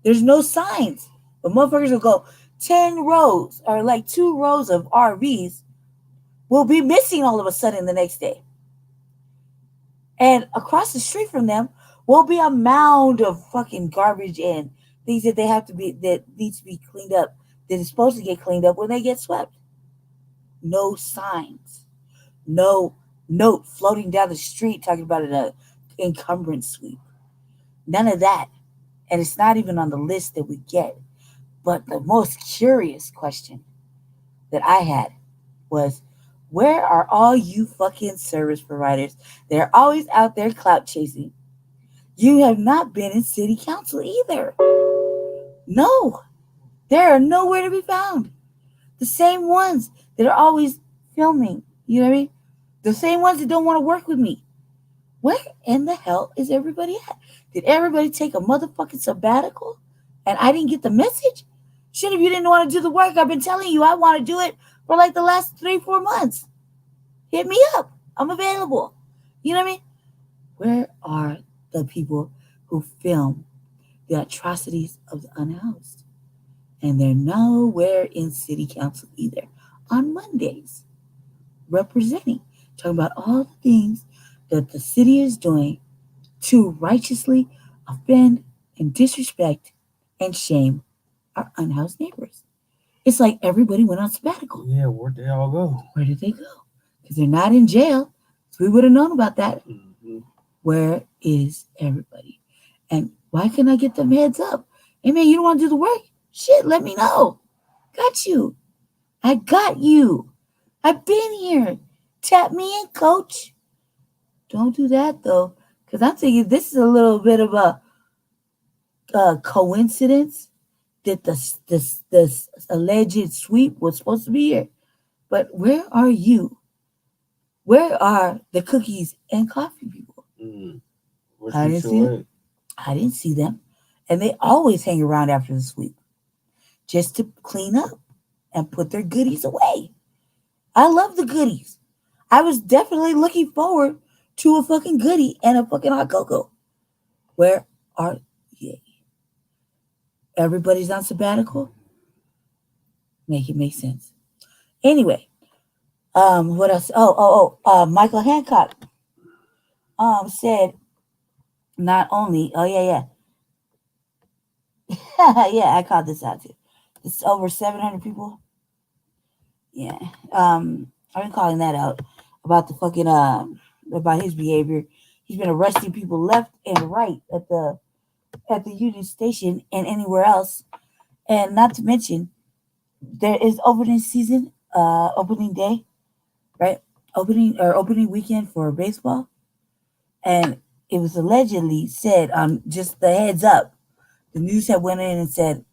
There's no signs. But motherfuckers will go 10 rows or like 2 rows of RVs will be missing all of a sudden the next day. And across the street from them will be a mound of fucking garbage and things that needs to be cleaned up, that is supposed to get cleaned up when they get swept. No signs. No note floating down the street talking about an encumbrance sweep. None of that. And it's not even on the list that we get. But the most curious question that I had was, where are all you fucking service providers that are always out there clout chasing? You have not been in city council either. No. They are nowhere to be found. The same ones that are always filming. You know what I mean? The same ones that don't want to work with me. Where in the hell is everybody at? Did everybody take a motherfucking sabbatical and I didn't get the message? Shit, if you didn't want to do the work, I've been telling you I want to do it for like the last 3-4 months. Hit me up. I'm available. You know what I mean? Where are the people who film the atrocities of the unhoused? And they're nowhere in city council either. On Mondays, representing, talking about all the things that the city is doing to righteously offend and disrespect and shame our unhoused neighbors. It's like everybody went on sabbatical. Yeah, where'd they all go? Where did they go? Because they're not in jail. So we would have known about that. Mm-hmm. Where is everybody? And why can't I get them heads up? Hey, man, you don't want to do the work? Shit, let me know. Got you. I got you. I've been here. Tap me in, coach. Don't do that, though, because I'm thinking this is a little bit of a coincidence that this alleged sweep was supposed to be here. But where are you? Where are the cookies and coffee people? I didn't see them. I didn't see them. And they always hang around after the sweep just to clean up and put their goodies away. I love the goodies. I was definitely looking forward to a fucking goodie and a fucking hot cocoa. Where are you? Everybody's on sabbatical? Make it make sense. Anyway, what else? Michael Hancock said not only, yeah, I called this out too. It's over 700 people. Yeah. I've been calling that out about the fucking about his behavior. He's been arresting people left and right at the Union Station and anywhere else. And not to mention, there is opening season, opening day, right? Opening weekend for baseball. And it was allegedly said on just the heads up. The news had went in and said,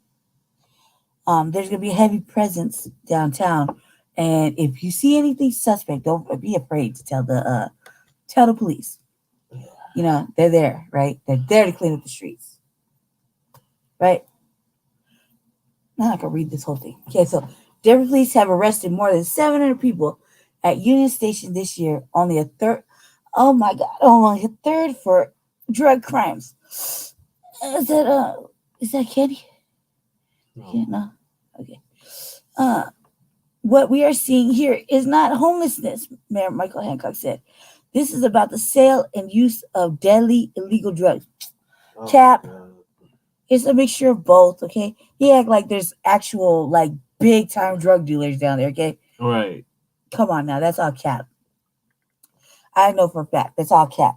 there's going to be a heavy presence downtown. And if you see anything suspect, don't be afraid to tell the police. You know, they're there, right? They're there to clean up the streets, right? I'm not gonna read this whole thing. Okay, so Denver police have arrested more than 700 people at Union Station this year. Only a third. Oh my God! Only a third for drug crimes. Is that candy? No. Yeah, no. Okay. What we are seeing here is not homelessness, Mayor Michael Hancock said. This is about the sale and use of deadly illegal drugs. Oh, Cap. God. It's a mixture of both, okay? He act like there's actual, like, big time drug dealers down there, okay? Right. Come on now, that's all cap. I know for a fact, that's all cap.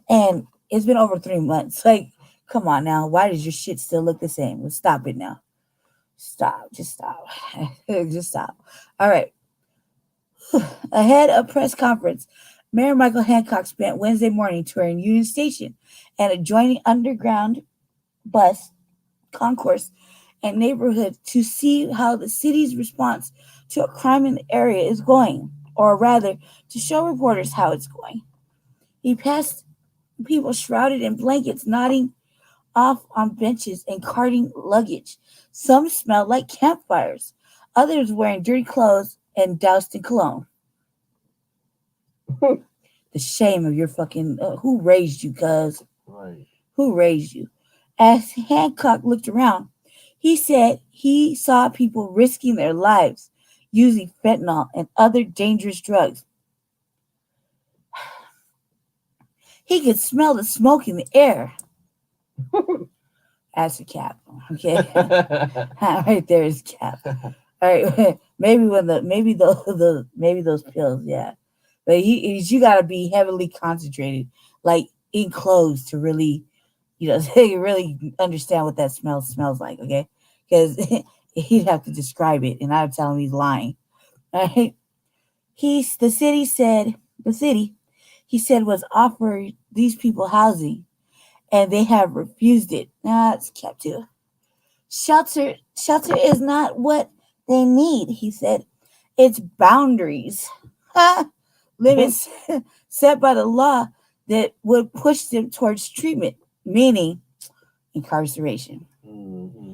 And it's been over 3 months. Like, come on now, why does your shit still look the same? Well, stop it now. Stop, just stop. Just stop. All right. Ahead of press conference, Mayor Michael Hancock spent Wednesday morning touring Union Station and adjoining underground bus concourse and neighborhood to see how the city's response to a crime in the area is going, or rather, to show reporters how it's going. He passed people shrouded in blankets, nodding off on benches and carting luggage. Some smelled like campfires, others wearing dirty clothes and doused in cologne. The shame of your fucking who raised you, cuz? Right. Who raised you? As Hancock looked around, he said he saw people risking their lives using fentanyl and other dangerous drugs. He could smell the smoke in the air. That's a cap. Okay. Right there is cap. All right. Maybe those pills, yeah. But you gotta be heavily concentrated, like enclosed to really, really understand what that smells like, okay? Because he'd have to describe it, and I would tell him he's lying. All right. The city, he said, was offering these people housing, and they have refused it. That's kept too. Shelter is not what they need, he said. It's boundaries. Limits set by the law that would push them towards treatment, meaning incarceration. Mm-hmm.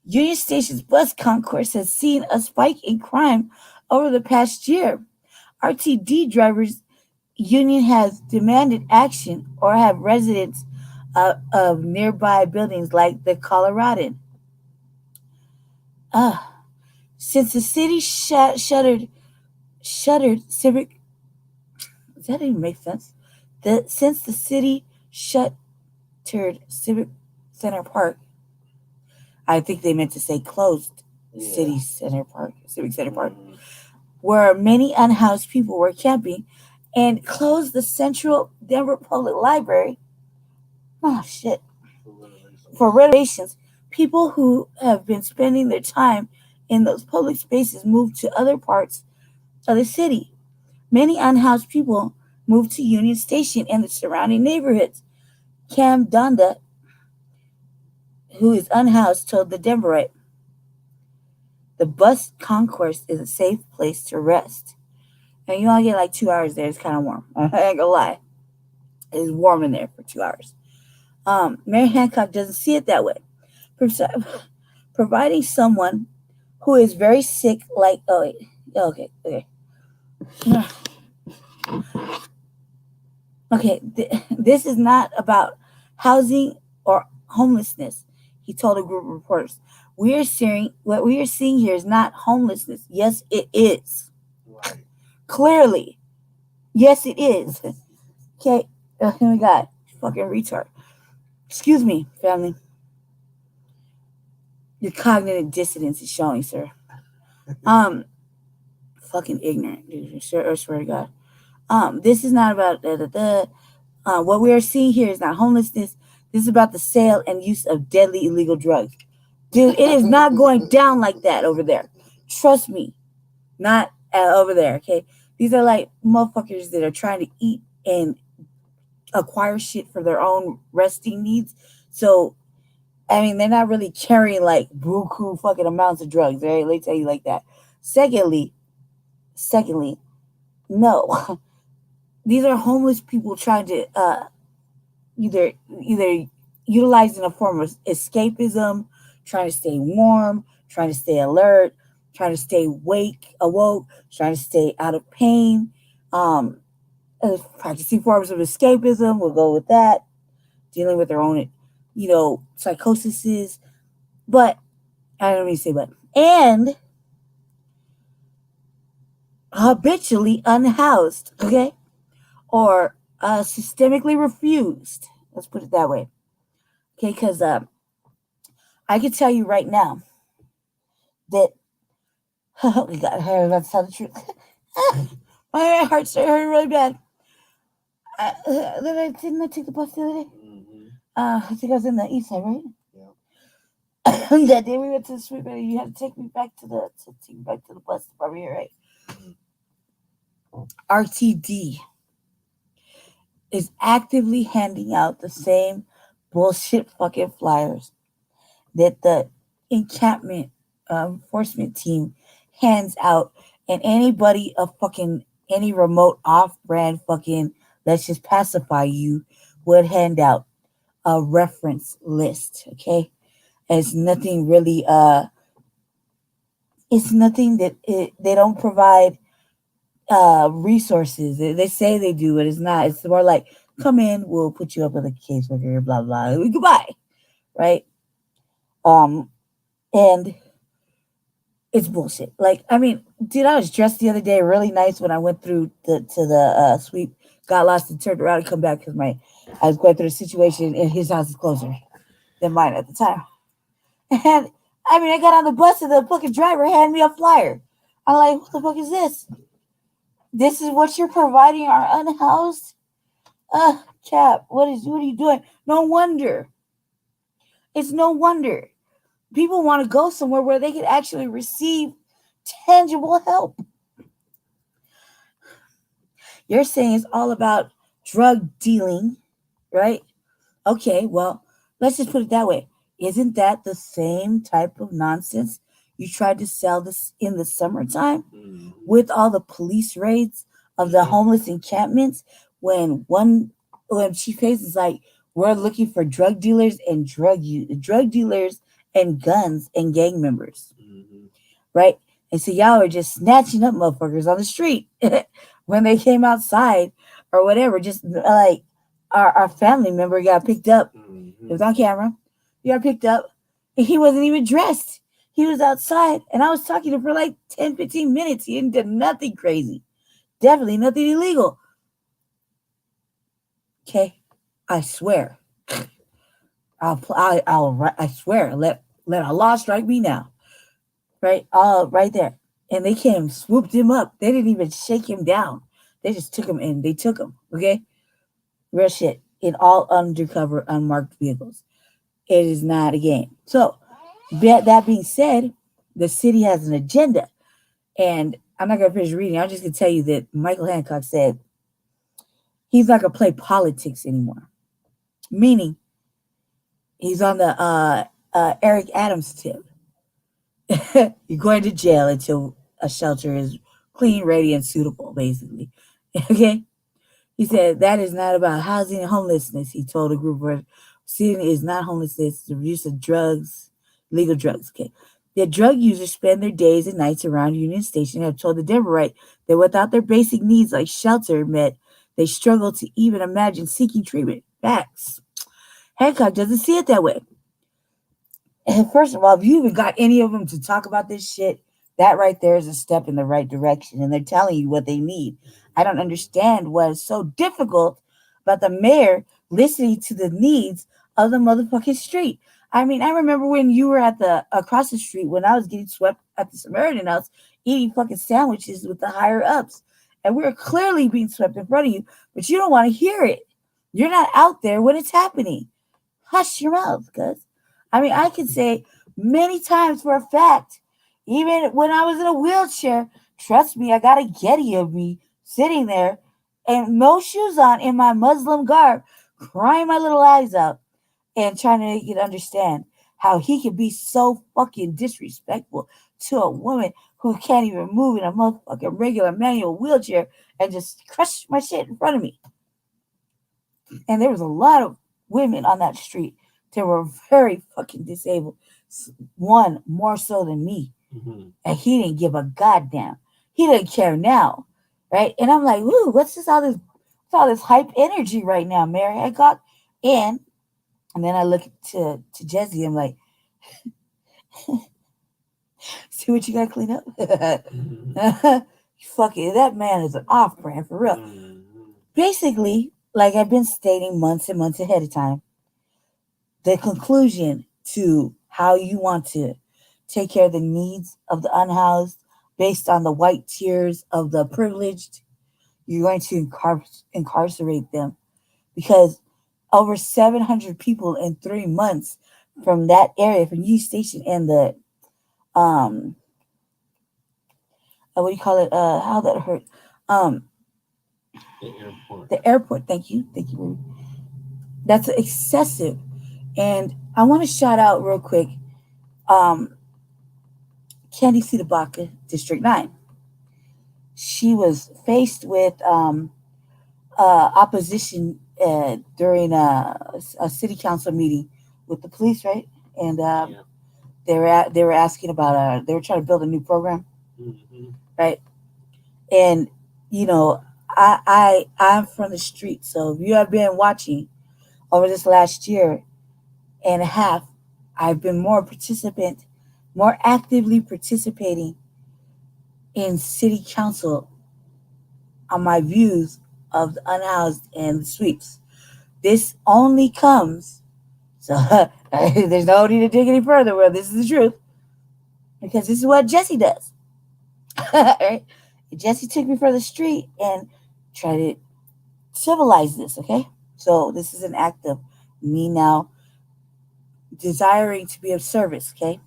Union Station's bus concourse has seen a spike in crime over the past year. RTD drivers union has demanded action or have residents of nearby buildings like the Coloradan. Since the city shuttered civic, does that even make sense? Since the city shuttered Civic Center Park, I think they meant to say closed Civic Center Park, where many unhoused people were camping, and closed the Central Denver Public Library. Oh shit! For renovations, people who have been spending their time in those public spaces moved to other parts of the city. Many unhoused people moved to Union Station and the surrounding neighborhoods. Cam Donda, who is unhoused, told the Denverite, "The bus concourse is a safe place to rest. And you only get like 2 hours there. It's kind of warm. I ain't gonna lie. It's warm in there for 2 hours." Mary Hancock doesn't see it that way. Providing someone who is very sick, like, okay. Okay, this is not about housing or homelessness, he told a group of reporters. What we are seeing here is not homelessness. Yes, it is. Right. Clearly. Yes, it is. Okay, oh my God, fucking retard. Excuse me, family. Your cognitive dissonance is showing, sir. Fucking ignorant, dude. I swear to God. This is not about what we are seeing here is not homelessness. This is about the sale and use of deadly illegal drugs. Dude, it is not going down like that over there. Trust me. Not over there, okay? These are like motherfuckers that are trying to eat and acquire shit for their own resting needs. So, I mean, they're not really carrying like buku fucking amounts of drugs, right? Let me tell you like that. Secondly, no. These are homeless people trying to either utilizing a form of escapism, trying to stay warm, trying to stay alert, trying to stay awoke, trying to stay out of pain. Practicing forms of escapism, we'll go with that. Dealing with their own, psychoses. But, I don't mean to say but. And habitually unhoused, okay? Or systemically refused. Let's put it that way. Okay, because I can tell you right now that, oh my God, I was about to tell the truth. My heart started hurting really bad. Didn't I take the bus the other day? Mm-hmm. I think I was in the east side, right? Yeah. That day we went to the street, but you had to take me back to the bus department here, right? Mm-hmm. RTD is actively handing out the same bullshit fucking flyers that the encampment enforcement team hands out, and anybody any remote off-brand fucking let's just pacify you would hand out a reference list. Okay, it's nothing really. It's nothing that they don't provide resources. They say they do, but it's not. It's more like, come in, we'll put you up with a caseworker, blah blah. Goodbye, right? And it's bullshit. Like, I mean, dude, I was dressed the other day really nice when I went through to the sweep, got lost and turned around and come back because I was going through a situation and his house is closer than mine at the time. And I mean, I got on the bus and the fucking driver handed me a flyer. I'm like, what the fuck is this? This is what you're providing our unhoused? Cap, what are you doing? No wonder. It's no wonder. People want to go somewhere where they can actually receive tangible help. You're saying it's all about drug dealing, right? Okay, well, let's just put it that way. Isn't that the same type of nonsense you tried to sell this in the summertime with all the police raids of the homeless encampments when Chief Hayes is like, we're looking for drug dealers and drug dealers and guns and gang members, right? And so y'all are just snatching up motherfuckers on the street when they came outside or whatever. Just like our family member got picked up. It was on camera. He got picked up and he wasn't even dressed. He was outside and I was talking to him for like 10, 15 minutes. He didn't do nothing crazy. Definitely nothing illegal. Okay. I swear. I swear. Let Allah strike me now. Right? Right there. And they came, swooped him up. They didn't even shake him down. They just took him in. They took him. Okay? Real shit. In all undercover, unmarked vehicles. It is not a game. So, that being said, the city has an agenda. And I'm not going to finish reading. I'm just going to tell you that Michael Hancock said he's not going to play politics anymore. Meaning, he's on the Eric Adams tip. You're going to jail until a shelter is clean, ready, and suitable, basically. Okay? He said that is not about housing and homelessness. He told a group where city is not homelessness, the use of drugs, legal drugs. Okay. The drug users spend their days and nights around Union Station and have told the Denverite that without their basic needs like shelter met, they struggle to even imagine seeking treatment. Facts. Hancock doesn't see it that way. And first of all, if you even got any of them to talk about this shit, that right there is a step in the right direction. And they're telling you what they need. I don't understand what is so difficult about the mayor listening to the needs of the motherfucking street. I mean, I remember when you were at across the street when I was getting swept at the Samaritan House, eating fucking sandwiches with the higher ups. And we were clearly being swept in front of you, but you don't want to hear it. You're not out there when it's happening. Hush your mouth, cuz. I mean, I can say many times for a fact, even when I was in a wheelchair, trust me, I got a Getty of me sitting there and no shoes on in my Muslim garb, crying my little eyes out and trying to make you understand how he could be so fucking disrespectful to a woman who can't even move in a motherfucking regular manual wheelchair and just crush my shit in front of me. And there was a lot of women on that street that were very fucking disabled. one more so than me. And he didn't give a goddamn. He didn't care now, right? And I'm like, ooh, what's all this hype energy right now, Mary? I got in, and then I look to Jesse. I'm like, see what you got to clean up. Fuck it, that man is an off brand for real. Basically, like I've been stating months and months ahead of time, the conclusion to how you want to take care of the needs of the unhoused based on the white tears of the privileged, you're going to incarcerate them because over 700 people in 3 months from that area, from U Station and the what do you call it? How that hurt? The airport. The airport. Thank you, baby. That's excessive, and I want to shout out real quick. Candy Brown, District 9. She was faced with opposition during a city council meeting with the police, right? And they were asking about they were trying to build a new program, right? And you know, I'm from the street, so if you have been watching over this last year and a half, I've been more actively participating in city council on my views of the unhoused and the sweeps. This only comes, so there's no need to dig any further. Well, this is the truth because this is what Jesse does. Right? Jesse took me for the street and tried to civilize this. Okay, so this is an act of me now desiring to be of service. Okay,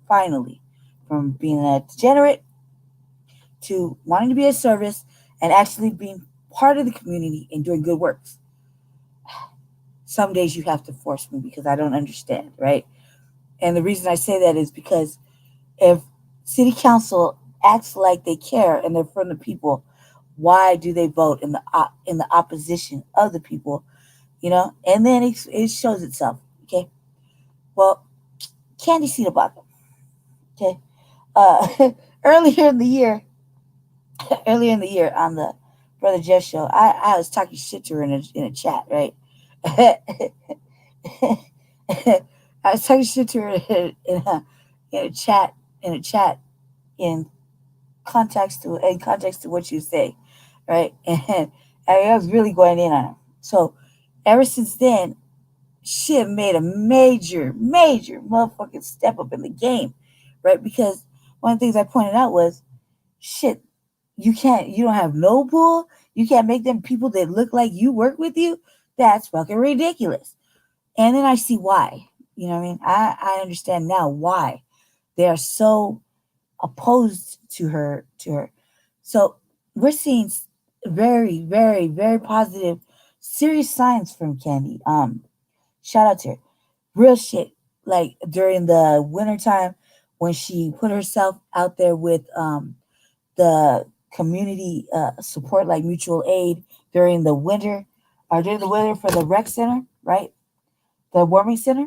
finally, from being a degenerate to wanting to be of service and actually being part of the community and doing good works. Some days you have to force me because I don't understand, right? And the reason I say that is because if city council acts like they care and they're from the people, why do they vote in the opposition of the people? You know, and then it shows itself. Okay, well, Candy Brown. Okay, earlier in the year on the Brotha Che show, I was talking shit to her in a chat, right? I was talking shit to her in a chat in context to what you say, right? And I was really going in on her. So ever since then, she had made a major motherfucking step up in the game, right? Because one of the things I pointed out was, shit, you don't have no bull. You can't make them people that look like you work with you. That's fucking ridiculous. And then I see why. You know what I mean? I understand now why they are so opposed to her. So we're seeing very, very, very positive, serious signs from Candy. Shout out to her. Real shit. Like during the wintertime when she put herself out there with the community support, like mutual aid during the winter for the rec center, right? The warming center.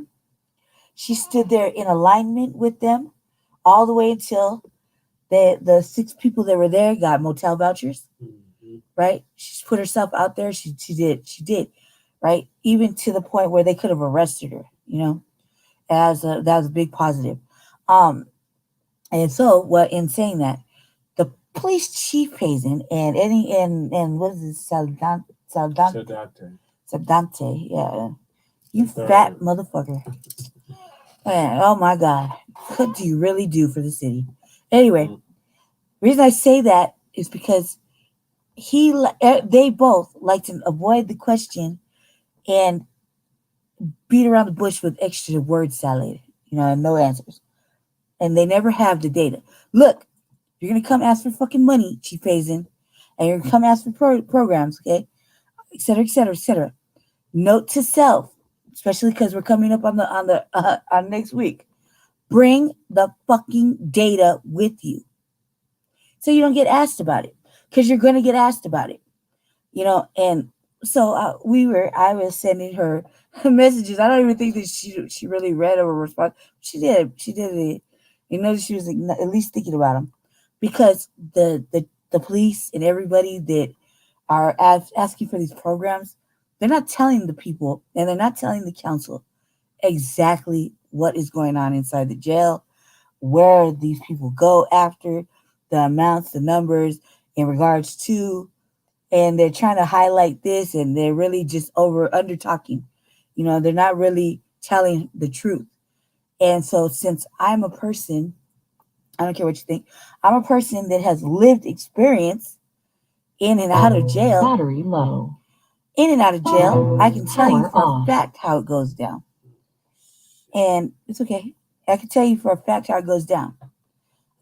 She stood there in alignment with them all the way until the 6 people that were there got motel vouchers, right? She put herself out there. She did, right? Even to the point where they could have arrested her, you know. That was a big positive. And so what in saying that, the police chief Hazen and what is it, Saldante, yeah. You fat motherfucker. Man, oh my God. What do you really do for the city? Anyway, the reason I say that is because they both like to avoid the question and beat around the bush with extra word salad, you know, and no answers. And they never have the data. Look, you're going to come ask for fucking money, Chief Hazen, and you're going to come ask for programs, okay? Et cetera, et cetera, et cetera. Note to self, especially because we're coming up on next week. Bring the fucking data with you, so you don't get asked about it, because you're going to get asked about it, you know. And So I was sending her messages. I don't even think that she really read or responded. She did it. You know, she was at least thinking about them, because the police and everybody that are asking for these programs, they're not telling the people and they're not telling the council exactly what is going on inside the jail, where these people go after, the amounts, the numbers in regards to, and they're trying to highlight this, and they're really just under talking. You know, they're not really telling the truth. And so, since I'm a person, I don't care what you think, I'm a person that has lived experience in and out of jail. Battery low. In and out of jail, I can tell you for a fact how it goes down. And it's okay. I can tell you for a fact how it goes down.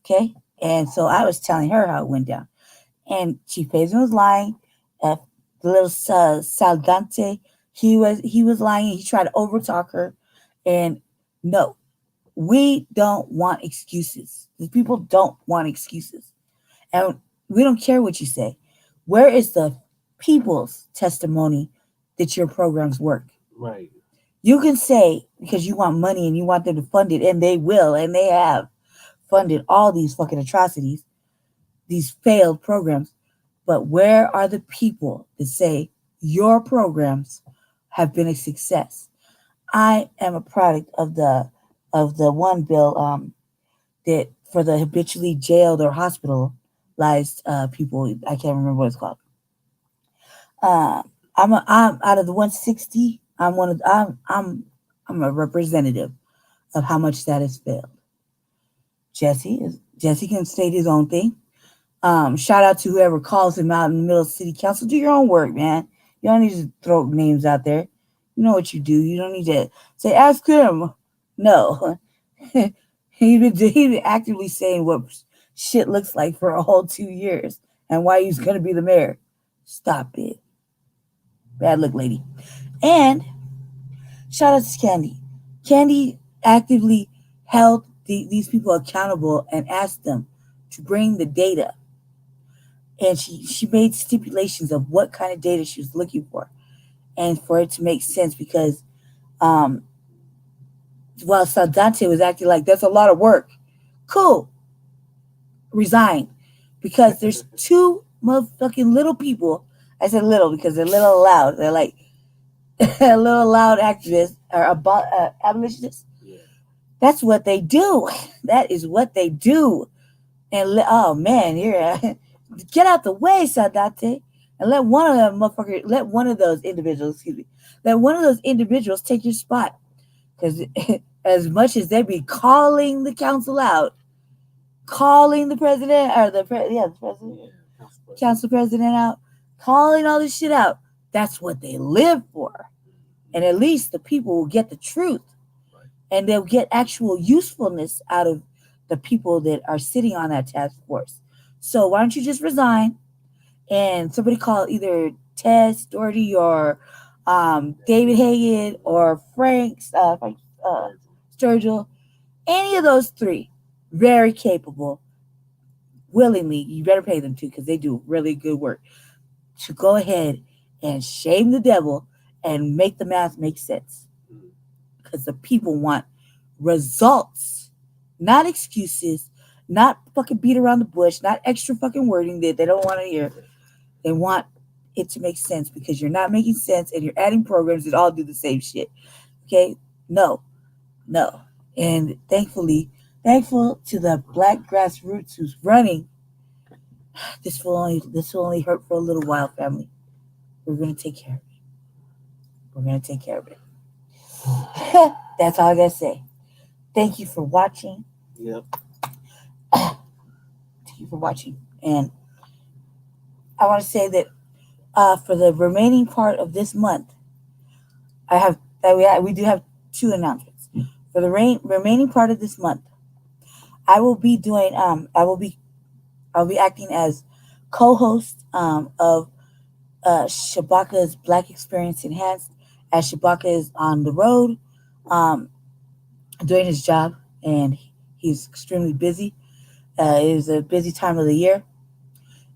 Okay? And so I was telling her how it went down. And Chief Payson was lying. The little Saldante, he was lying. He tried to overtalk her. And no, we don't want excuses. The people don't want excuses. And we don't care what you say. Where is the people's testimony that your programs work? Right. You can say, because you want money and you want them to fund it, and they will, and they have funded all these fucking atrocities, these failed programs. But where are the people that say your programs have been a success? I am a product of the one bill that for the habitually jailed or hospitalized people. I can't remember what it's called. I'm out of the 160. I'm a representative of how much that has failed. Jesse can state his own thing. Shout out to whoever calls him out in the middle of city council. Do your own work, man. You don't need to throw names out there. You know what you do. You don't need to say, ask him. No. He's been actively saying what shit looks like for a whole 2 years and why he's going to be the mayor. Stop it. Bad look, lady. And shout out to Candy. Candy actively held these people accountable and asked them to bring the data. And she made stipulations of what kind of data she was looking for, and for it to make sense, because while Saldante was acting like that's a lot of work, cool, resign, because there's two motherfucking little people. I said little because they're little loud. They're like a little loud activists or abolitionists. Yeah. That's what they do. That is what they do. And oh man, here. Get out the way, Saldante, and let one of those individuals take your spot. Because as much as they be calling the council out, calling the president or the president, council president out, calling all this shit out, that's what they live for. And at least the people will get the truth, and they'll get actual usefulness out of the people that are sitting on that task force. So why don't you just resign, and somebody call either Tess Doherty or David Hagan or Frank Sturgill, any of those three, very capable, willingly, you better pay them too, because they do really good work, to go ahead and shame the devil and make the math make sense. Because the people want results, not excuses, not fucking beat around the bush, not extra fucking wording that they don't want to hear. They want it to make sense, because you're not making sense and you're adding programs that all do the same shit. Okay? No. And thankful to the Black grassroots who's running, this will only hurt for a little while, family. We're going to take care of it. That's all I got to say. Thank you for watching. Yep. Thank you for watching. And I want to say that for the remaining part of this month, we do have two announcements. For the remaining part of this month, I will be doing I'll be acting as co-host of Shabaka's Black Experience Enhanced, as Shabaka is on the road doing his job, and he's extremely busy. It is a busy time of the year,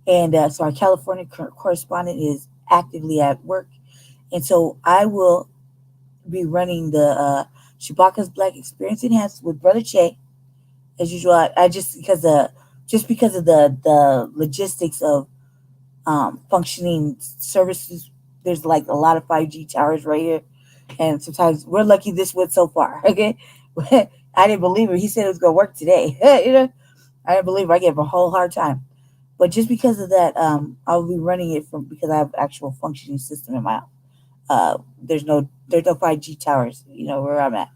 and so our California correspondent is actively at work, and so I will be running the Shabaka's Black Experience Enhanced with Brotha Che as usual. I just because of the logistics of functioning services. There's like a lot of 5G towers right here, and sometimes we're lucky this went so far. Okay, I didn't believe it. He said it was gonna work today. I didn't believe it. I gave him a whole hard time. But just because of that, I'll be running it from because I have actual functioning system in my house. There's no 5G towers, where I'm at.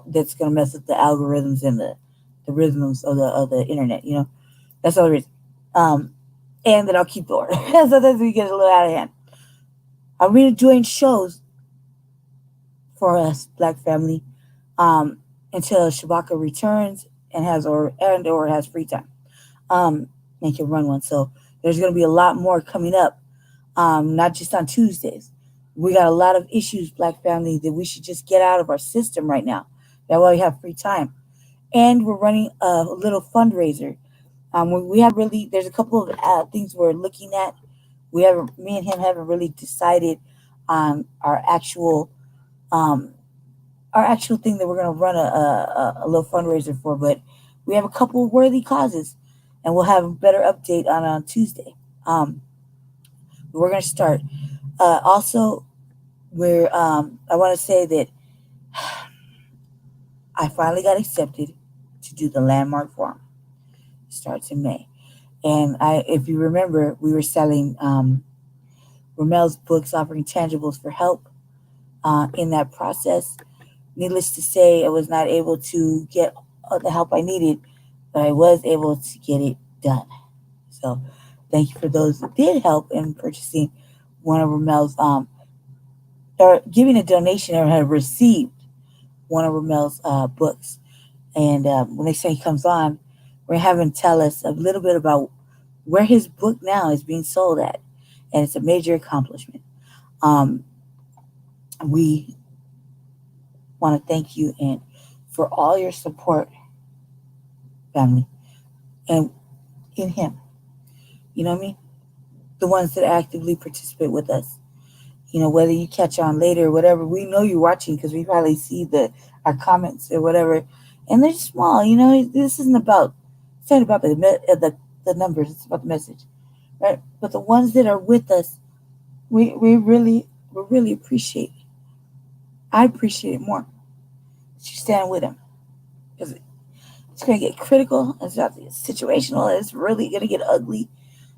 That's gonna mess up the algorithms and the rhythms of the internet. That's the other reason. And then I'll keep the order. Sometimes we get a little out of hand. I'm really doing shows for us, Black family, until Shabaka returns and or has free time, and can run one. So there's going to be a lot more coming up, not just on Tuesdays. We got a lot of issues, Black family, that we should just get out of our system right now. That way we have free time. And we're running a little fundraiser. There's a couple of things we're looking at. Me and him haven't really decided on um, our actual thing that we're going to run a little fundraiser for, but we have a couple of worthy causes, and we'll have a better update on Tuesday. We're going to start. Also, I want to say that I finally got accepted to do the Landmark Forum. It starts in May. And if you remember, we were selling Romel's books, offering tangibles for help in that process. Needless to say, I was not able to get the help I needed, but I was able to get it done. So thank you for those that did help in purchasing one of Romel's, or giving a donation or have received one of Romel's books. And when they say he comes on, we're having him tell us a little bit about where his book now is being sold at. And it's a major accomplishment. We want to thank you and for all your support, family, and in him. You know what I mean? The ones that actively participate with us. Whether you catch on later or whatever, we know you're watching because we probably see our comments or whatever, and they're small. This isn't about the numbers; it's about the message, right? But the ones that are with us, we really appreciate. I appreciate it more. You stand with him because it's going to get critical. It's about to get situational. It's really going to get ugly,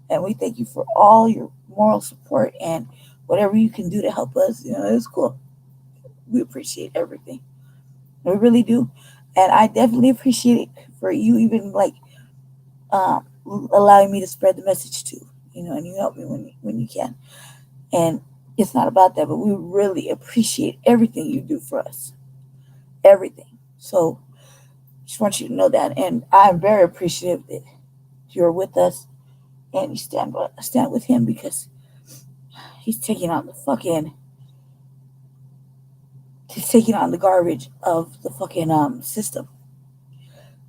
and we thank you for all your moral support and whatever you can do to help us. It's cool. We appreciate everything. We really do. And I definitely appreciate it for you even allowing me to spread the message too. And you help me when you can. And it's not about that, but we really appreciate everything you do for us. Everything. So just want you to know that. And I'm very appreciative that you're with us and you stand with him because he's taking on the garbage of the fucking system.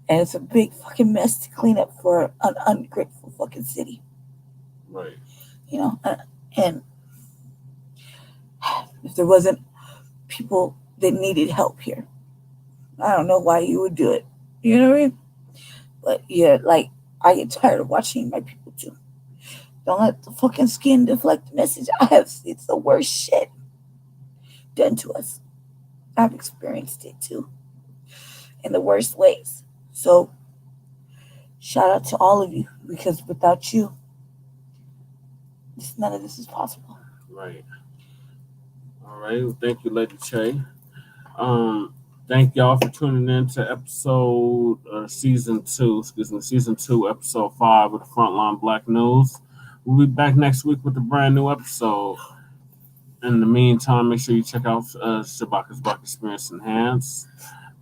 And it's a big fucking mess to clean up for an ungrateful fucking city. Right. And if there wasn't people that needed help here, I don't know why you would do it. You know what I mean? But yeah, I get tired of watching my people too. Don't let the fucking skin deflect the message. It's the worst shit done to us. I've experienced it too. In the worst ways. So, shout out to all of you because without you, none of this is possible. Right. All right. Well, thank you, Lady Che. Thank y'all for tuning in to season 2, episode 5 of the Front Line Blacc News. We'll be back next week with a brand new episode. In the meantime, make sure you check out Shabaka's Black Experience Enhanced.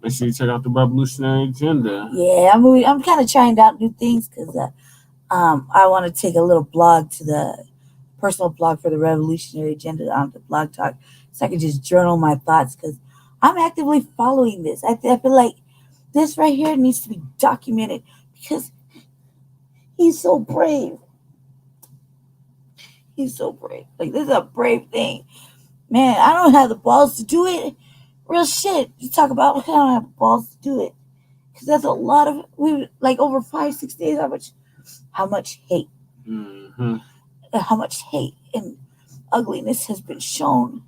Make sure you check out the Revolutionary Agenda. Yeah, I'm kind of trying out new things because I want to take a little blog to the personal blog for the Revolutionary Agenda on the Blog Talk, so I can just journal my thoughts because I'm actively following this. I feel like this right here needs to be documented because he's so brave. He's so brave. Like, this is a brave thing. Man, I don't have the balls to do it. Real shit. You talk about, I don't have the balls to do it. Because that's a lot of, like over 5-6 days, how much hate. Mm-hmm. How much hate and ugliness has been shown.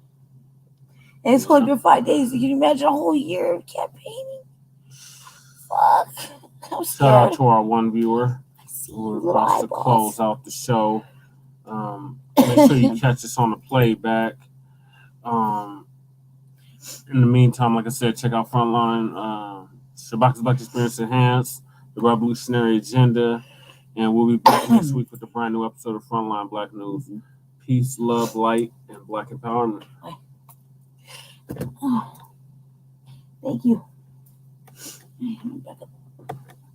And it's only been 5 days. You can imagine a whole year of campaigning. Fuck. I'm scared. Shout out to our one viewer. I see We're little about to eyeballs. close out the show. Make sure you catch us on the playback. In the meantime, like I said, check out Frontline, Shabaka's Black Experience Enhanced, The Revolutionary Agenda, and we'll be back next week with a brand new episode of Frontline Black News. Peace, love, light, and Black empowerment. Thank you. Back up.